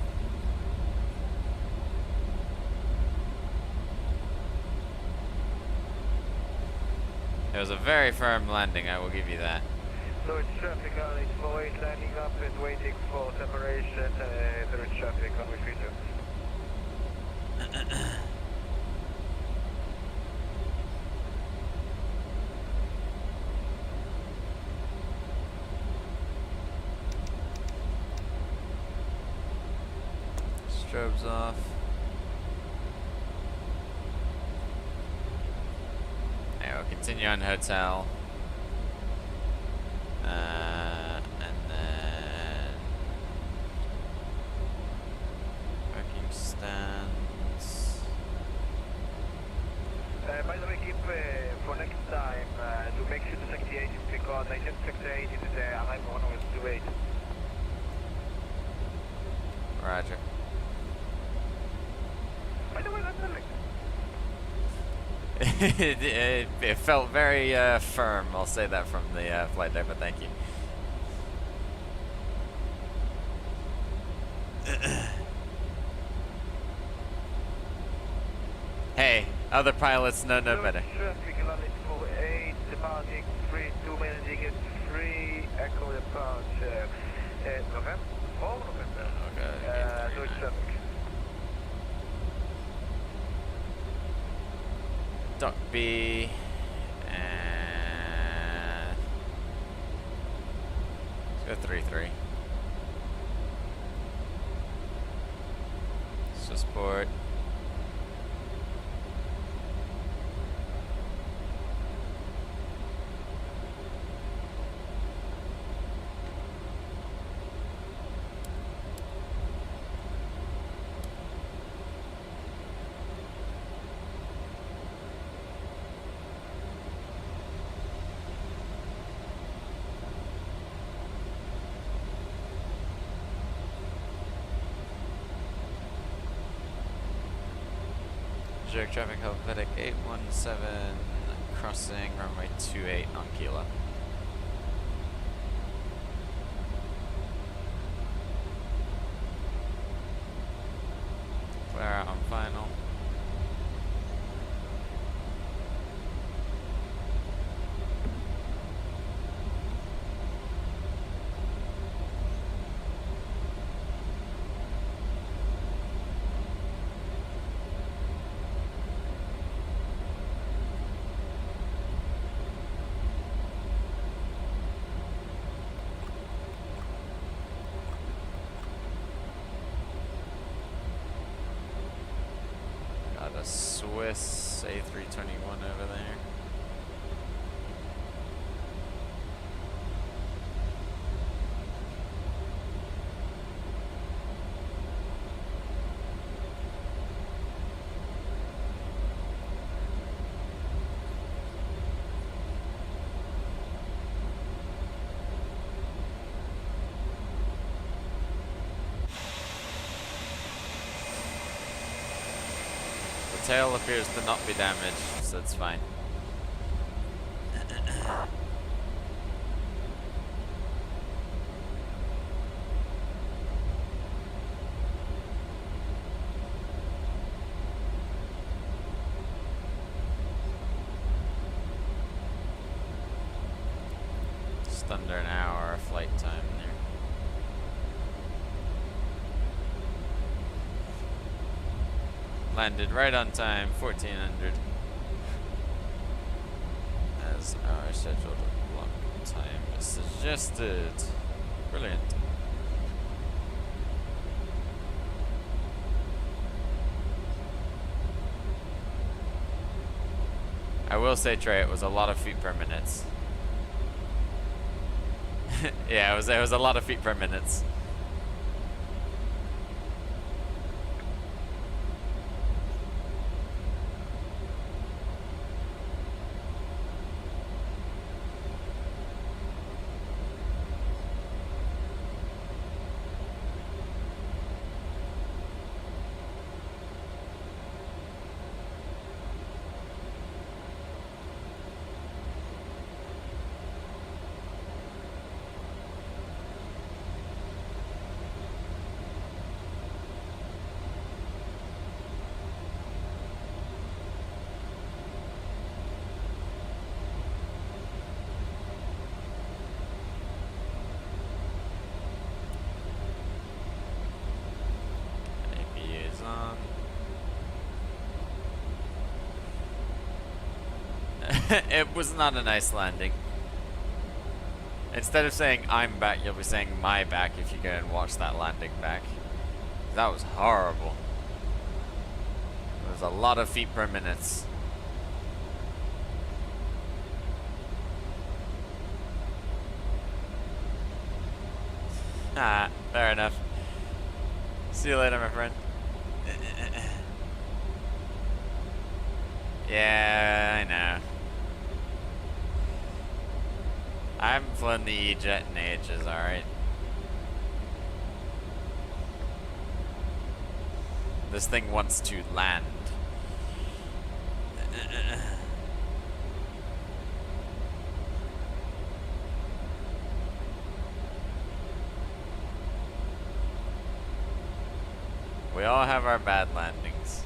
It was a very firm landing, I will give you that. Zurich traffic on 848 landing up and waiting for separation. Zurich traffic on with future. Strobes off. Okay, we'll continue on hotel. And then parking stands. By the way, keep for next time to make sure the sector 8 is because I think sector 8 is arrival on with 28. Roger. By the way, that's the link. it felt very firm, I'll say that from the flight deck, but thank you. Hey, other pilots know no better. Traffic limit 48, departing 32 minutes, ticket 3, echo departure. November? 4 November. Okay, Zurich traffic. Dock B, and let's go 3-3. Swissport. Zurich traffic, Helvetic 817, crossing runway 28 on Kilo. Flare out on final. A Swiss A321 over there. The tail appears to not be damaged, so it's fine. Just under an hour of flight time there. Landed right on time, 1400. As our scheduled block time decision. Suggested. Brilliant. I will say, Trey, it was a lot of feet per minute. Yeah, it was a lot of feet per minute. It was not a nice landing. Instead of saying I'm back, you'll be saying my back if you go and watch that landing back. That was horrible. It was a lot of feet per minute. Ah, fair enough. See you later, my friend. Yeah, I know. I haven't flown the E-Jet in ages, alright? This thing wants to land. We all have our bad landings.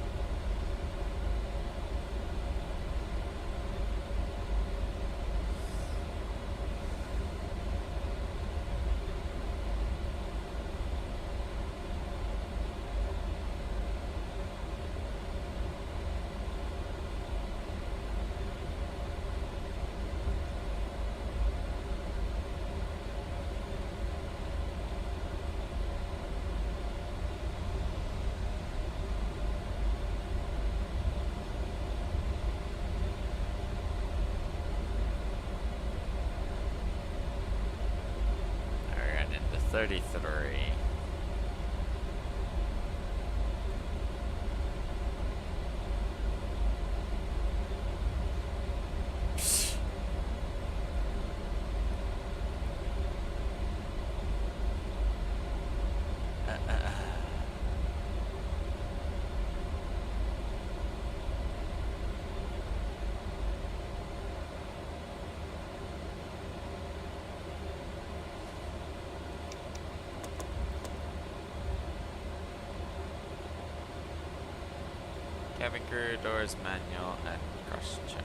Alright, into 33. Cabin crew, doors manual, and cross check.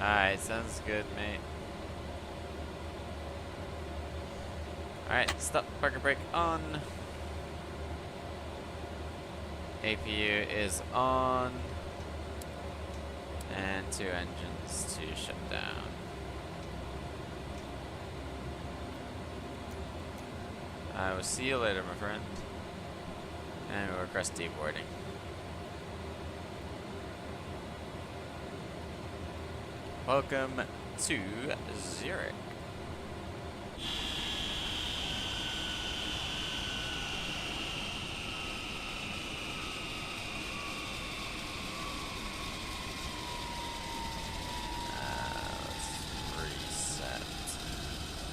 Alright, sounds good, mate. Alright, stop, parker brake on. APU is on. And 2 engines to shut down. I will see you later, my friend. And we'll request deboarding. Welcome to Zurich. Let's reset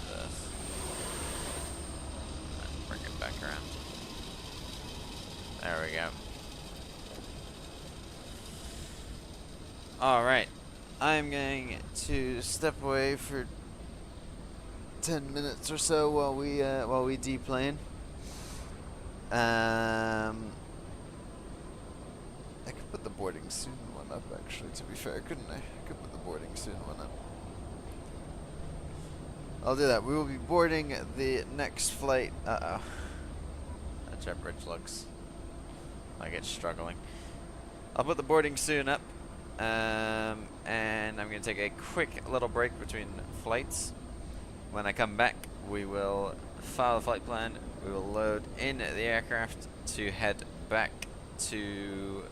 this. And bring it back around. There we go. Alright. I'm going to step away for 10 minutes or so while we deplane. I could put the boarding soon one up, actually, to be fair, couldn't I? I could put the boarding soon one up. I'll do that. We will be boarding the next flight. Uh-oh. That jet bridge looks like it's struggling. I'll put the boarding soon up. And I'm going to take a quick little break between flights. When I come back, we will file the flight plan. We will load in the aircraft to head back to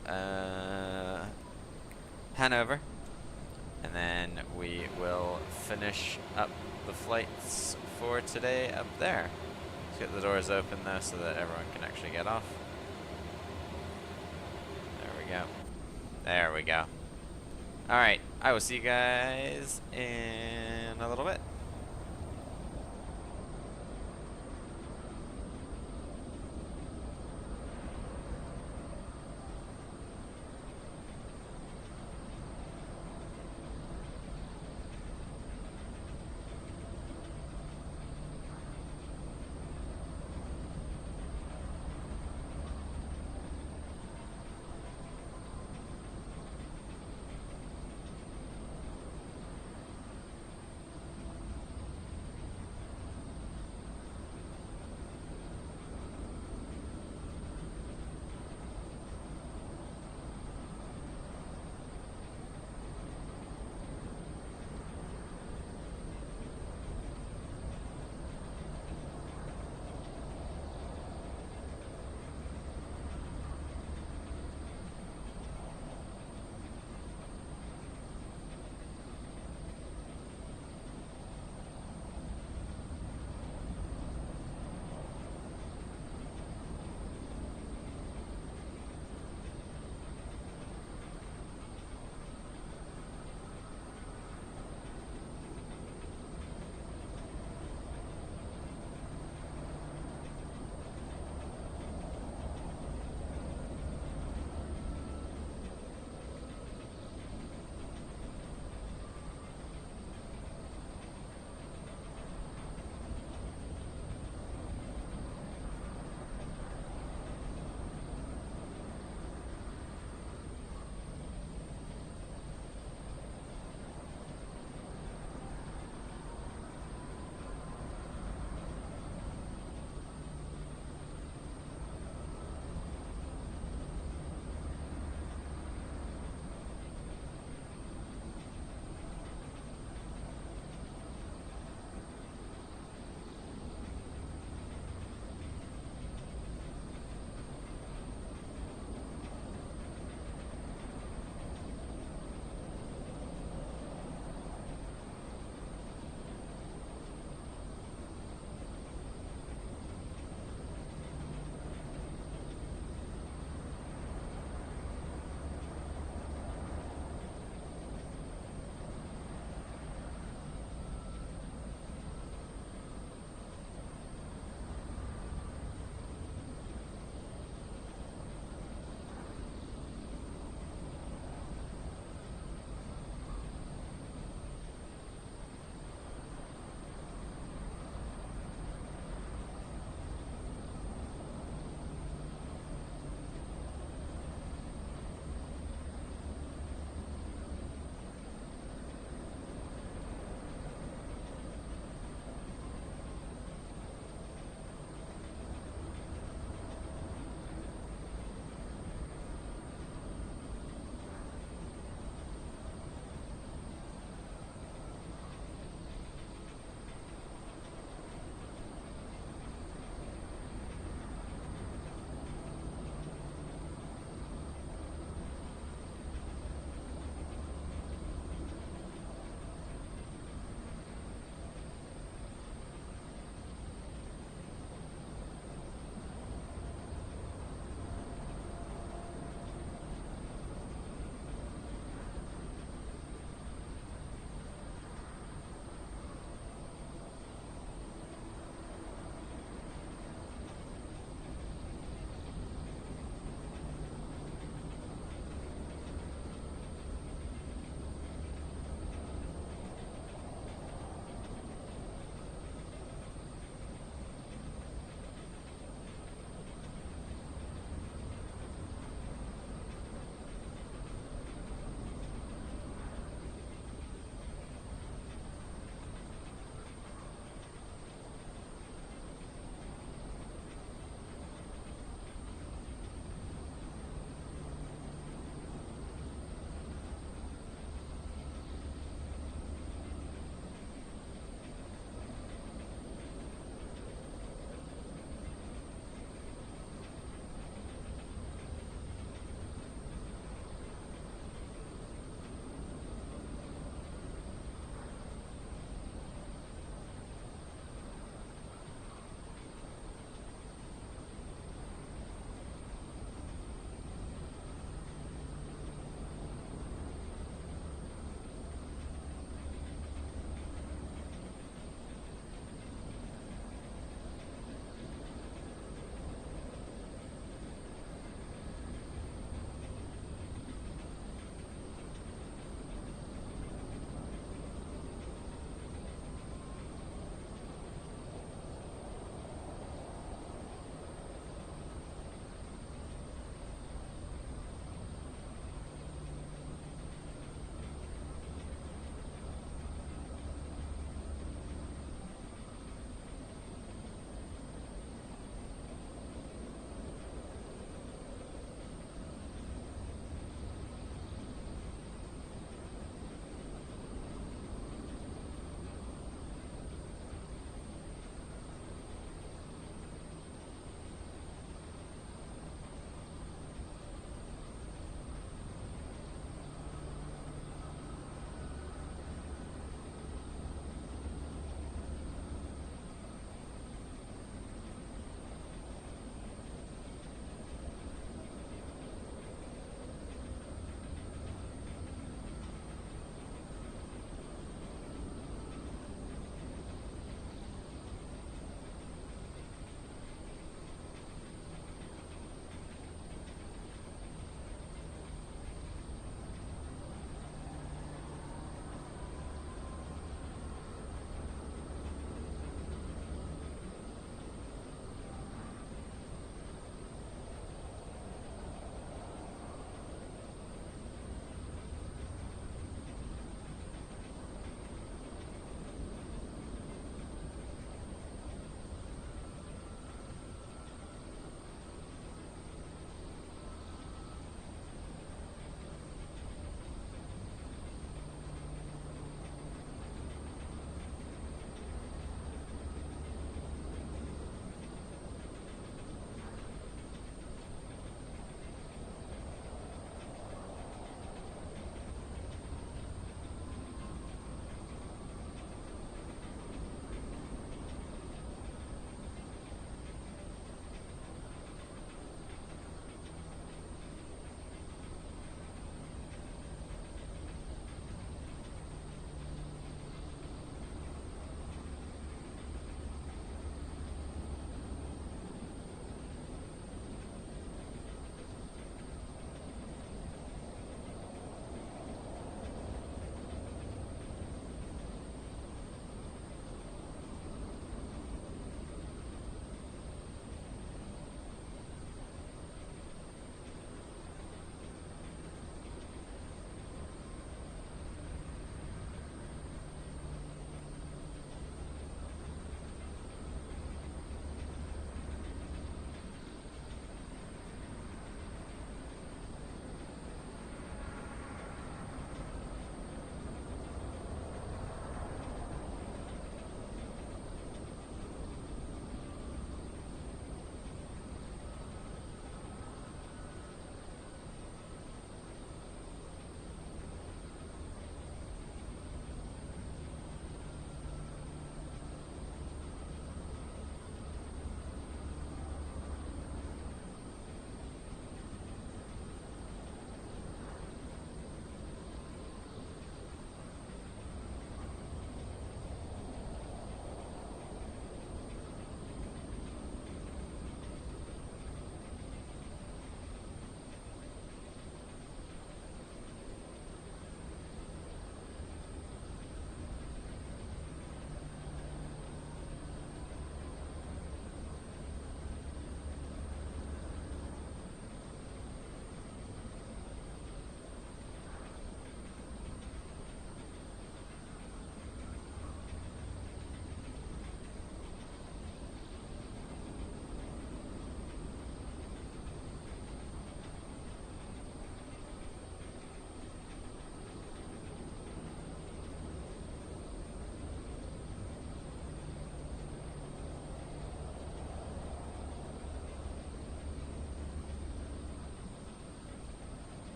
Hannover. And then we will finish up the flights for today up there. Let's get the doors open though so that everyone can actually get off. There we go. There we go. Alright, I will see you guys in a little bit.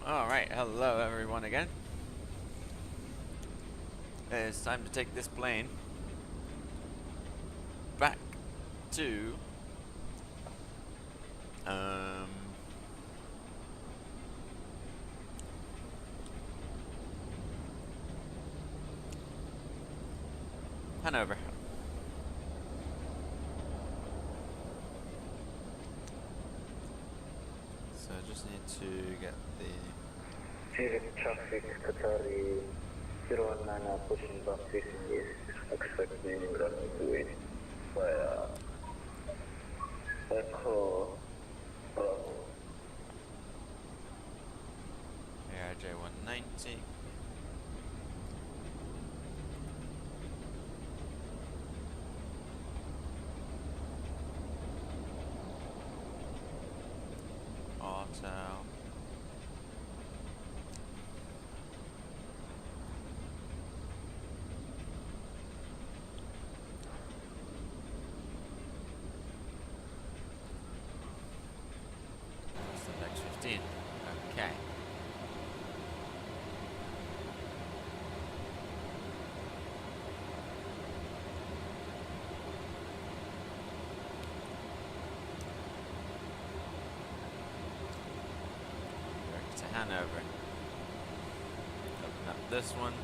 Alright, hello everyone again. It's time to take this plane back to Hannover. So I just need to get the Zurich traffic, Qatari 019 pushing back facing east, expecting runway 28 via Echo Bravo. ARJ 190. Auto. That's the next 15. Okay. Back to Hanover. Open up this one.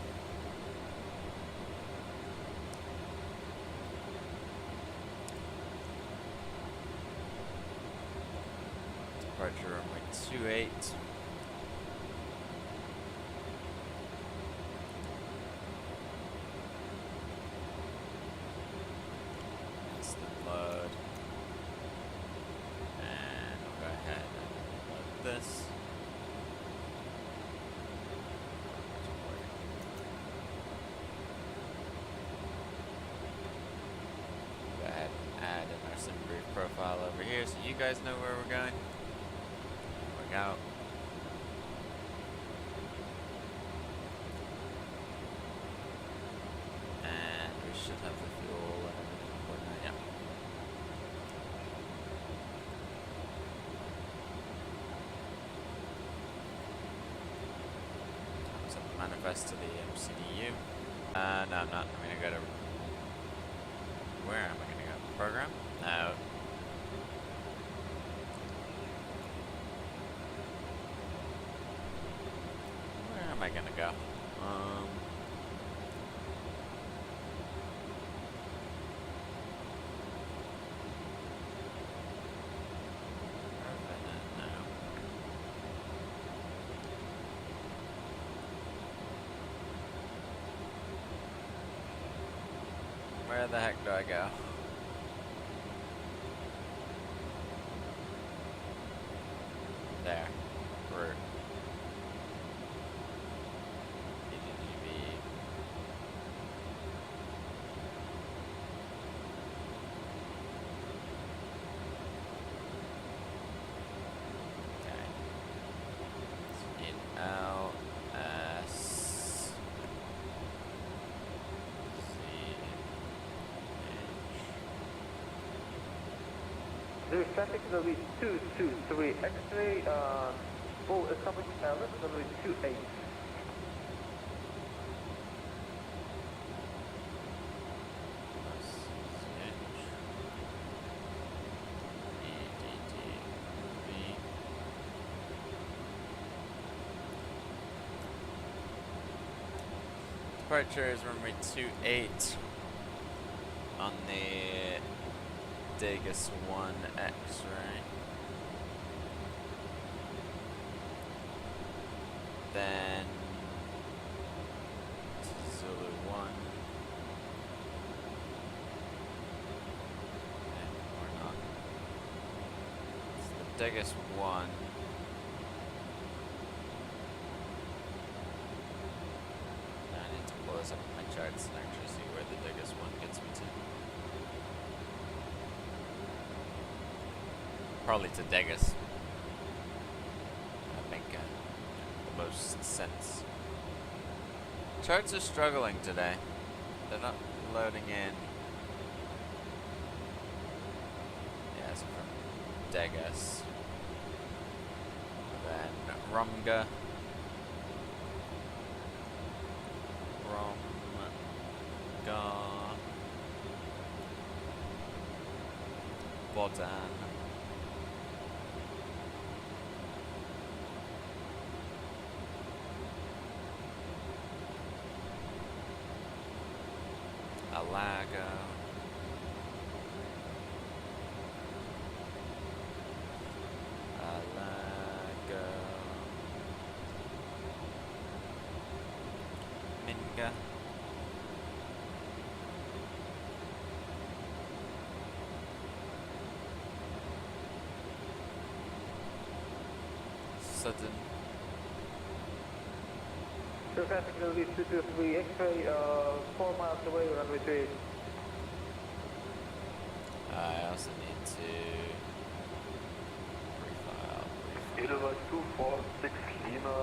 Departure runway 28. Instant load. And we'll go ahead and load this. Go ahead and add in our sim brief profile over here so you guys know where we're going. Out. And we should have the fuel and everything on board now, yeah. Send the manifest to the MCDU. No, I'm not. I'm gonna go to... Where am I gonna go? Program? No. Where am I gonna go? No. Where the heck do I go? There. Route. Zurich traffic will be 223 X-ray, full established airlift will be 28. Departure is runway 28 on the Degas 1 X-ray. Then Zulu 1. And or not. It's the Degas 1. Up my charts and actually see where the biggest one gets me to. Probably to Degas. I think the most sense. Charts are struggling today. They're not loading in. Yeah, so from Degas. Then Rumga. button. Alago. Alago. Minga. Sudden. Traffic will be 223 X-ray, 4 miles away, runway 3. I also need to refile. Edelweiss 246 Lima,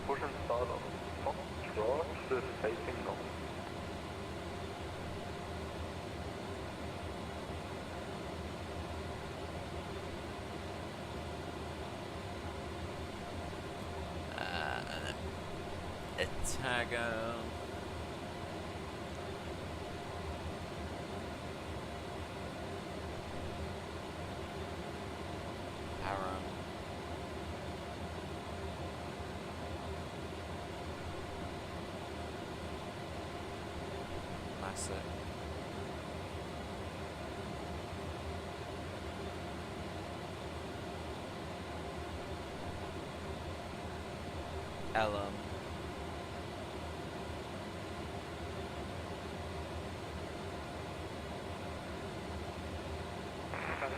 push and start on Fox George with facing north. Itago. Haram. Massa. Elam.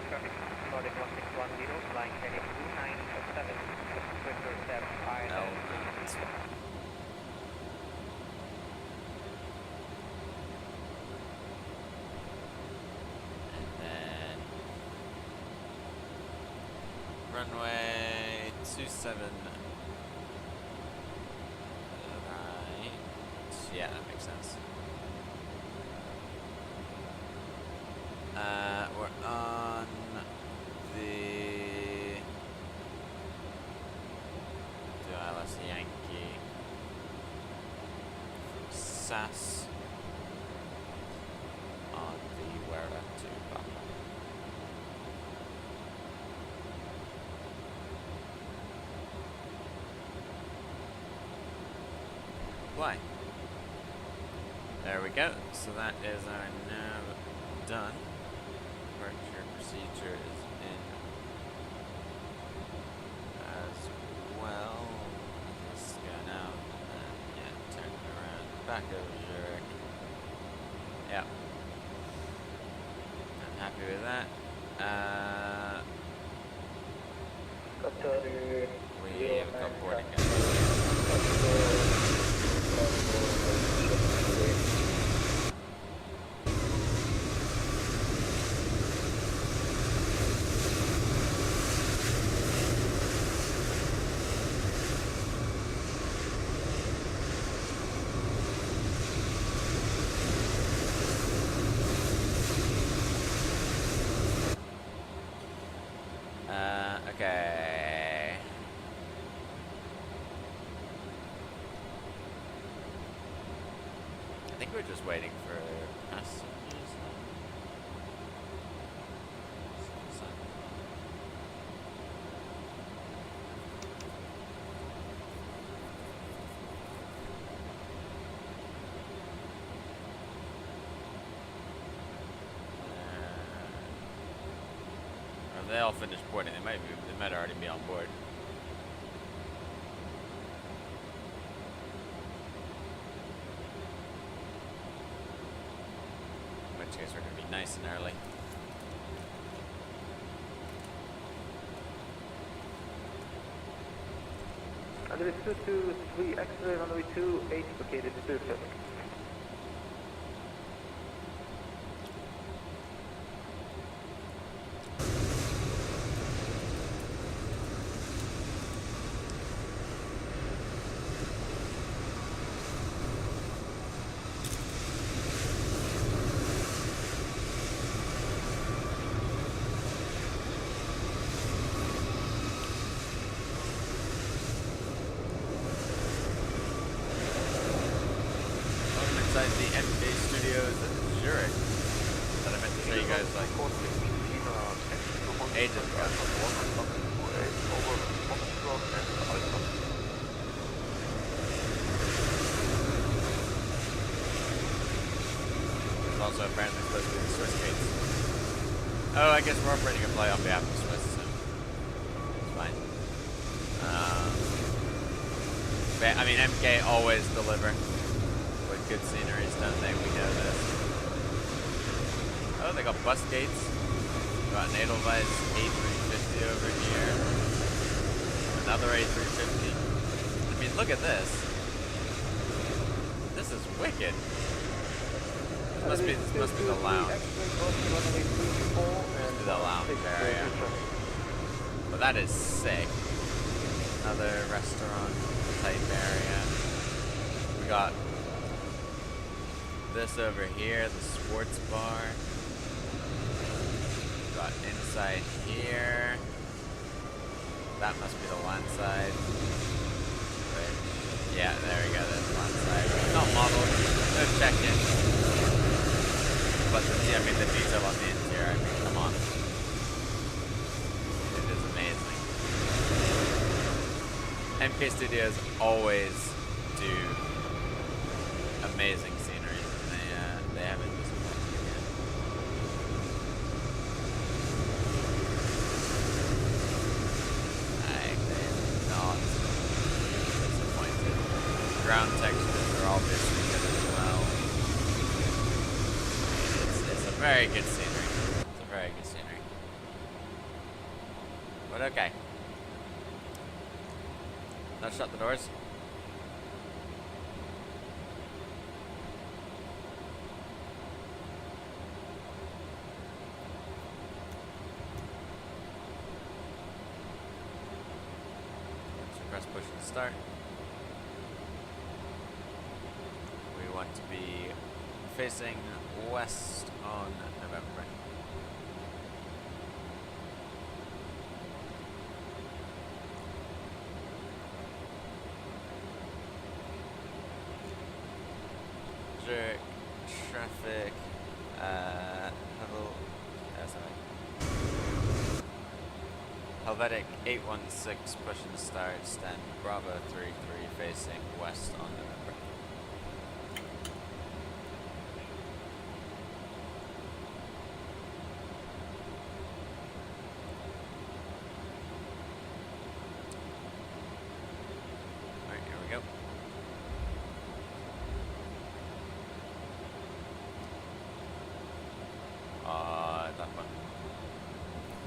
Traffic, Nordic 1610, flying heading 2907, Victor Step Ireland. And then runway 27. Right. Yeah, that makes sense. We're on the ILS Yankee SAS on the Wera to Papa. Fly. There we go. So that is our nav done. Departure procedure is in as well. This going out and yeah, turn around back over Zurich. Yep. I'm happy with that. We have got boarding again. Okay. I think we're just waiting for passengers. They all finished boarding. They might already be on board. In which case we're gonna be nice and early. Runway 223 X-ray, runway 28 located surface. ages ago. There's also apparently supposed to be the Swiss gates. Oh, I guess we're operating a flight on behalf of the Swiss, so it's fine. But, I mean, MK always deliver with good sceneries, don't they? We know this. Oh, they got bus gates. Got an Edelweiss A350 over here. Another A350. I mean, look at this. This is wicked. This must be the lounge. Must be the lounge area. But that is sick. Another restaurant type area. We got this over here, the sports bar. We got inside here. That must be the land side. Right. Yeah, there we go, there's the land side. Not modeled, no check-in. But the detail on the interior, I mean, come on. It is amazing. MK Studios always do amazing sceneries, and they haven't disappointed again. Like, they're not disappointed. Ground textures are obviously good as well. It's a very good scenery. It's a very good scenery. But okay. Now shut the doors. So press push and start. We want to be facing west on November. Zurich traffic, Helvetic 816 push and start, stand Bravo 33 facing west on November. Alright, here we go. That one.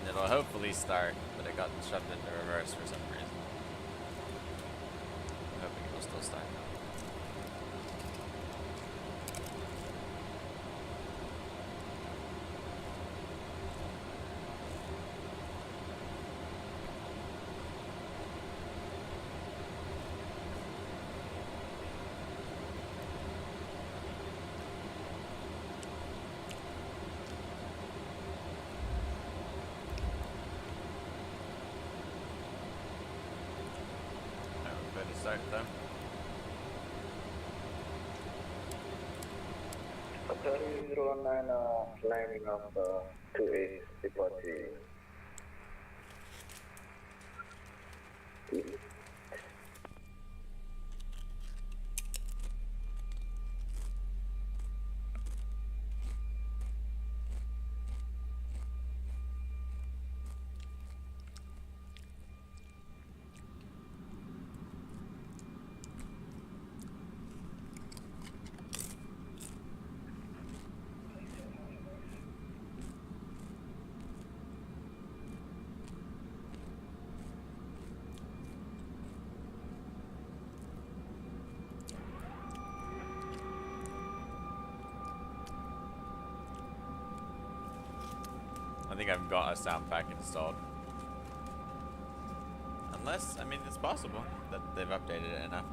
And it'll hopefully start, but it got shoved into reverse for some reason. I'm hoping it will still start. Start them. Hotel 019 landing of 28 departure. I think I've got a sound pack installed. Unless, I mean, it's possible that they've updated it enough.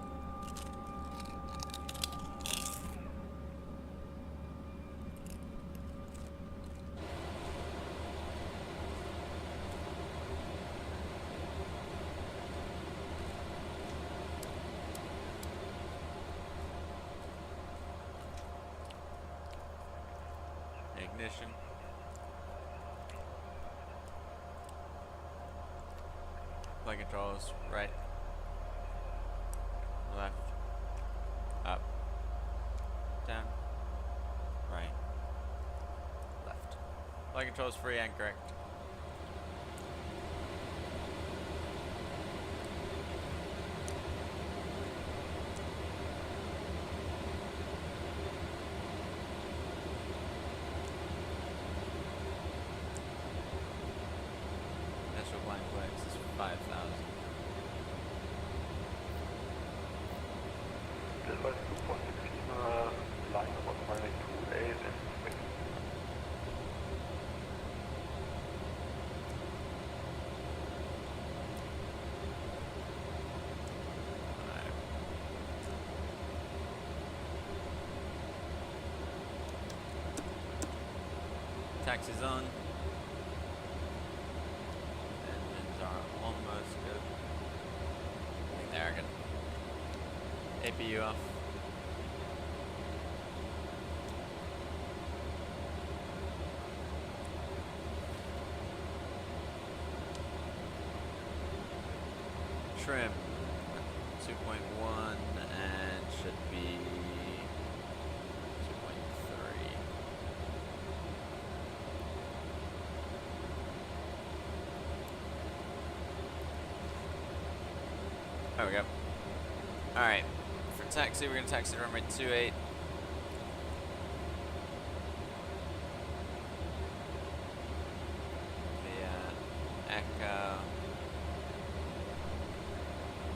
Ignition. Flight controls, right, left, up, down, right, left. Flight controls free and correct. Initial blind flags is 5,000. Delta 246 Lima, line number 528 and swing. Taxi's on. Engines are almost good. I think they are good. APU off. Trim 2.1 and should be 2.3. There we go. Alright, for taxi, we're going to taxi to runway 28. Via Echo.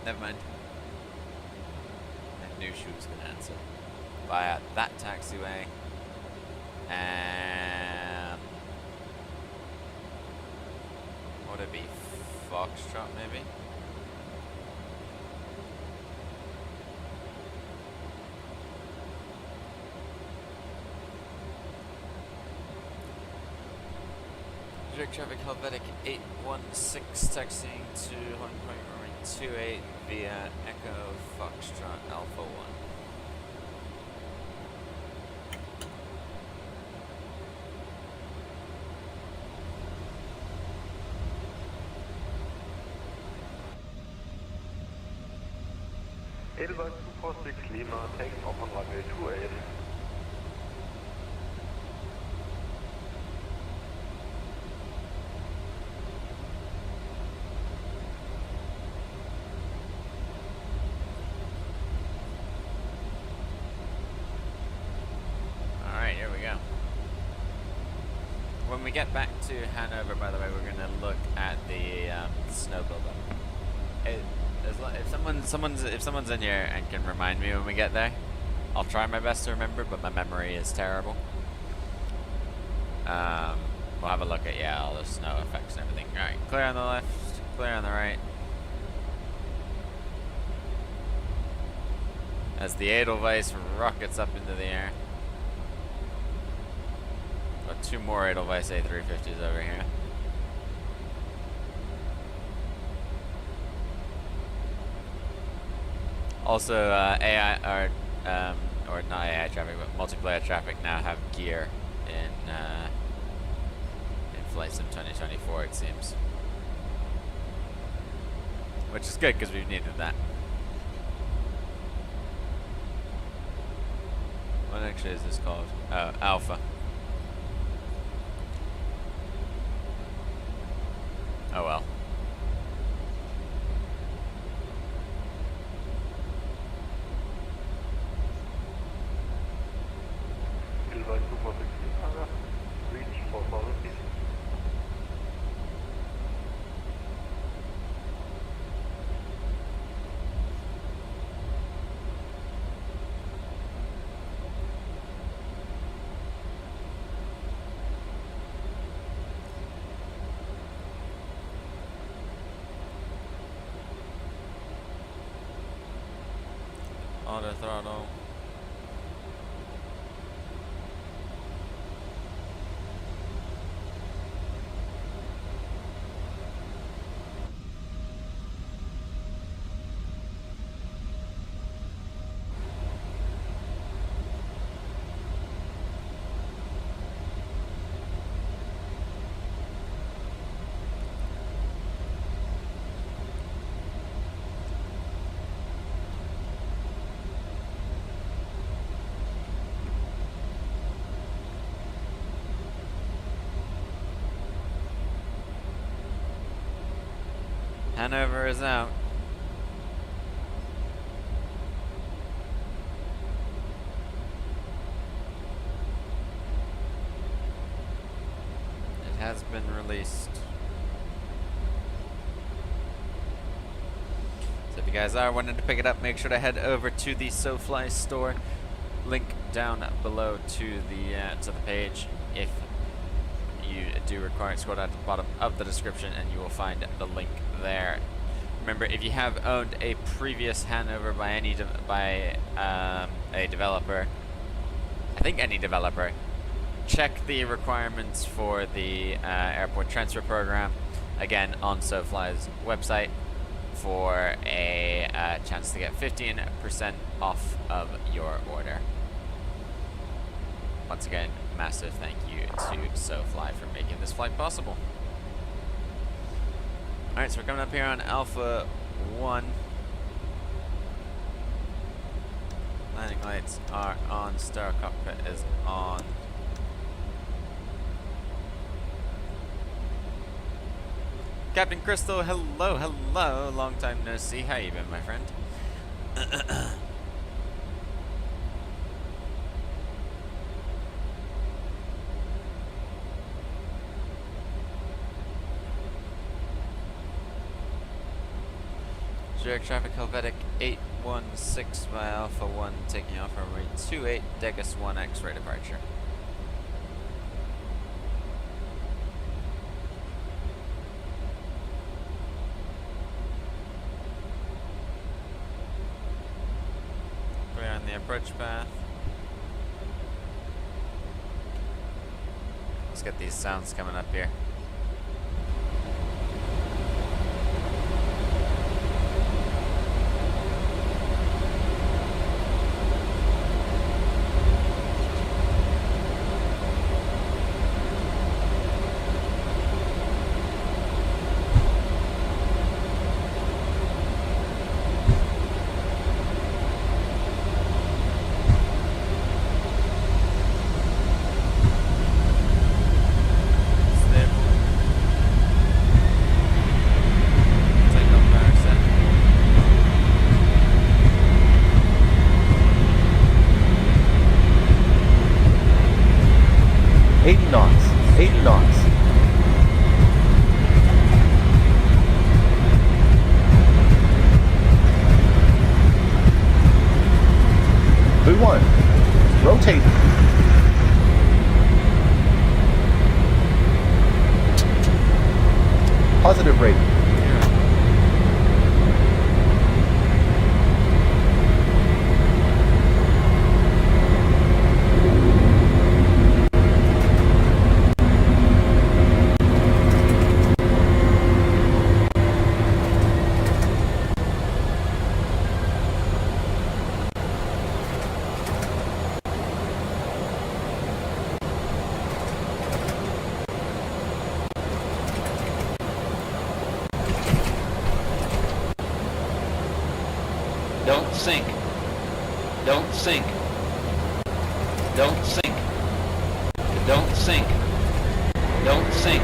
Never mind. I knew she was going to answer. Via that taxiway. And what would it be? Foxtrot, maybe? Zurich traffic Helvetic 816 taxiing to Holland Point runway 28 via Echo Foxtrot Alpha 1. Edelweiss 246 Lima, taking off on runway 28. Alright, here we go. When we get back to Hanover, by the way, we're going to look at the snow buildup. If someone's in here and can remind me when we get there, I'll try my best to remember, but my memory is terrible. We'll have a look at all the snow effects and everything. Alright, clear on the left, clear on the right. As the Edelweiss rockets up into the air. Got two more Edelweiss A350s over here. Also, AI or not AI traffic, but multiplayer traffic now have gear in Flight Sim 2024, it seems, which is good because we've needed that. What actually is this called? Oh, Alpha. Oh well. Edelweiss 246 Lima, reach 4,000 feet. Auto throttle. Hanover is out. It has been released. So if you guys are wanting to pick it up, make sure to head over to the SoFly store. Link down below to the page. If you do require it, scroll down to the bottom of the description and you will find the link there. Remember, if you have owned a previous Hanover by a developer, I think any developer, check the requirements for the airport transfer program again on SoFly's website for a chance to get 15% off of your order. Once again, massive thank you to SoFly for making this flight possible. Alright, so we're coming up here on Alpha 1. Landing lights are on, star cockpit is on. Captain Crystal, hello, hello. Long time no see. How you been, my friend? Zurich traffic, Helvetic 816 by Alpha 1, taking off on runway 28, Degas 1 X-ray departure. We're on the approach path. Let's get these sounds coming up here. Positive rating. Don't sink. Don't sink. Don't sink. Don't sink. Don't sink.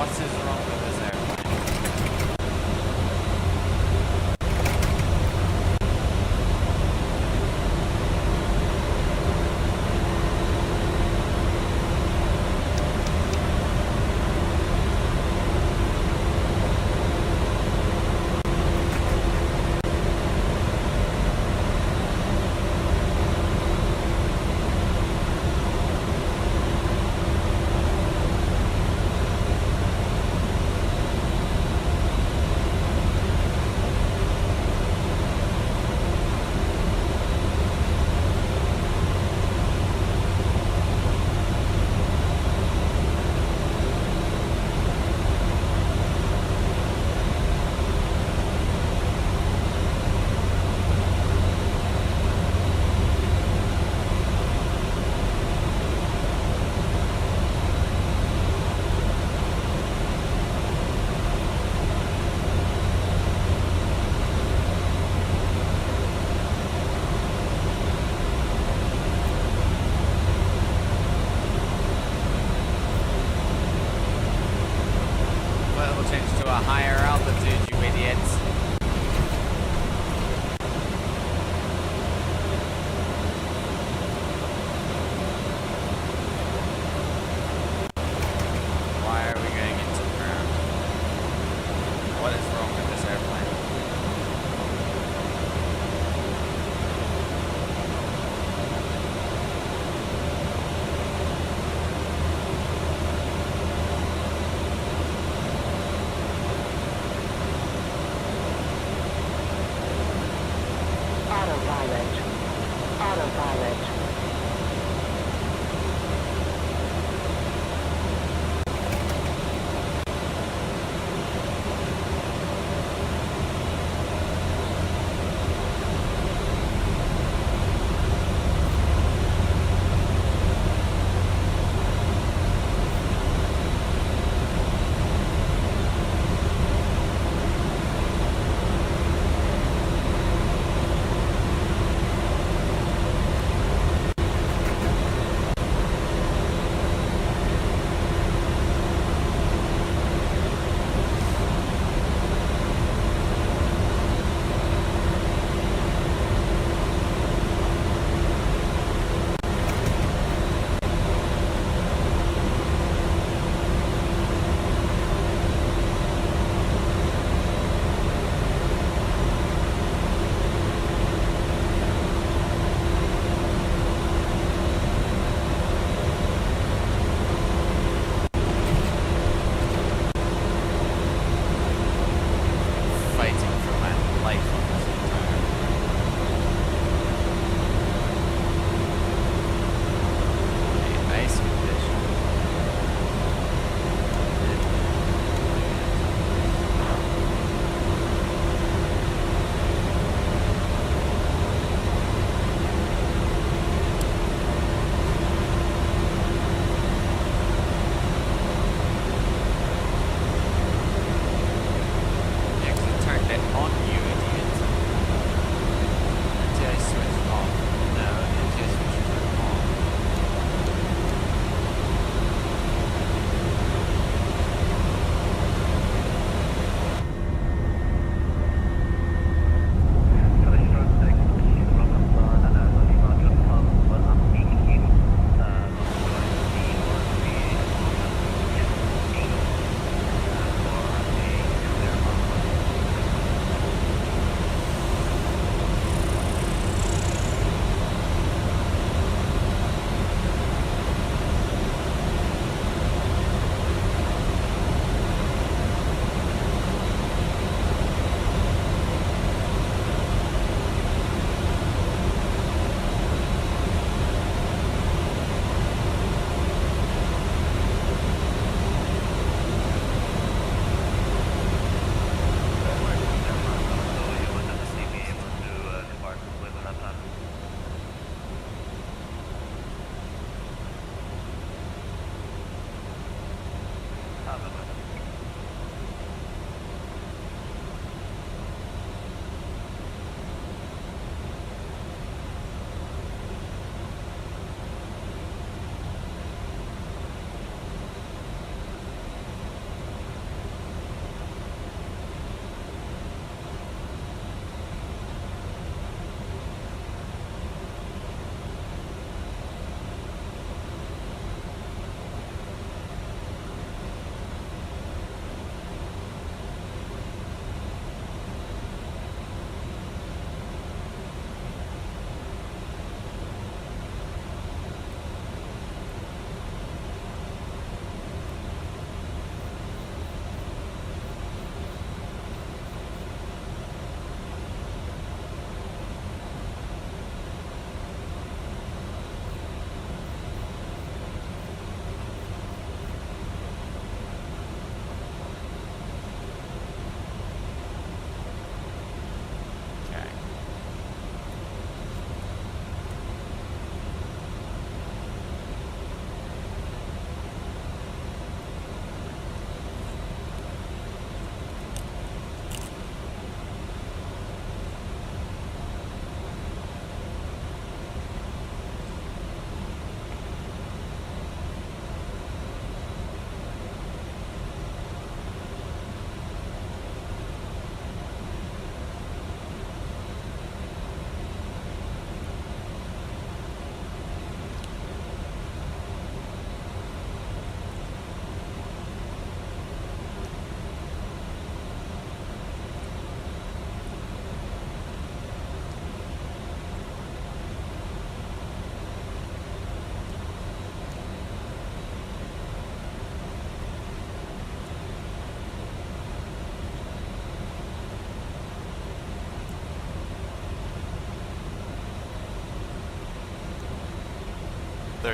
What is wrong with this airplane? Higher altitude, you idiots. Why are we going into the ground? What is wrong with this airplane?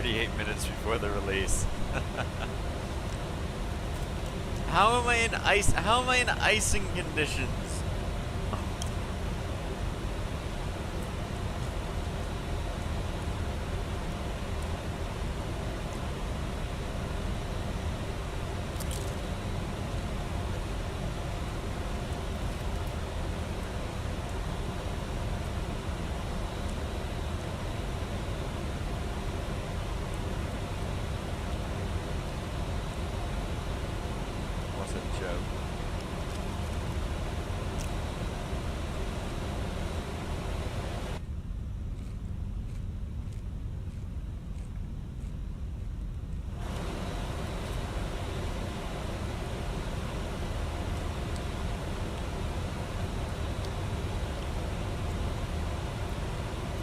38 minutes before the release. How am I in ice? How am I in icing conditions? What a joke.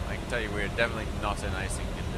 I can tell you we're definitely not in icing conditions.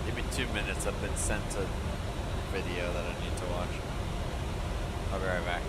Give me 2 minutes. I've been sent a video that I need to watch. I'll be right back.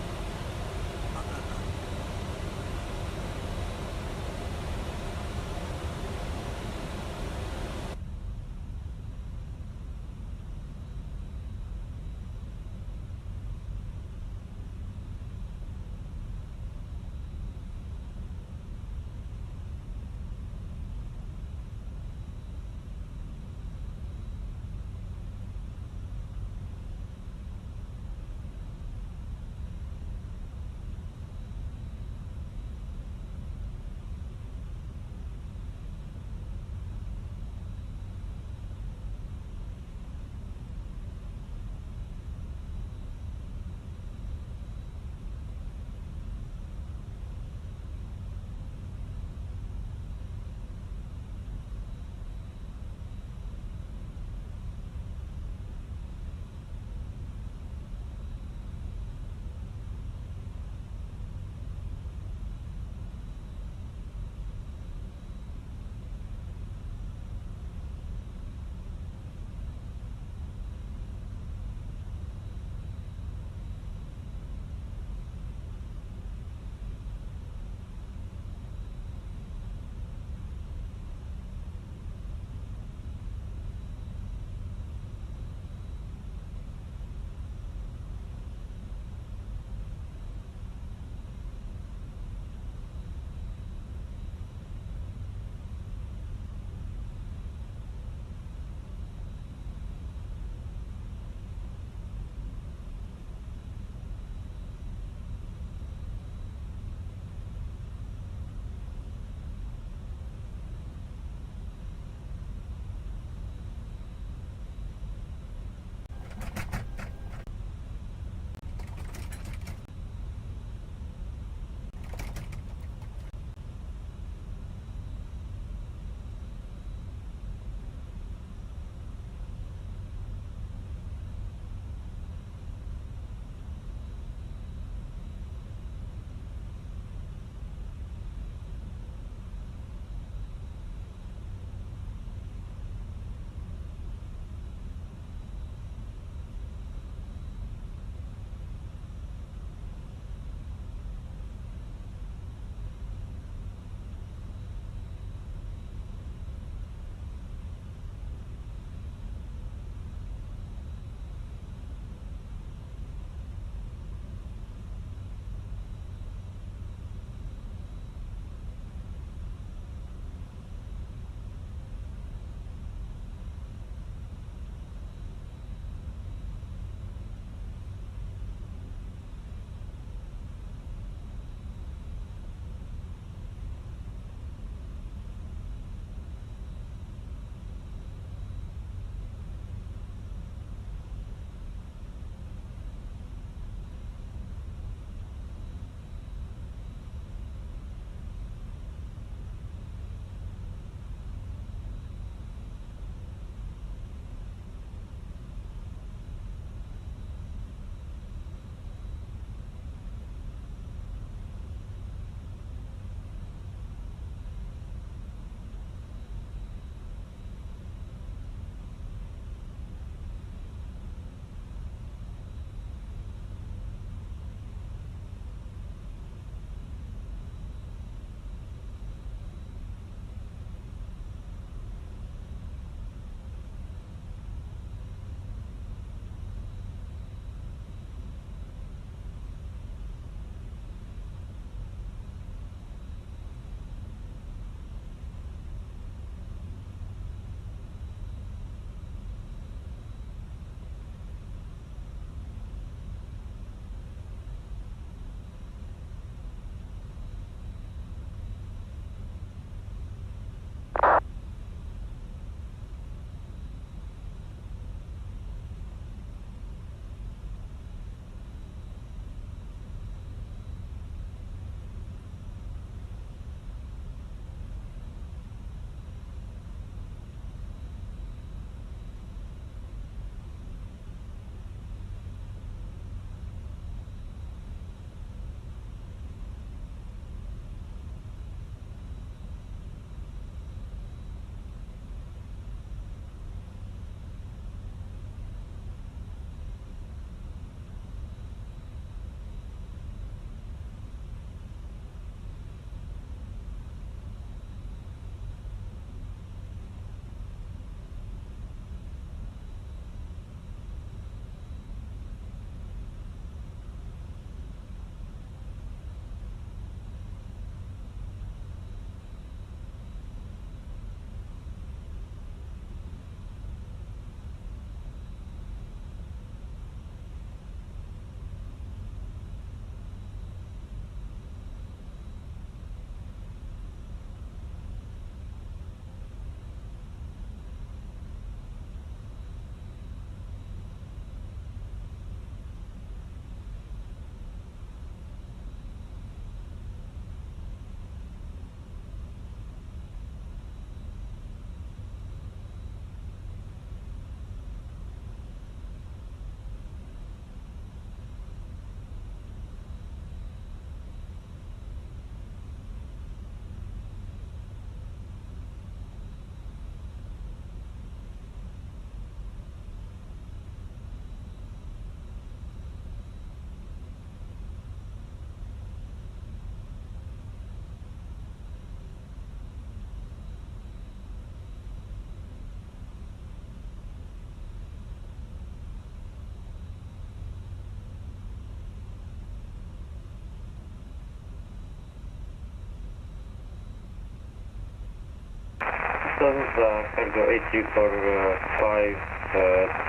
cargo 83 for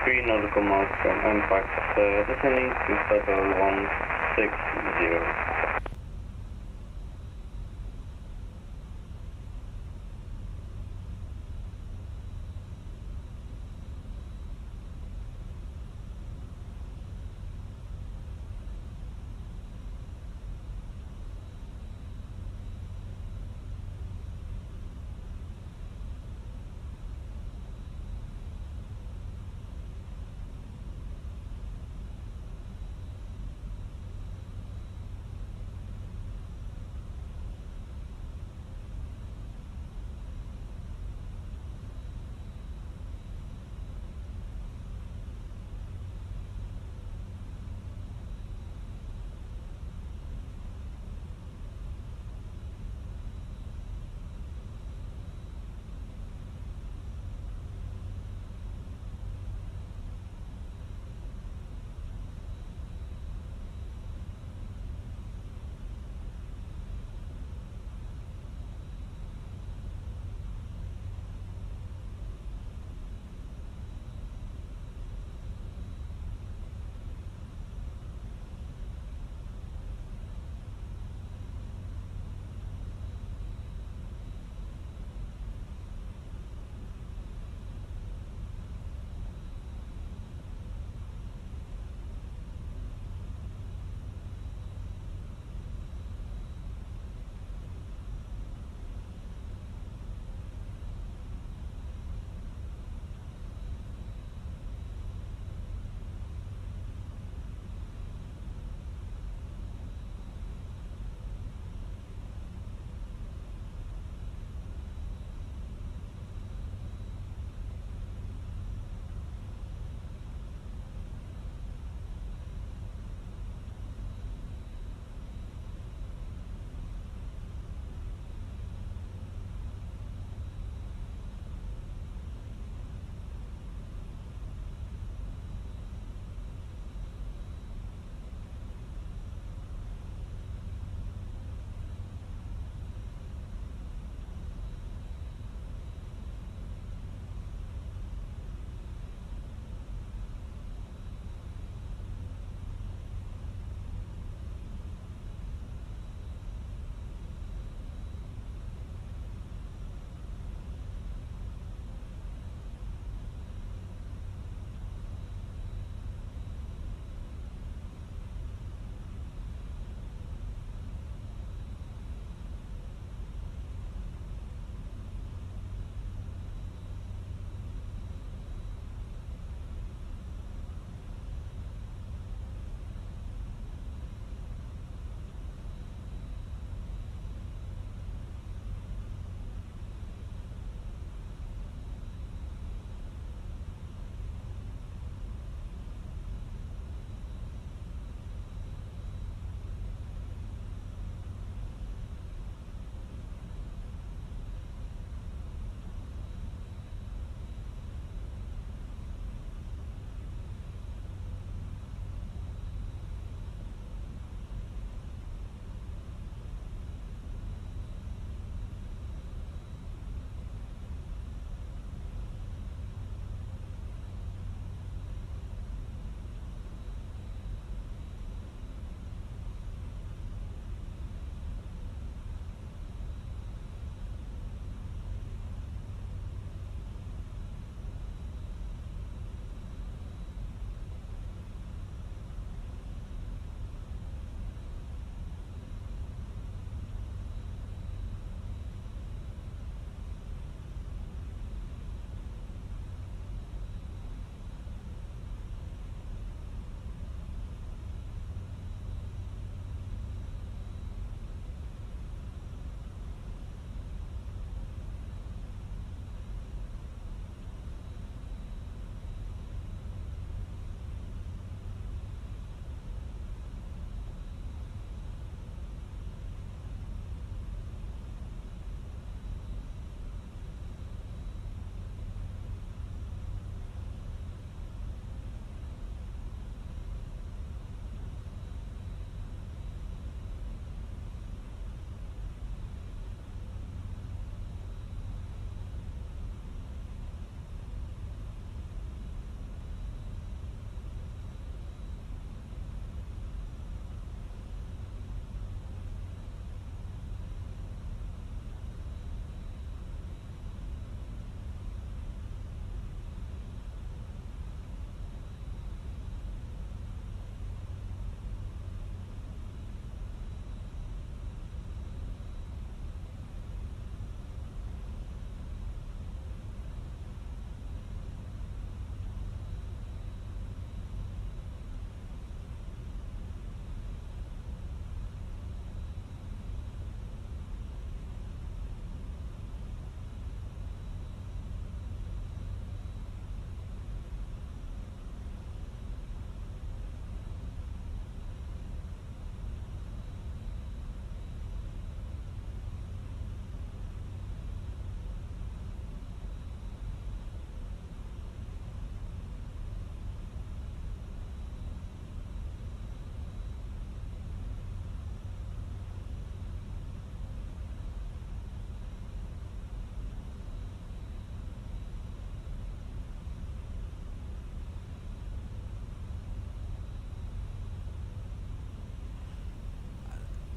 3 nautical miles from impact, descending to total 160.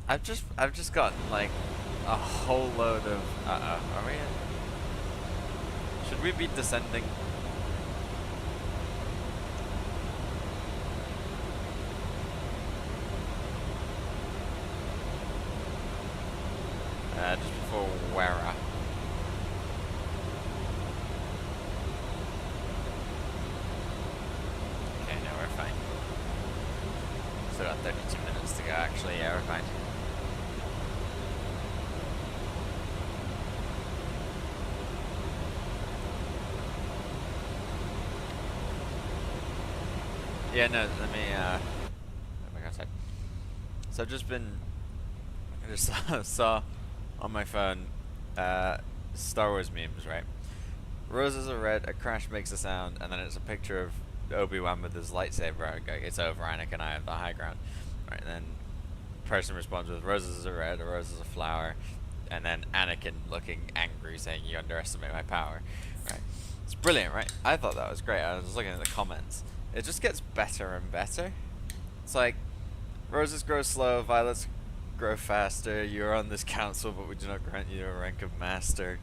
I've just got like a whole load of. Are we? Should we be descending? Just before Wera. Okay, no, we're fine. Still got 32 minutes to go, actually, yeah, we're fine. Yeah, no, let me, oh my god, so I've just been, I just saw on my phone, Star Wars memes, right? Roses are red, a crash makes a sound, and then it's a picture of Obi-Wan with his lightsaber going, it's over, Anakin, I have the high ground. Right, and then person responds with, roses are red, a rose is a flower, and then Anakin looking angry saying, you underestimate my power. Right. It's brilliant, right? I thought that was great. I was looking at the comments. It just gets better and better. It's like, roses grow slow, violets grow faster, you are on this council, but we do not grant you a rank of master.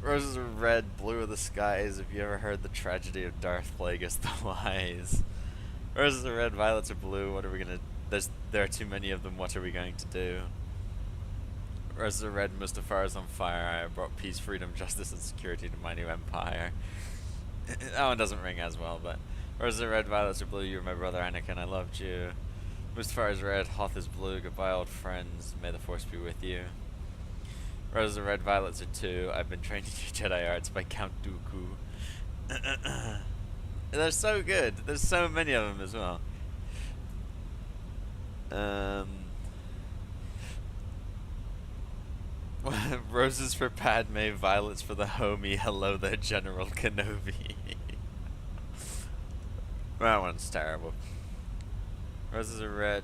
Roses are red, blue are the skies, have you ever heard the tragedy of Darth Plagueis the Wise? Roses are red, violets are blue, what are we gonna... There are too many of them, what are we going to do? Roses are red, Mustafar is on fire, I have brought peace, freedom, justice, and security to my new empire. That one doesn't ring as well, but... Roses are red, violets are blue, you are my brother Anakin, I loved you. Mustafar is red, Hoth is blue, goodbye old friends, may the force be with you. Roses are red, violets are two, I've been trained in your Jedi arts by Count Dooku. They're so good, there's so many of them as well. Roses for Padme, violets for the homie, hello there General Kenobi. That one's terrible. Roses are red.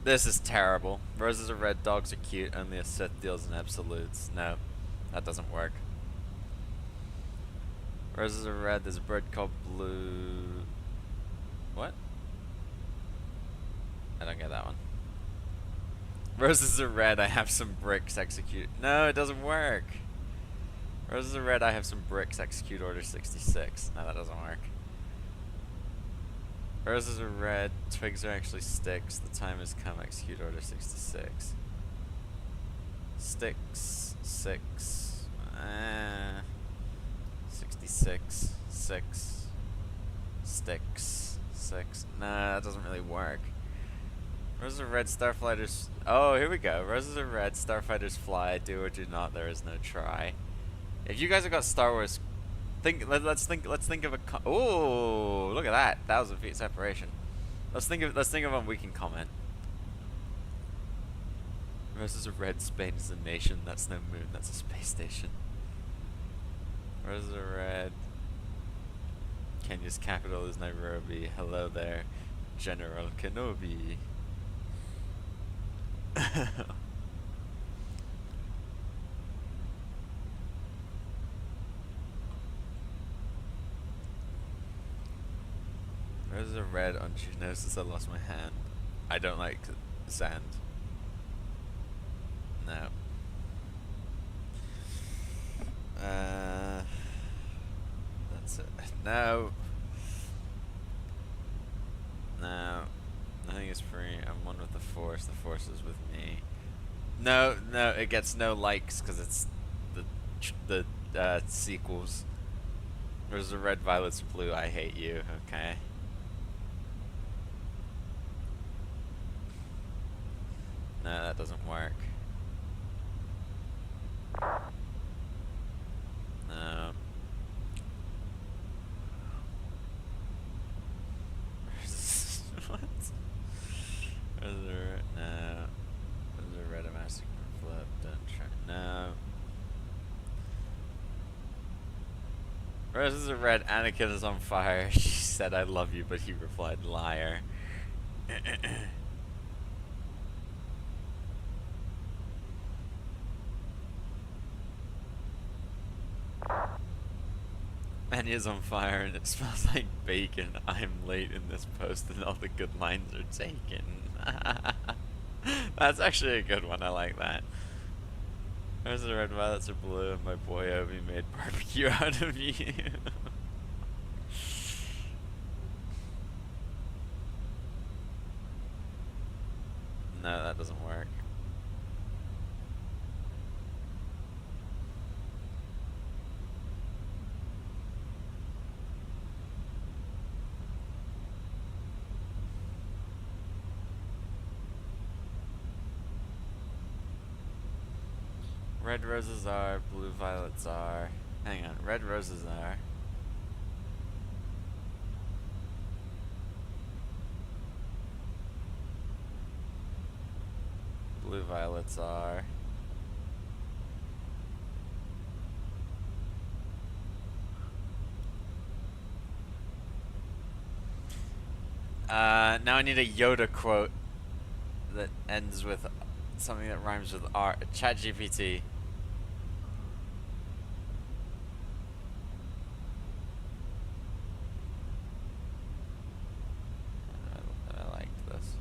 This is terrible. Roses are red, dogs are cute, only a Sith deals in absolutes. No, that doesn't work. Roses are red, there's a bird called Blue... What? I don't get that one. Roses are red, I have some bricks, execute... No, it doesn't work! Roses are red, I have some bricks, execute order 66. No, that doesn't work. Roses are red, twigs are actually sticks, the time has come, execute order 66. Sticks, 6, 66, 6, sticks, 6. Nah, that doesn't really work. Roses are red, starfighters... Oh, here we go. Roses are red, starfighters fly, do or do not, there is no try. If you guys have got Star Wars... Let's think of a... Oh, look at that. That was a feat separation. Let's think of one we can comment. Roses are red, Spain is a nation, that's no moon, that's a space station. Roses are red. Kenya's capital is Nairobi. Hello there, General Kenobi. Roses are red on Geonosis, I lost my hand. I don't like sand. No. That's it. No. No. Nothing is free. I'm one with the Force. The Force is with me. No, no, it gets no likes because it's the sequels. There's a red, violets, blue. I hate you. Okay. No, that doesn't work. No. What? Is there... No. Is there red, a master flip? Don't try. No. Roses are red, Anakin is on fire. She said I love you, but he replied liar. Anya's on fire and it smells like bacon. I'm late in this post and all the good lines are taken. That's actually a good one. I like that. Roses are red, violets are blue, and my boy Obi made barbecue out of you. No, that doesn't work. Red roses are, blue violets are. Hang on, red roses are. Blue violets are. Now I need a Yoda quote that ends with something that rhymes with R. ChatGPT. I liked this.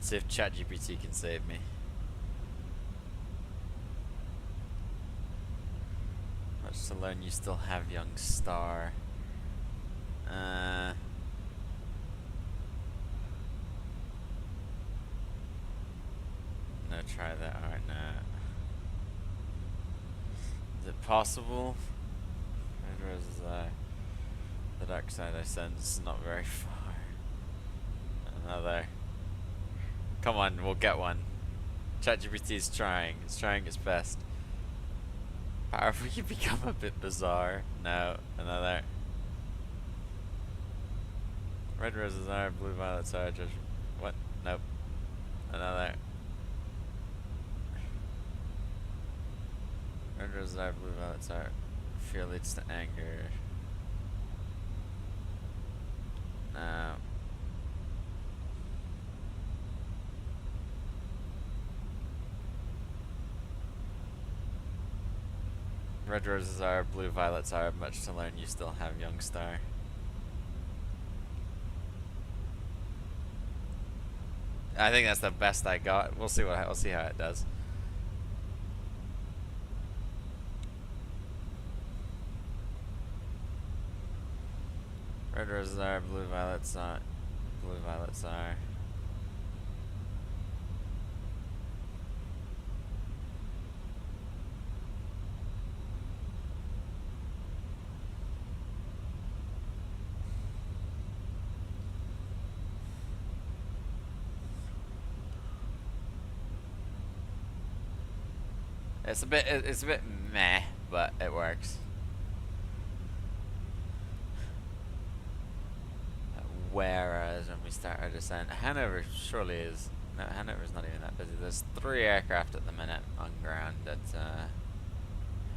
See if ChatGPT can save me. Much to learn, you still have young star. No, try that. Alright, no. Is it possible? Red roses are. The dark side I sense not very far. Another. Come on, we'll get one. ChatGPT's trying. It's trying its best. However, you become a bit bizarre. No, another. Red roses are, blue violets are. Just what? Nope. Another. Red roses are, blue violets are. Fear leads to anger. No. Red roses are, blue violets are. Much to learn, you still have young star. I think that's the best I got. We'll see we'll see how it does. Red roses are, blue violets are. Blue violets are. It's a bit meh, but it works. Whereas when we start our descent, Hanover surely is. No, Hanover's not even that busy. There's 3 aircraft at the minute on ground at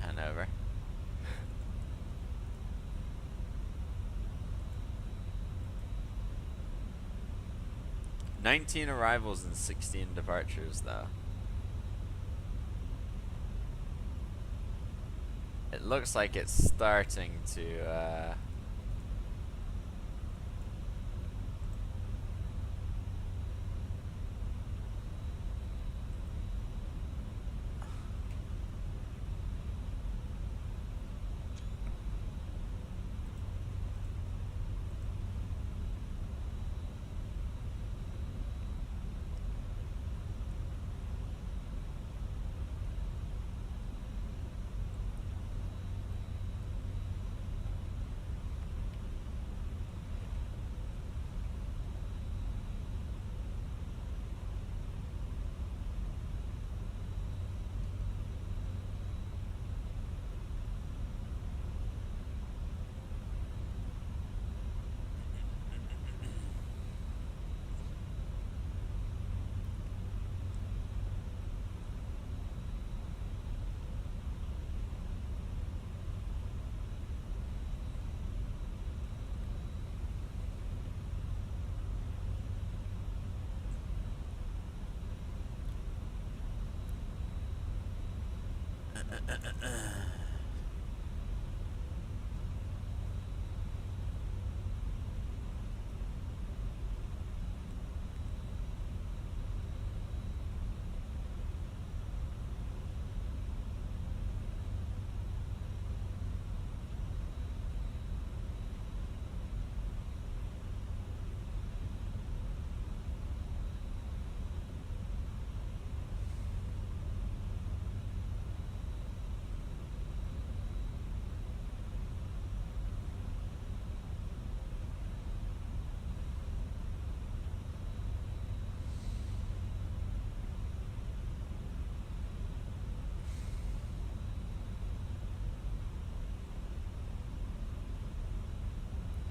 Hanover. "19 arrivals and 16 departures, though. It looks like it's starting to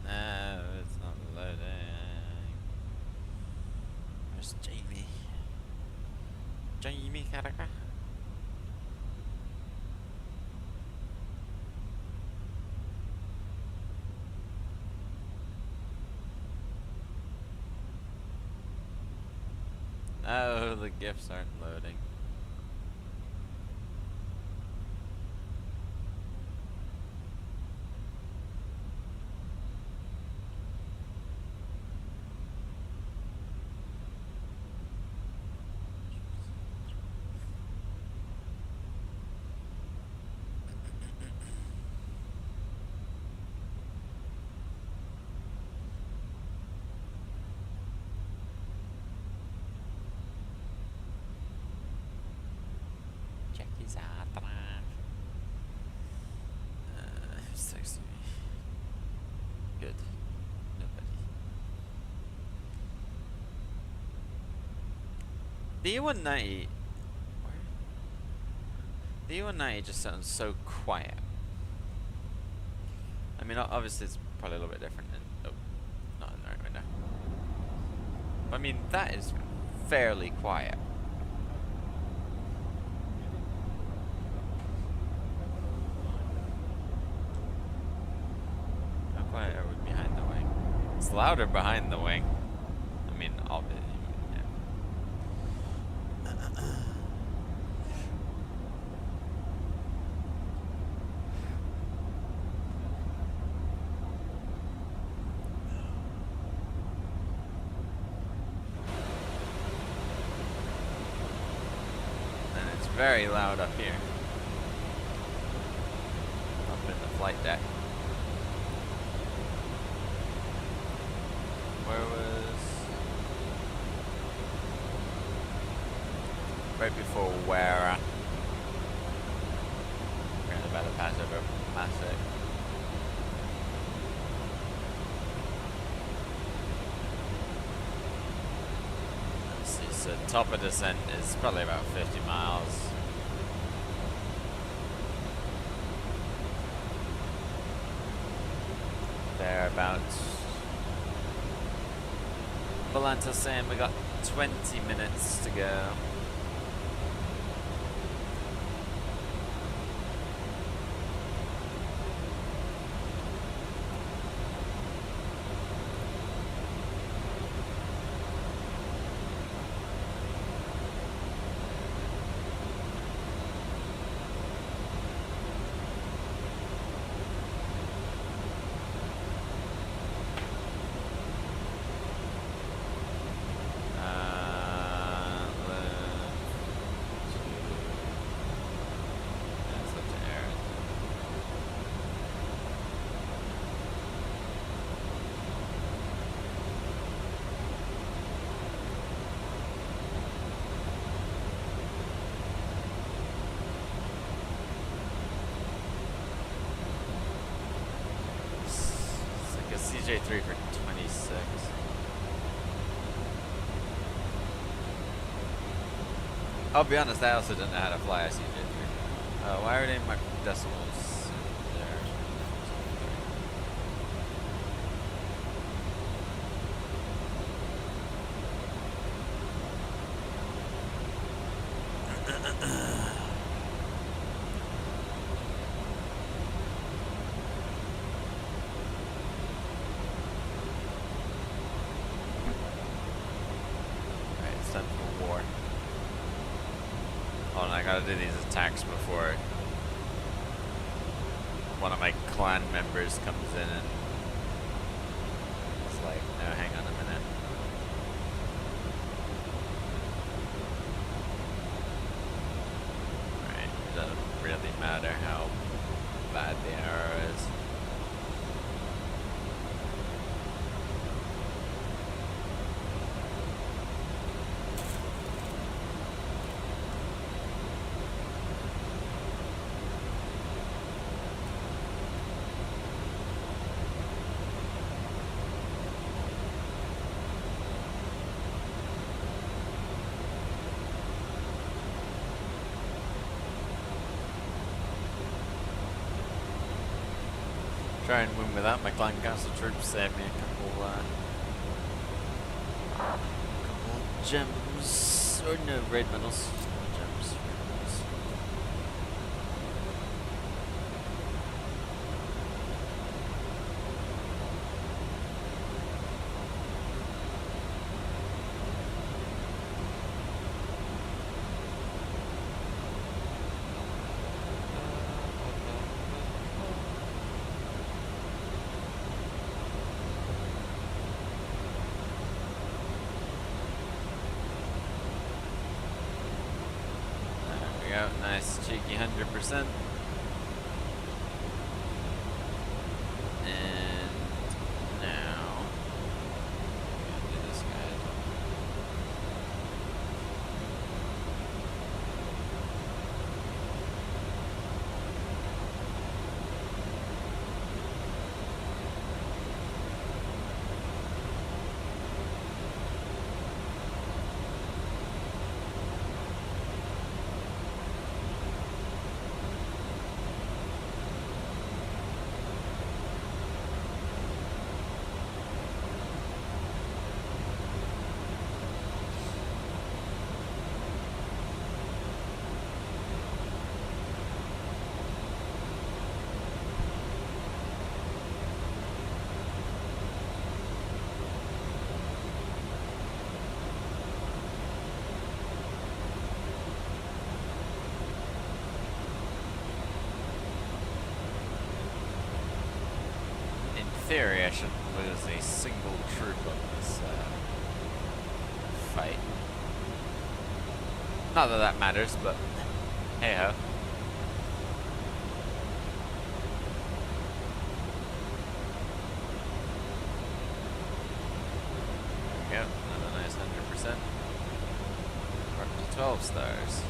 No, it's not loading. Where's Jamie? Jamie Carragher? Oh, the gifts aren't loading. Jackie's out there. Who's texting me? Good. Nobody. The E190. Where? The E190 just sounds so quiet. I mean, obviously it's probably a little bit different. Oh, not in the right window. I mean, that is fairly quiet. How quiet are we behind the wing? It's louder behind the wing. I mean, obviously. Very loud up here. Up in the flight deck. Where was... right before where... we're about to pass over Massic. Let's see, so top of descent is probably about 50 miles. Thereabouts. Volanta's saying we got 20 minutes to go. CJ3 for 26. I'll be honest, I also didn't know how to fly a CJ3. Why are they my decimals there? I gotta do these attacks before one of my clan members comes in and it's like, no, hang on a minute. Alright, it doesn't really matter how bad the arrow is. Try and win without my clan castle troops. Save me a couple gems, or no, raid medals. Gems, raid medals. Nice cheeky 100%. And now do this guy. In theory, I shouldn't lose a single troop on this fight. Not that that matters, but hey ho. There we go, another nice 100%. We're up to 12 stars.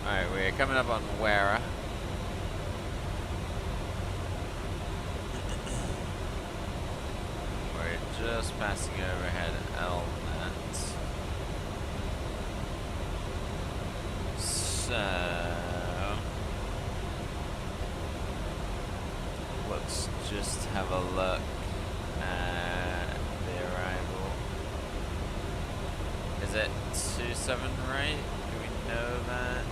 Alright, we're coming up on Wera. We're just passing overhead Elnet. So let's just have a look at the arrival. Is it 2-7 right? Do we know that?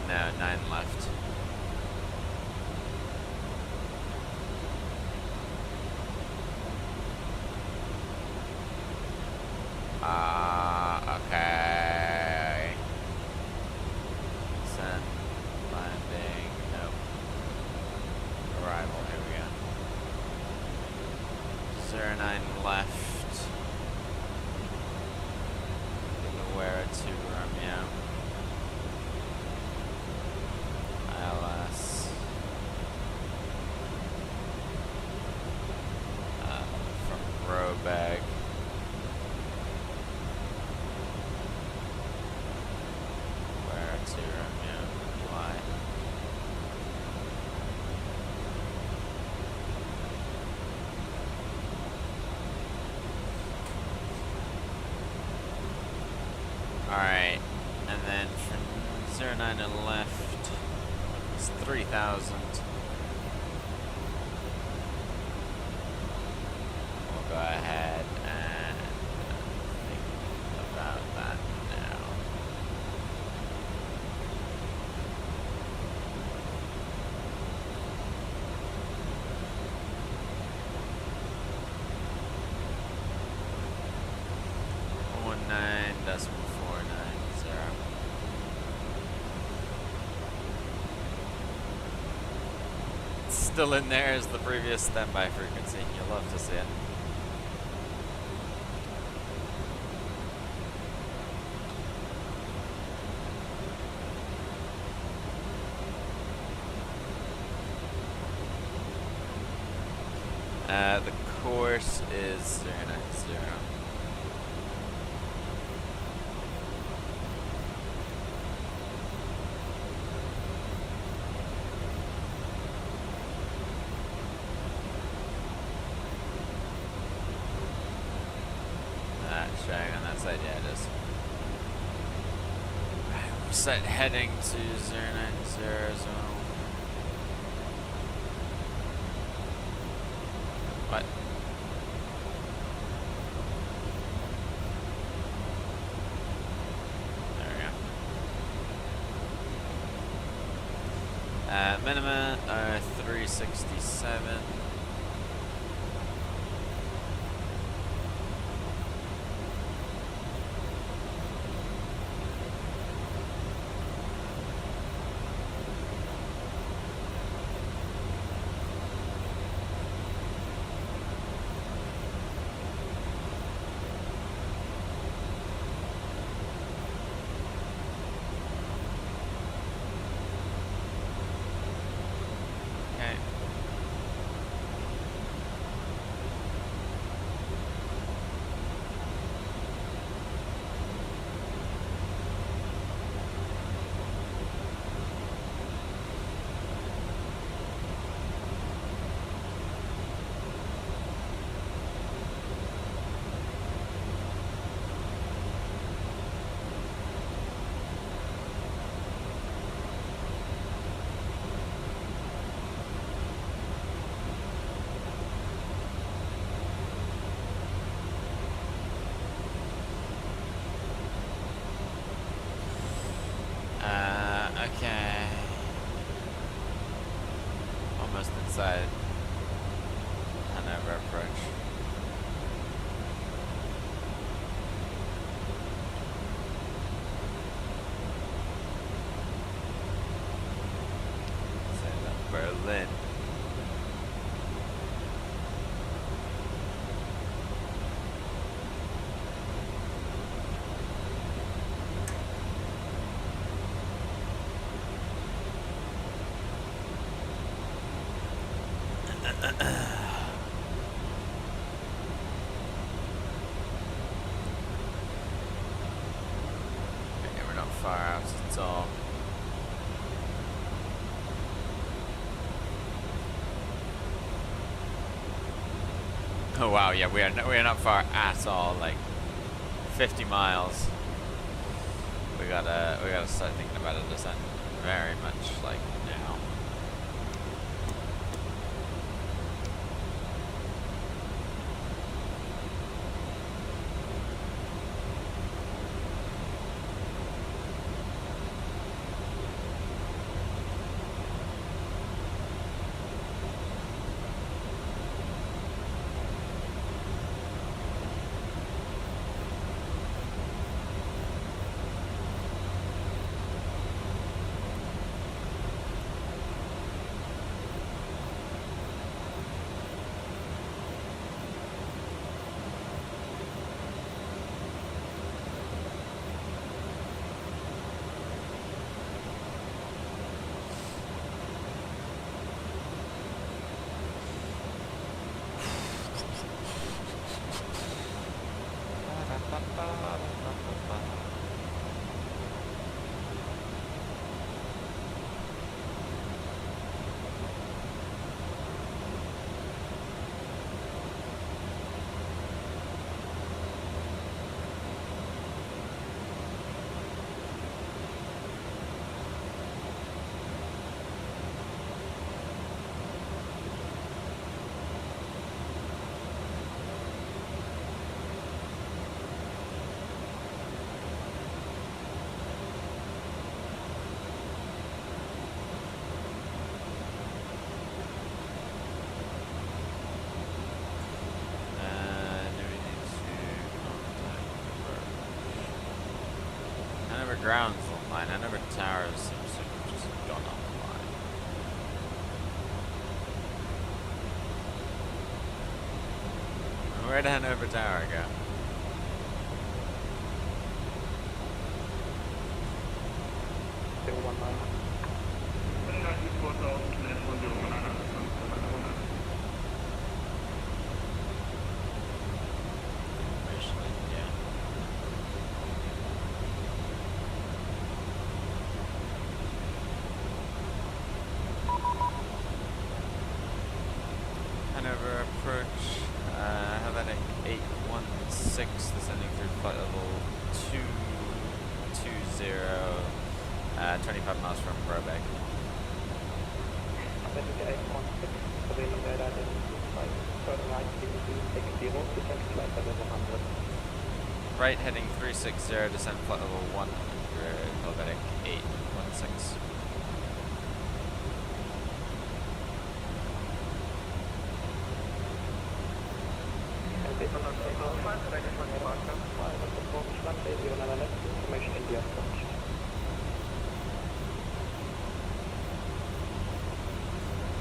No, 9 left. Okay. Send, landing, nope. Arrival, here we go. 09 left. Where to Romeo. 09 and left. It's 3,000. We'll go ahead and think about that now. Still in there as the previous standby frequency. You'll love to see it. The course is 090. Showing on that side, yeah, it is. Right, we're set heading to 090 zone. What? There we go. Minima 367. Okay. Almost inside Hannover approach. Say that Berlin. Okay, we're not far out at all. Oh wow, yeah, we are not far at all. Like 50 miles. We gotta start thinking about a descent very much like now. ground's online. Hanover Tower seems to have just gone offline. Where did Hanover Tower go? Hanover approach, Helvetic 816, descending through flight level 220, 25 miles from Brobeck. Helvetic 816, prevailing radar identity 5, turn right, take 0, descend flight level 100. Right heading 360, descend flight level 100, Helvetic 816. Information India approach.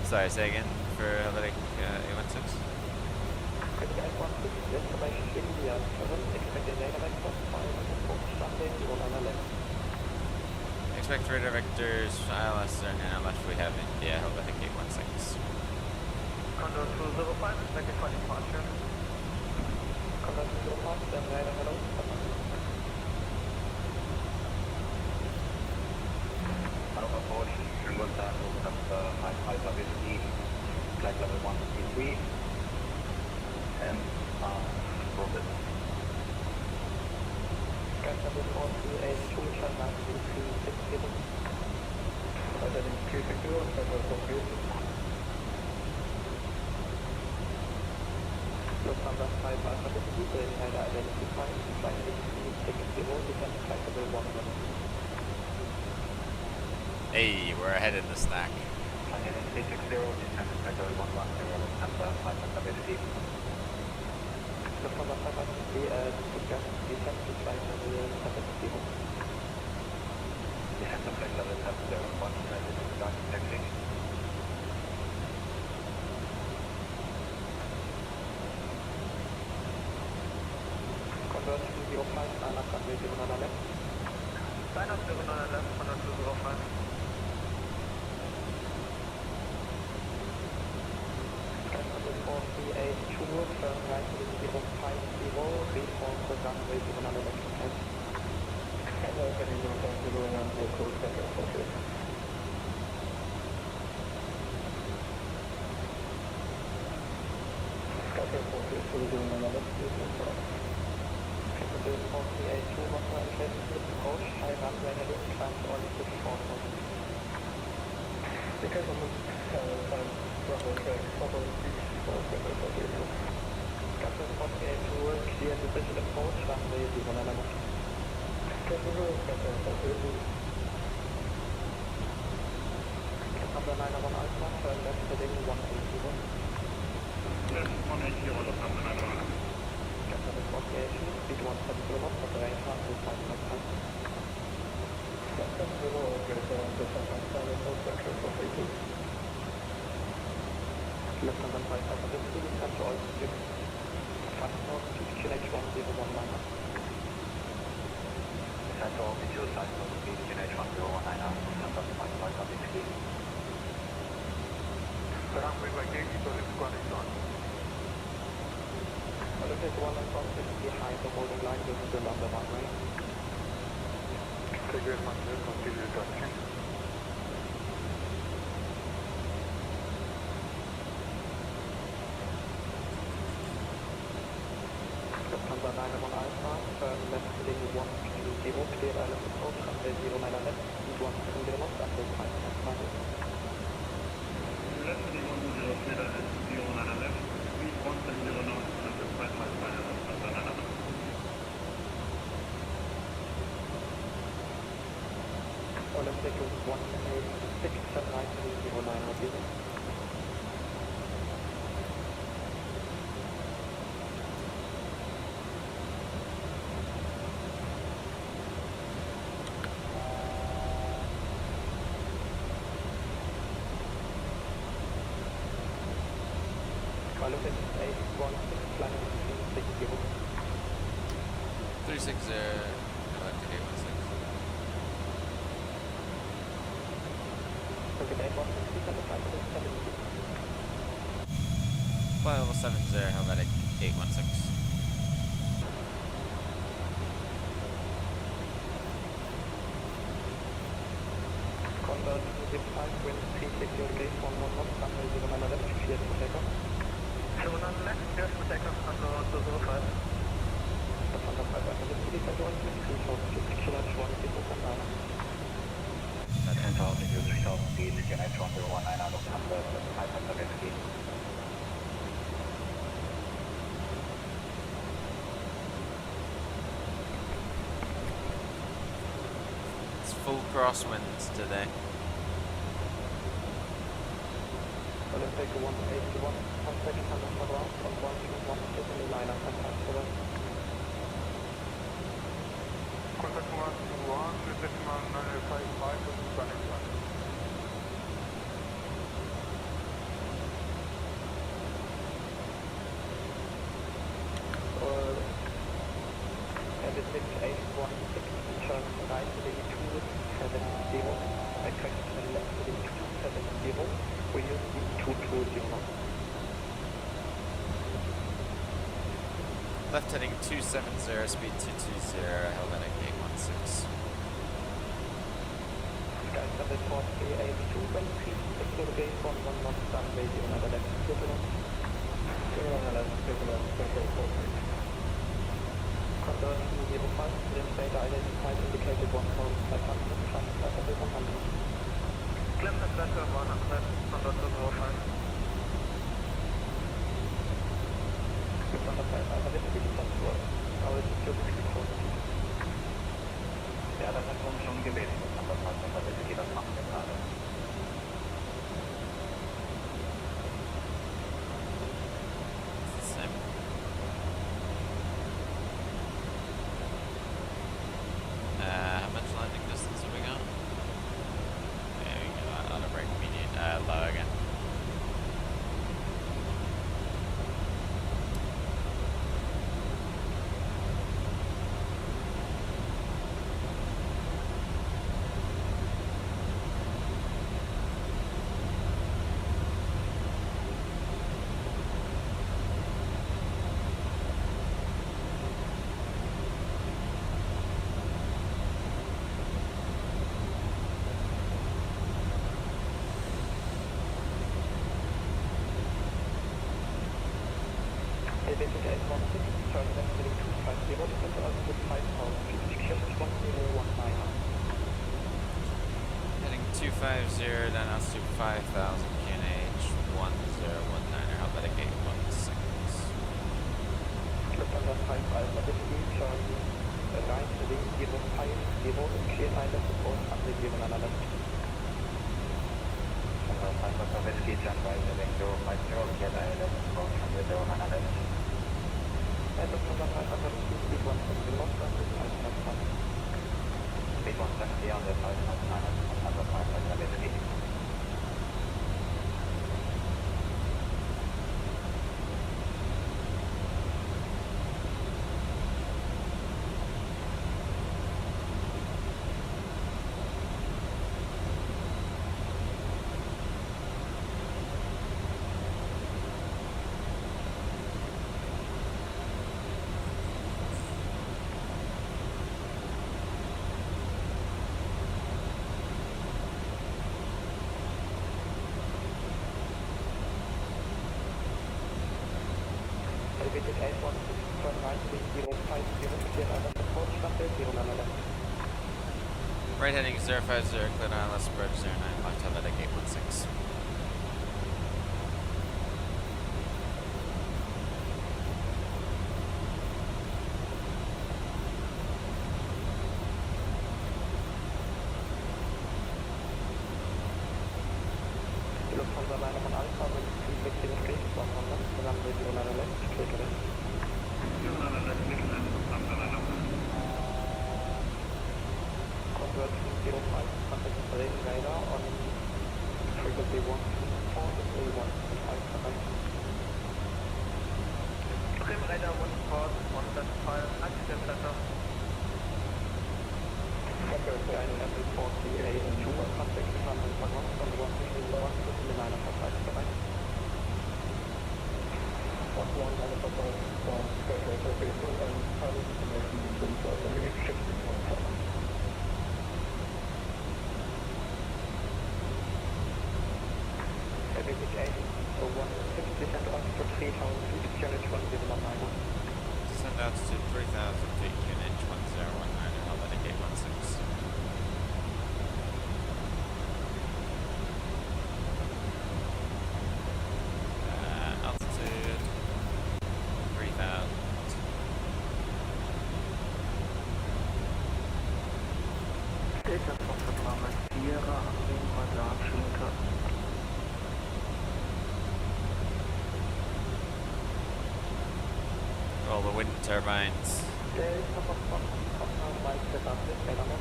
Sorry, say again for Helvetic 816? Information India 7, expected radar vector 5, approach runway 09 left. Expect radar vectors, ILS turn and left we have India, Helvetic 816. Condor 205, expected for departure. Condor 205, then radar hello. Hannover Porsche, schönen guten Tag, Alpha Whiskey, Flight Level 133, and Robin. Sky level 428, 2, turn right, 360. Identity 360, Sky level 428. Lufthansa 5 Alpha Whiskey, Berlin radar identity 5, flight level 360, descend flight level 100. Hey, we're ahead in the stack. Flight 360, descend flight level 110, Lufthansa 5 Alpha Whiskey. Lufthansa 5 Alpha Whiskey, descend to flight level 70. Descend to flight level 70, 1 taxi. Convert 205, Anna runway 09 left. Sign up 09 left, Condor 205. Sky level 438, 2, turn right, 050, reform the runway 09 left. Hello, heading 050, code center 48. Sky level 438, 09 left, reform. 438, 2, Rockland, approach, high runway heading, climb to all 54. Because of the time, runway track, follow beach, Captain 48, 2, clear decision approach, runway 09 left. Captain 48, 2. Captain 911 Alpha, turn left heading 180. Left 180, Lufthansa 911. Captain 48, 2, speed 170 knots, operate hard to 5.5. Captain 0, operator, Lufthansa 5 Alpha Whiskey, descend to altitude 5 knots, QNH 1019. Descend to altitude 5 knots, QNH 1019, Lufthansa 5 Alpha Whiskey. Runway by gate, position connection. Olympic 1 and front is behind the holding line, visible on the runway. Figure 1, continue touching. Lufthansa 911 Alpha, turn left heading 120, clear island approach, runway 09 left, speed 170 knots, until 5.5. Left heading 120, clear at 09 left, speed 170 knots, until 555, Lufthansa 911. Olympic 186, turn right heading 09 will Helvetic 816, climbing 360. 360, Helvetic 816. Helvetic 816, descend to flight level 70. Flight level 70, Helvetic 816. Convert to zip 5, wind 360 degrees, 11 knots, runway 09 left, cleared for takeoff. 09 left, cleared for takeoff, under 205. Lufthansa 5, descend to 3000 feet, 1000 feet, 1, 10,000 users, 1000 feet, United 1019, Lufthansa 500 Whiskey. It's full crosswinds today. Helvetic 181, 1 second, Hannover ground, on 121, sit in the liner, contact over. Contact 121, decimal 955, this is running one. Helvetic 816, turn right to the 270, correction left to the 270, we use the 220 now. Left heading 270, speed 220, Helvetic 816. Sky 74382, wind 360 degrees, 11 knots, runway 09 left, clear to launch. 09 left, clear to launch, Convert to 05, then data identified, indicated 1500, flight level 100. Clemson Center 100, under 205. Lufthansa 5, Whiskey, descend to Earth. Altitude 64 feet. Ja, das hat uns schon gewesen, Lufthansa 500 Whiskey, das machen wir gerade. It's the same. How much landing distance have we got? There we go, on a break median, low again. Helvetic 816, turn left heading 250, descend to altitude 5000 feet, QNH 1019. Heading 250, down altitude 5000, QNH 1019, Helvetic 816. Lufthansa 5 Alpha Whiskey, turn right heading 050, clear island support, runway 09 left. Lufthansa 500 Whiskey, turn right heading 050, clear island support, runway 09 left. Lufthansa 500 Whiskey, speed 170 knots, runway 5 Speed 170 on the 509, Lufthansa 500 Whiskey. Helvetic 816, turn right heading 050, clear island support, runway 09 left. Right heading 050, clear island approach 09, left Helvetic 816. Lufthansa 9 Alpha, wind 360 degrees, 100, runway 09 left, clear to left. Convert to 05, contact terrain radar on frequency 124, A125 for right. Trim radar 1 spot, 175, active center. Echo to Apple 48 and 2, contact 111, 111, put in the line of flight bereich. 11, Alpha 5, Square Tracer, Baseball, and pilot information between flight and the shift in one tower. Helvetic 8, so 160 descent altitude 3000 feet, QNH 1019. Descend altitude 3,000 feet, QNH 1019, Helvetic 816. Altitude 3,000. Delta Foxtrot Lama Sierra, Hannover, Darmschlinker. All the wind turbines. Delta Foxtrot Lama Mike Sebastian Belamo.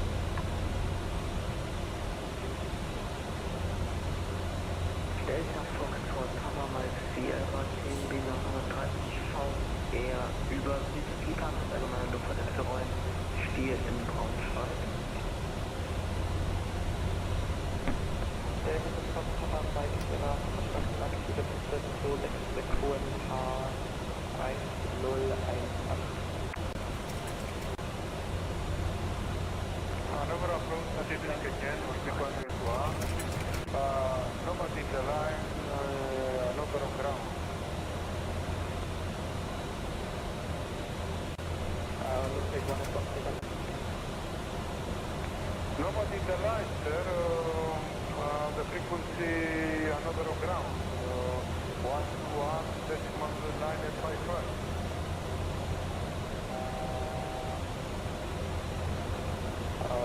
Delta Foxtrot Lama Mike Sierra, 10 B 930 VR über Südpieper mit allgemeiner Luftverletzte rollen. Stier in Braunschweig. Delta Foxtrot Lama Mike Sierra, verstanden aktive Prozesse zu 6 QMH 1018. Hannover approach Pacific again, frequent is 1. Nobody in the line, Hannover on ground. Let's take one o'clock. Nobody in the line, sir. The frequency Hannover on ground. 121.955.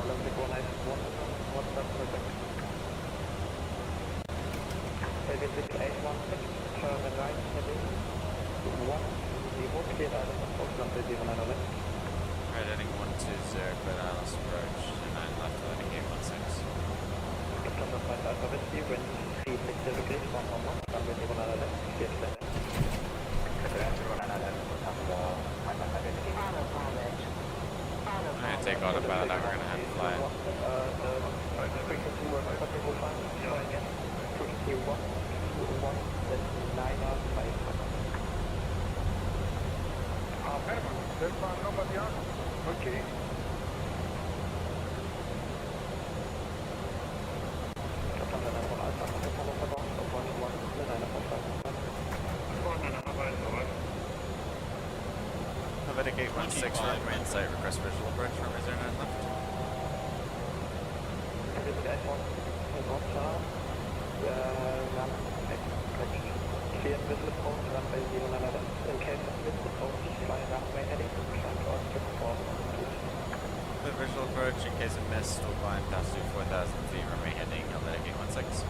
Let's take one night, one step perfect. Helvetic 816, turn right heading 10, clear island of Portland 09 left. Right heading 120, clear Alice approach, and 9 left, Helvetic 816. Lufthansa Flight Alpha Whiskey, wind 3 6 degrees, 111, runway 09 left, clear to land. I'm going to take autopilot out, we're going to hand fly it. Frequency was 41, try again. Frequency 1, 955. Herman, there's nobody on. Okay. Lufthansa 9 Alpha, Hannover Bound, 111, Helvetic 816, runway in sight, request visual approach, runway 09 left. Helvetic 816, Roger. Clear visual approach, runway 09 left. In case of visual approach, fly runway heading to climb to altitude 4,000 feet. The visual approach, in case of missed, will climb to altitude 4,000 feet, runway heading Helvetic 816.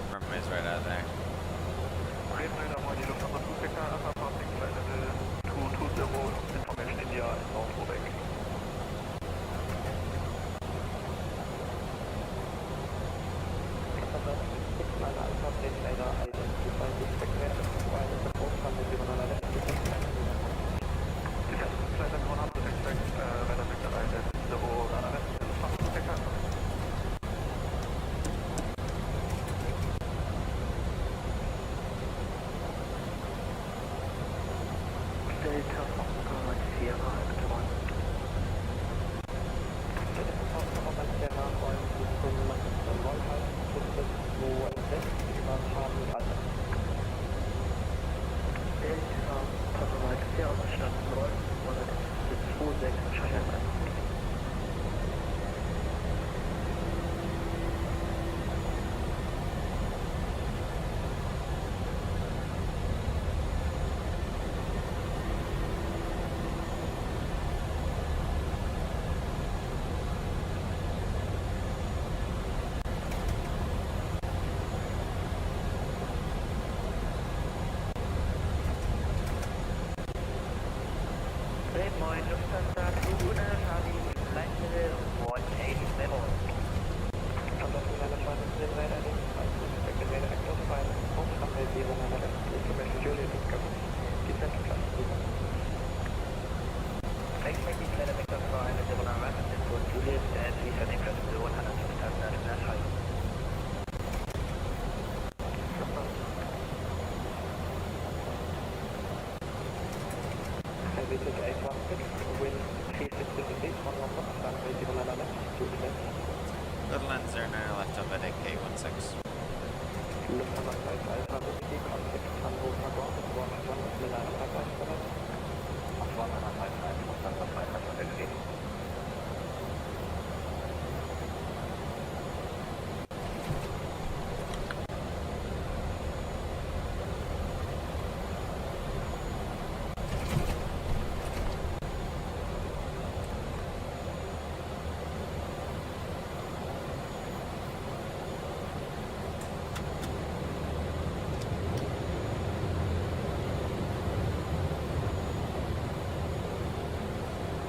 Runway's right out there. Clear radar 1, you look on the 2 sector, Alpha passing flight level 220, information India and South Quebec. Lufthansa 69 Alpha, place radar identified suspect aircraft, wireless approach, runway 09 left, Defense flight level 100, expect radar sector line at 0 radar left, South 2 sector. Delta Foxtrot Sierra Alpha 1. Delta Foxtrot Sierra rollen zum Rollhals, Piste 26 über Schaden Alpha. Delta Foxtrot Sierra ausgestanden, rollen oder Piste 26 Cheyenne 1. Moin Lufthansa, Luna, Charlie, Flight Level 180. den Radar links, expected radar active, final approach, runway 09 left, information Juliet, discover, descent to flight 0. Expected radar vector for 09 left, input Juliet, and descending flight 100 international height. Helvetic 816, wind 3656, 11 knots, runway 09 left, to descent. Little end 09 left of Helvetic 816. Lufthansa Flight Alpha Whiskey, contact Hannover ground, 11 Milano Pipeline, bereit. 1155, Lufthansa Flight Alpha Whiskey.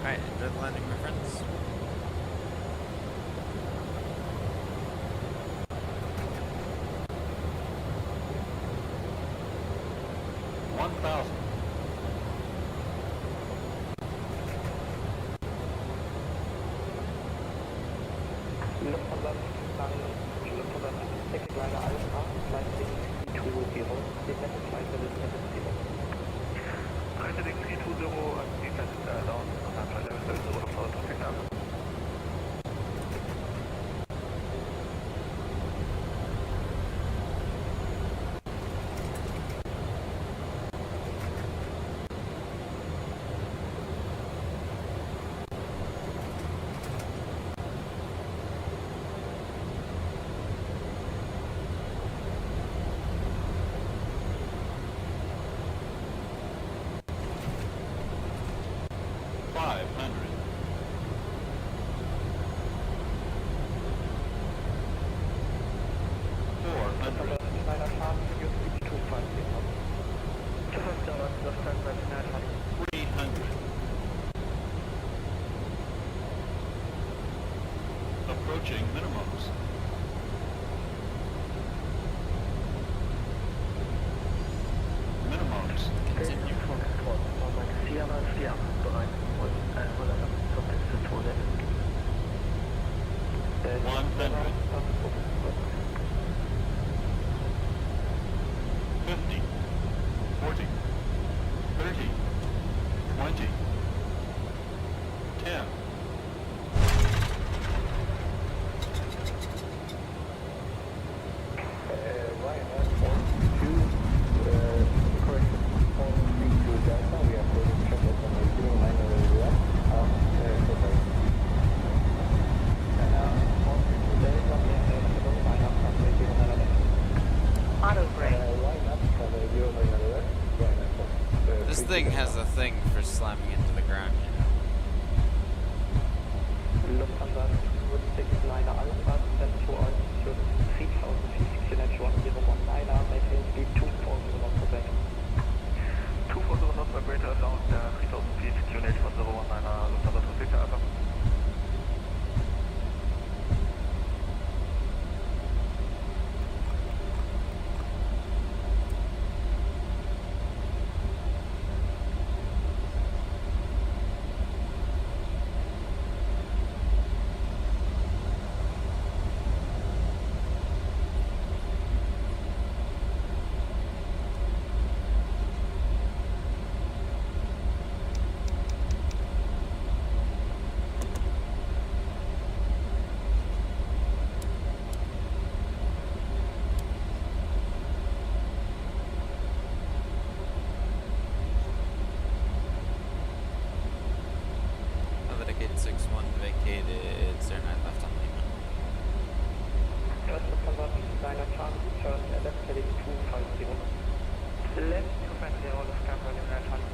Alright, enjoy the landing, my friends. Lufthansa Second Liner Alpha, flight 620, descent to flight level 70. Helvetic 320, descent down, flight level 70 for traffic now. Approaching minimums. Minimums. Continue. Sierra, bereit und 100 zur Piste 26. 100. 50. 40. 30. 20. 10. This thing has a thing for slamming into the ground, you know. Lufthansa Second Liner Alpha, descent to altitude 3000 feet, QNH 1019, maintain speed 240 knots per second. 240 knots per greater down 3000 feet, QNH 1019, Lufthansa Traffic Alpha. Helvetic 861 vacated, 09 left on Lima. Lufthansa Liner Charlie, turn left heading 250. Left 250, Lufthansa Liner Charlie.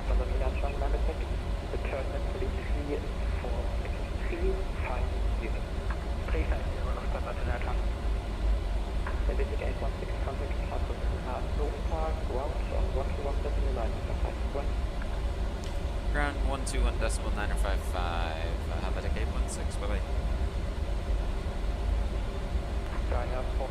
Lufthansa Liner Charlie, Helvetic, return left heading 350. 350, Lufthansa Liner Charlie. Helvetic 816, contact Hannover ground on 1217 Ground 121.955, Helvetic 816, bye bye. Skyhouse 4.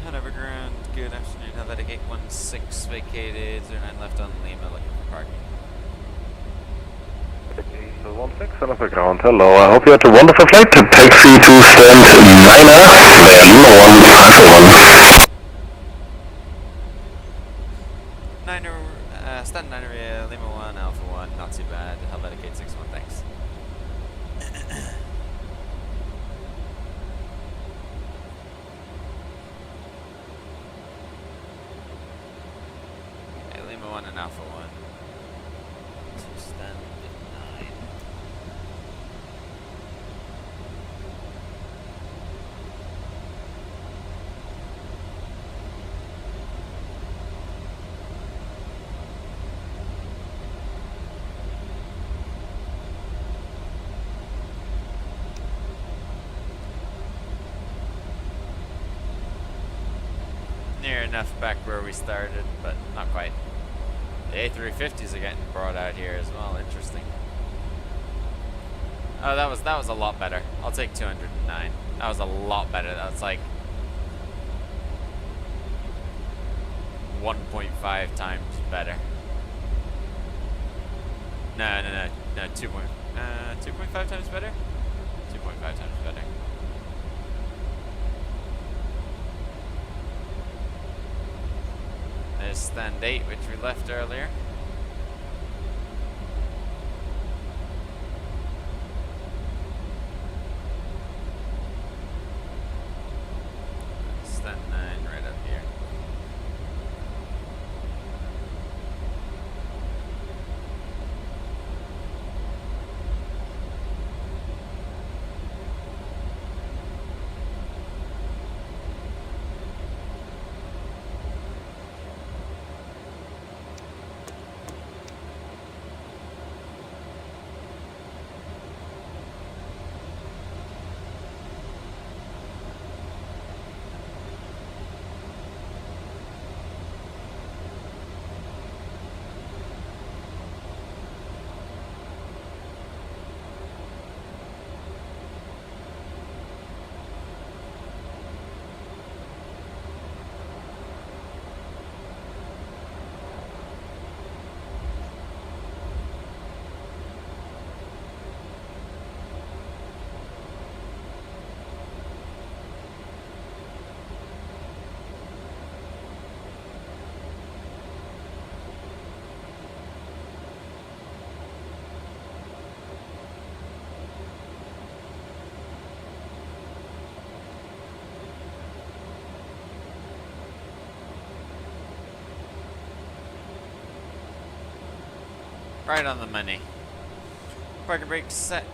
Hanover ground, good afternoon. Helvetic 816 vacated, 09 left on Lima, looking for parking. 816, Hanover ground, hello. I hope you had a wonderful flight. Taxi to stand 9er, Lima 1, Alpha 1. Stand 9er, Lima 1, Alpha 1, not too bad. Helvetic 861, thanks. Lima 1 and Alpha 1. To stand 9. Near enough back where we started, but not quite. The A350s are getting brought out here as well. Interesting. Oh, that was a lot better. I'll take 209. That was a lot better. That's like 1.5 times better. No, 2.5 times better. 2.5 times better. There's stand 8, which we left earlier. Stand 9 right up here. Right on the money. Parking brake set.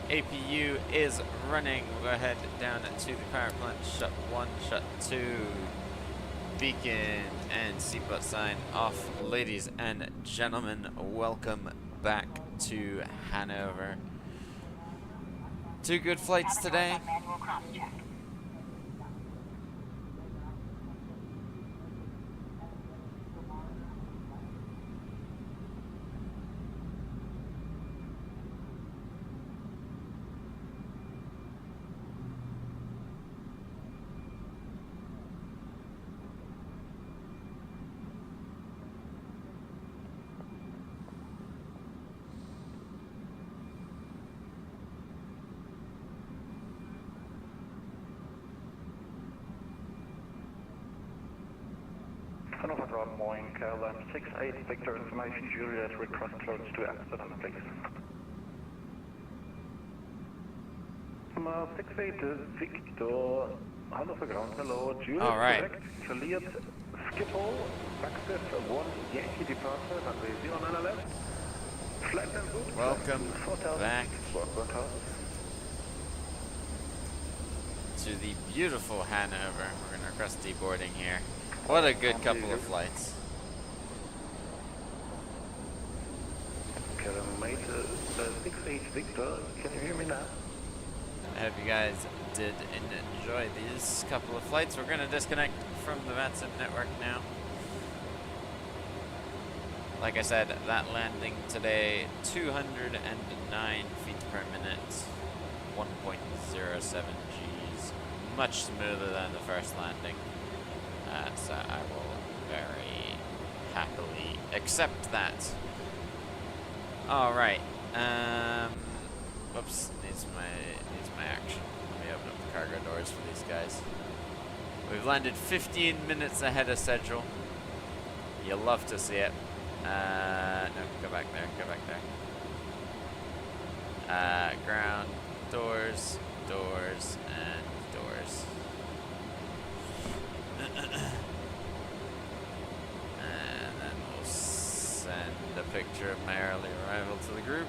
APU is running. We'll go ahead down to the power plant. Shut 1, shut 2. Beacon and seatbelt sign off. Ladies and gentlemen, welcome back to Hanover. 2 good flights today. Hannover ground, morning, Caroline 68, Victor information, Juliet, request approach to Amsterdam, please. 68, Victor, Hannover ground, hello, Juliet, correct, cleared, Schiphol, access 1, Yankee departure, runway 09 left, flight and route, Welcome back to the beautiful Hanover. We're going to request deboarding here. What a good couple of flights. Kilometer 68 Victor, can you hear me now? I hope you guys did enjoy these couple of flights. We're going to disconnect from the VATSIM network now. Like I said, that landing today, 209 feet per minute, 1.07 Gs, much smoother than the first landing. So I will very happily accept that. All right. Whoops. Needs my action. Let me open up the cargo doors for these guys. We've landed 15 minutes ahead of schedule. You'll love to see it. No, go back there. Go back there. Ground, doors, doors, and doors. And then we'll send a picture of my early arrival to the group.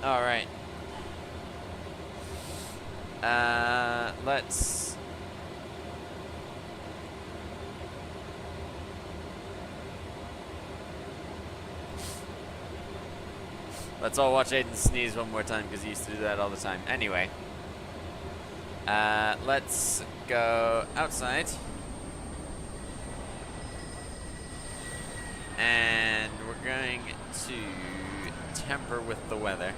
All right. Let's all watch Aiden sneeze one more time because he used to do that all the time. Anyway, let's go outside. And we're going to temper with the weather.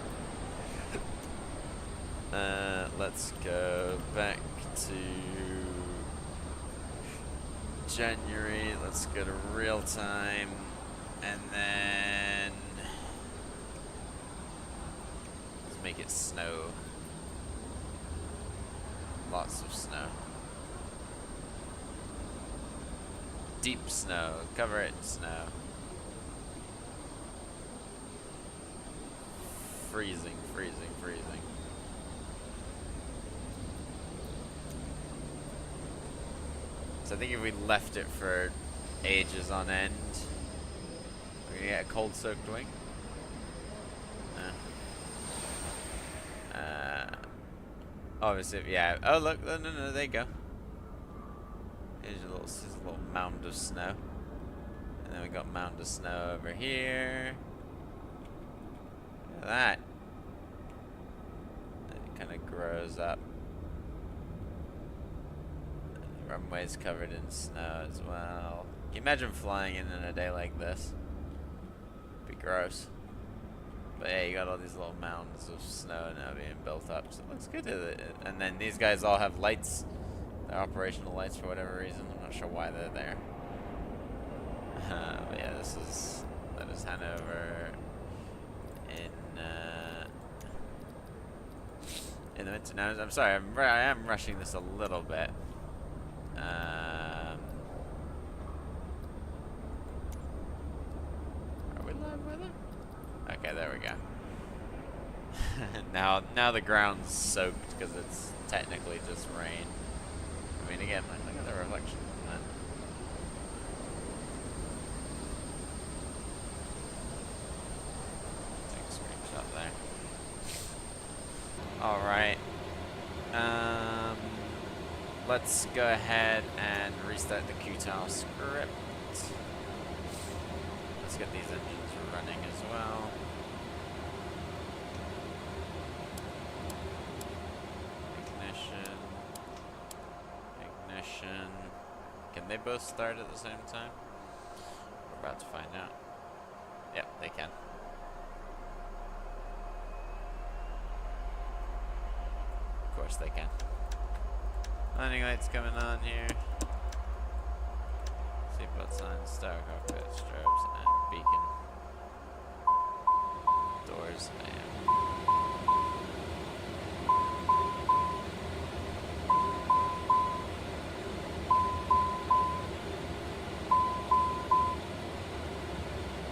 Let's go back to January. Let's go to real time. And then let's make it snow. Lots of snow. Deep snow. Cover it in snow. Freezing, freezing, freezing. So I think if we left it for ages on end, we're gonna get a cold soaked wing. Obviously, yeah. Oh look, no, there you go. Here's a little mound of snow. And then we got mound of snow over here. Look at that. It kind of grows up. The runway's covered in snow as well. Can you imagine flying in a day like this? It'd be gross. But yeah, you got all these little mounds of snow now being built up, so it looks good. And then these guys all have lights. They're operational lights for whatever reason. I'm not sure why they're there. But yeah, that is Hannover in the winter. Now, I'm sorry, I am rushing this a little bit. Are we live with it? Okay, there we go. now the ground's soaked because it's technically just rain. I mean, again, look at the reflection on that. Take a screenshot there. All right. Let's go ahead and restart the Qtile script. Let's get these engines running as well. Ignition. Can they both start at the same time? We're about to find out. Yep, they can. Of course they can. Landing lights coming on here. Seatbelt signs, star cockpit, strobes, and beacon. Doors, and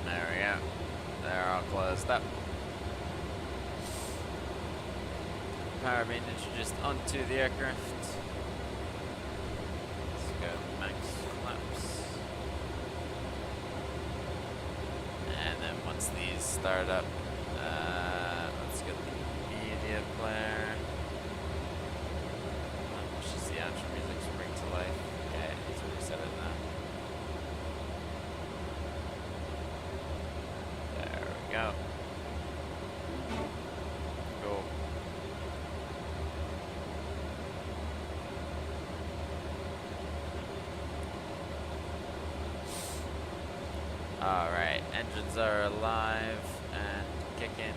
there we go. They're all closed up. Power being introduced onto the aircraft. Let's go max flaps. And then once these start up, let's get the media player. Which is the outro music spring to life. Okay, I need to reset it now. There we go. Alright, engines are alive and kicking.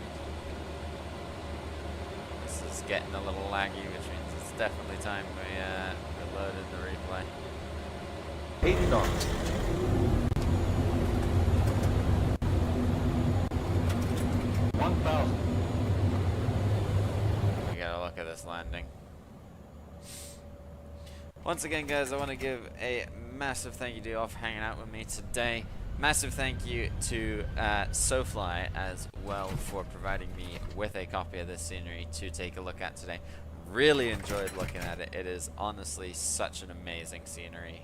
This is getting a little laggy, which means it's definitely time we load in the replay. 80 knots. 1,000. We gotta look at this landing. Once again, guys, I want to give a massive thank you to you all for hanging out with me today. Massive thank you to SoFly as well for providing me with a copy of this scenery to take a look at today. Really enjoyed looking at it. It is honestly such an amazing scenery.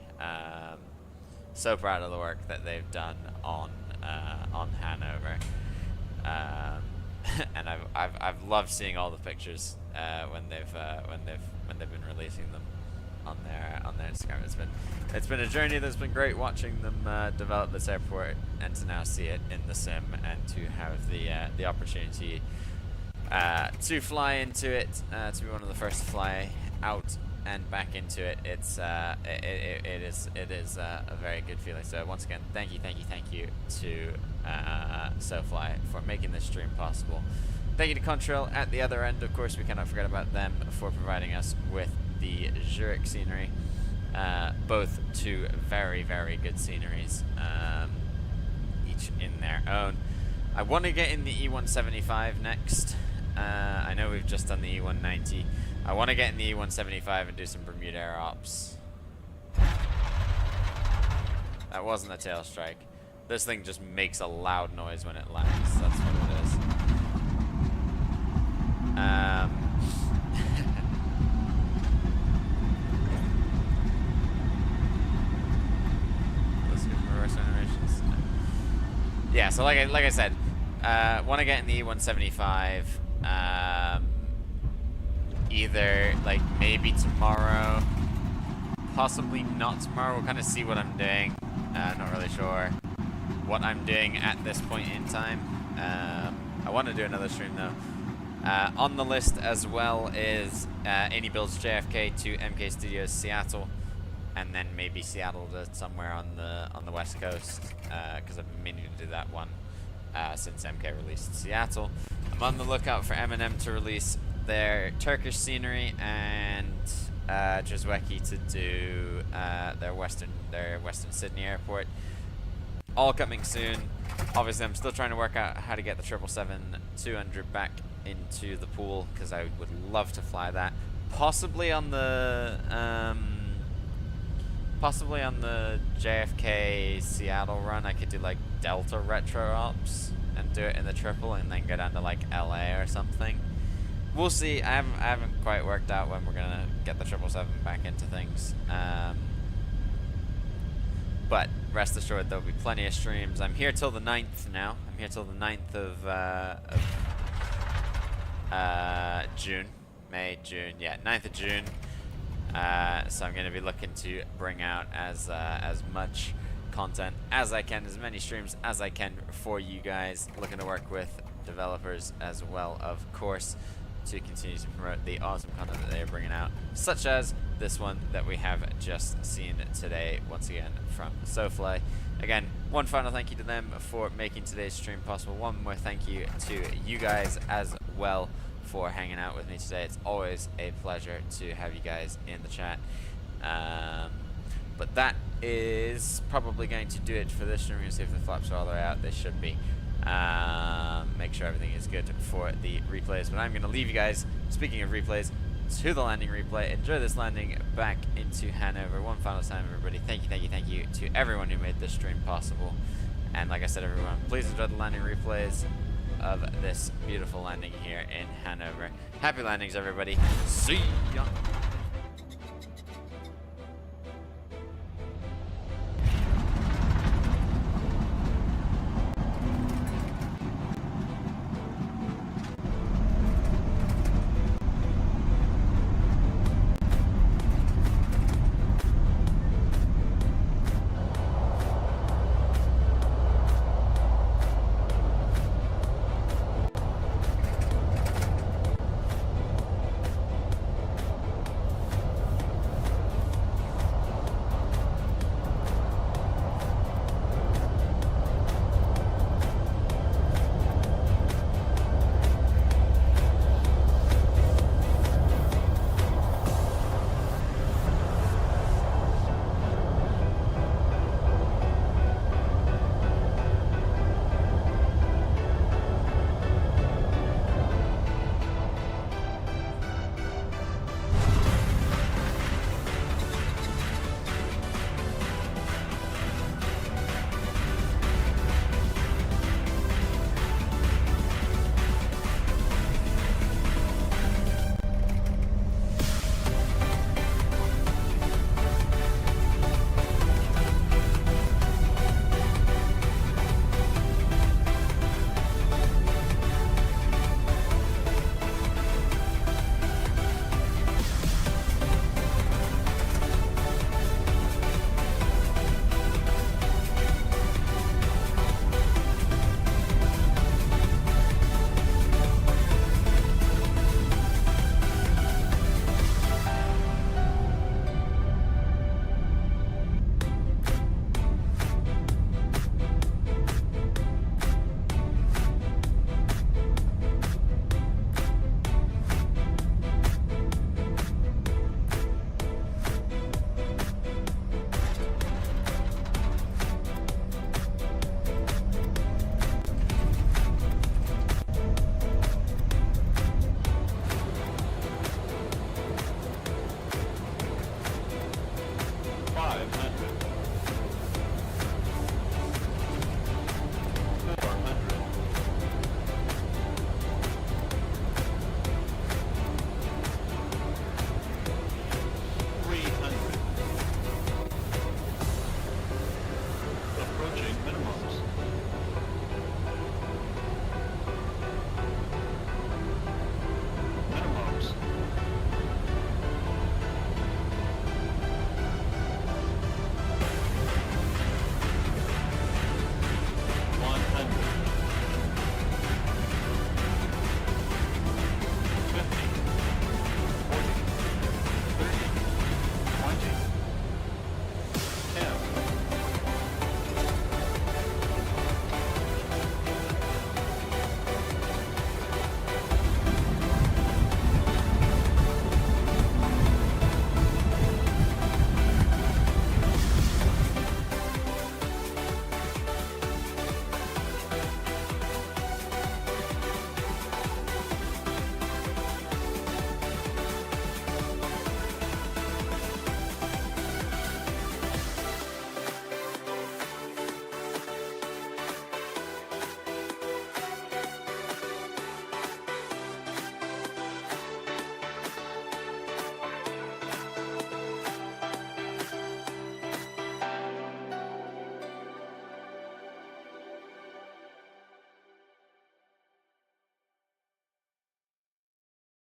So proud of the work that they've done on Hanover. And I've loved seeing all the pictures when they've been releasing them on their Instagram. It's been a journey that's been great watching them develop this airport, and to now see it in the sim and to have the opportunity to fly into it, to be one of the first to fly out and back into it. It is a very good feeling. So once again, thank you to SoFly for making this stream possible. Thank you to Contrail at the other end. Of course, we cannot forget about them for providing us with the Zurich scenery. Both two very, very good sceneries, each in their own. I want to get in the E175 next. I know we've just done the E190. I want to get in the E175 and do some Bermuda Air Ops. That wasn't a tail strike. This thing just makes a loud noise when it lands. That's what it is. Let's get reverse animations. Yeah, so like I said, want to get in the E175. Either like maybe tomorrow, possibly not tomorrow. We'll kind of see what I'm doing. Not really sure what I'm doing at this point in time. I want to do another stream though. On the list as well is Any Builds JFK to MK Studios Seattle, and then maybe Seattle to somewhere on the west coast, because I've been meaning to do that one since MK released Seattle. I'm on the lookout for M&M to release their Turkish scenery, and Jazwecki to do their Western Sydney airport. All coming soon. Obviously, I'm still trying to work out how to get the 777-200 back into the pool, because I would love to fly that. Possibly on the JFK Seattle run, I could do like Delta retro ops and do it in the triple, and then go down to like LA or something. We'll see. I haven't quite worked out when we're gonna get the 777 back into things. But rest assured, there'll be plenty of streams. I'm here till the 9th now. I'm here till the 9th of June. May, June, yeah, 9th of June. So I'm going to be looking to bring out as much content as I can, as many streams as I can for you guys. Looking to work with developers as well, of course, to continue to promote the awesome content that they're bringing out, such as this one that we have just seen today, once again from SoFly. Again, one final thank you to them for making today's stream possible. One more thank you to you guys as well for hanging out with me today. It's always a pleasure to have you guys in the chat. But that is probably going to do it for this stream. We're going to see if the flaps are all the way out. They should be. Make sure everything is good for the replays. But I'm going to leave you guys, speaking of replays, to the landing replay. Enjoy this landing back into Hanover. One final time, everybody. Thank you to everyone who made this stream possible. And like I said, everyone, please enjoy the landing replays of this beautiful landing here in Hanover. Happy landings, everybody. See ya!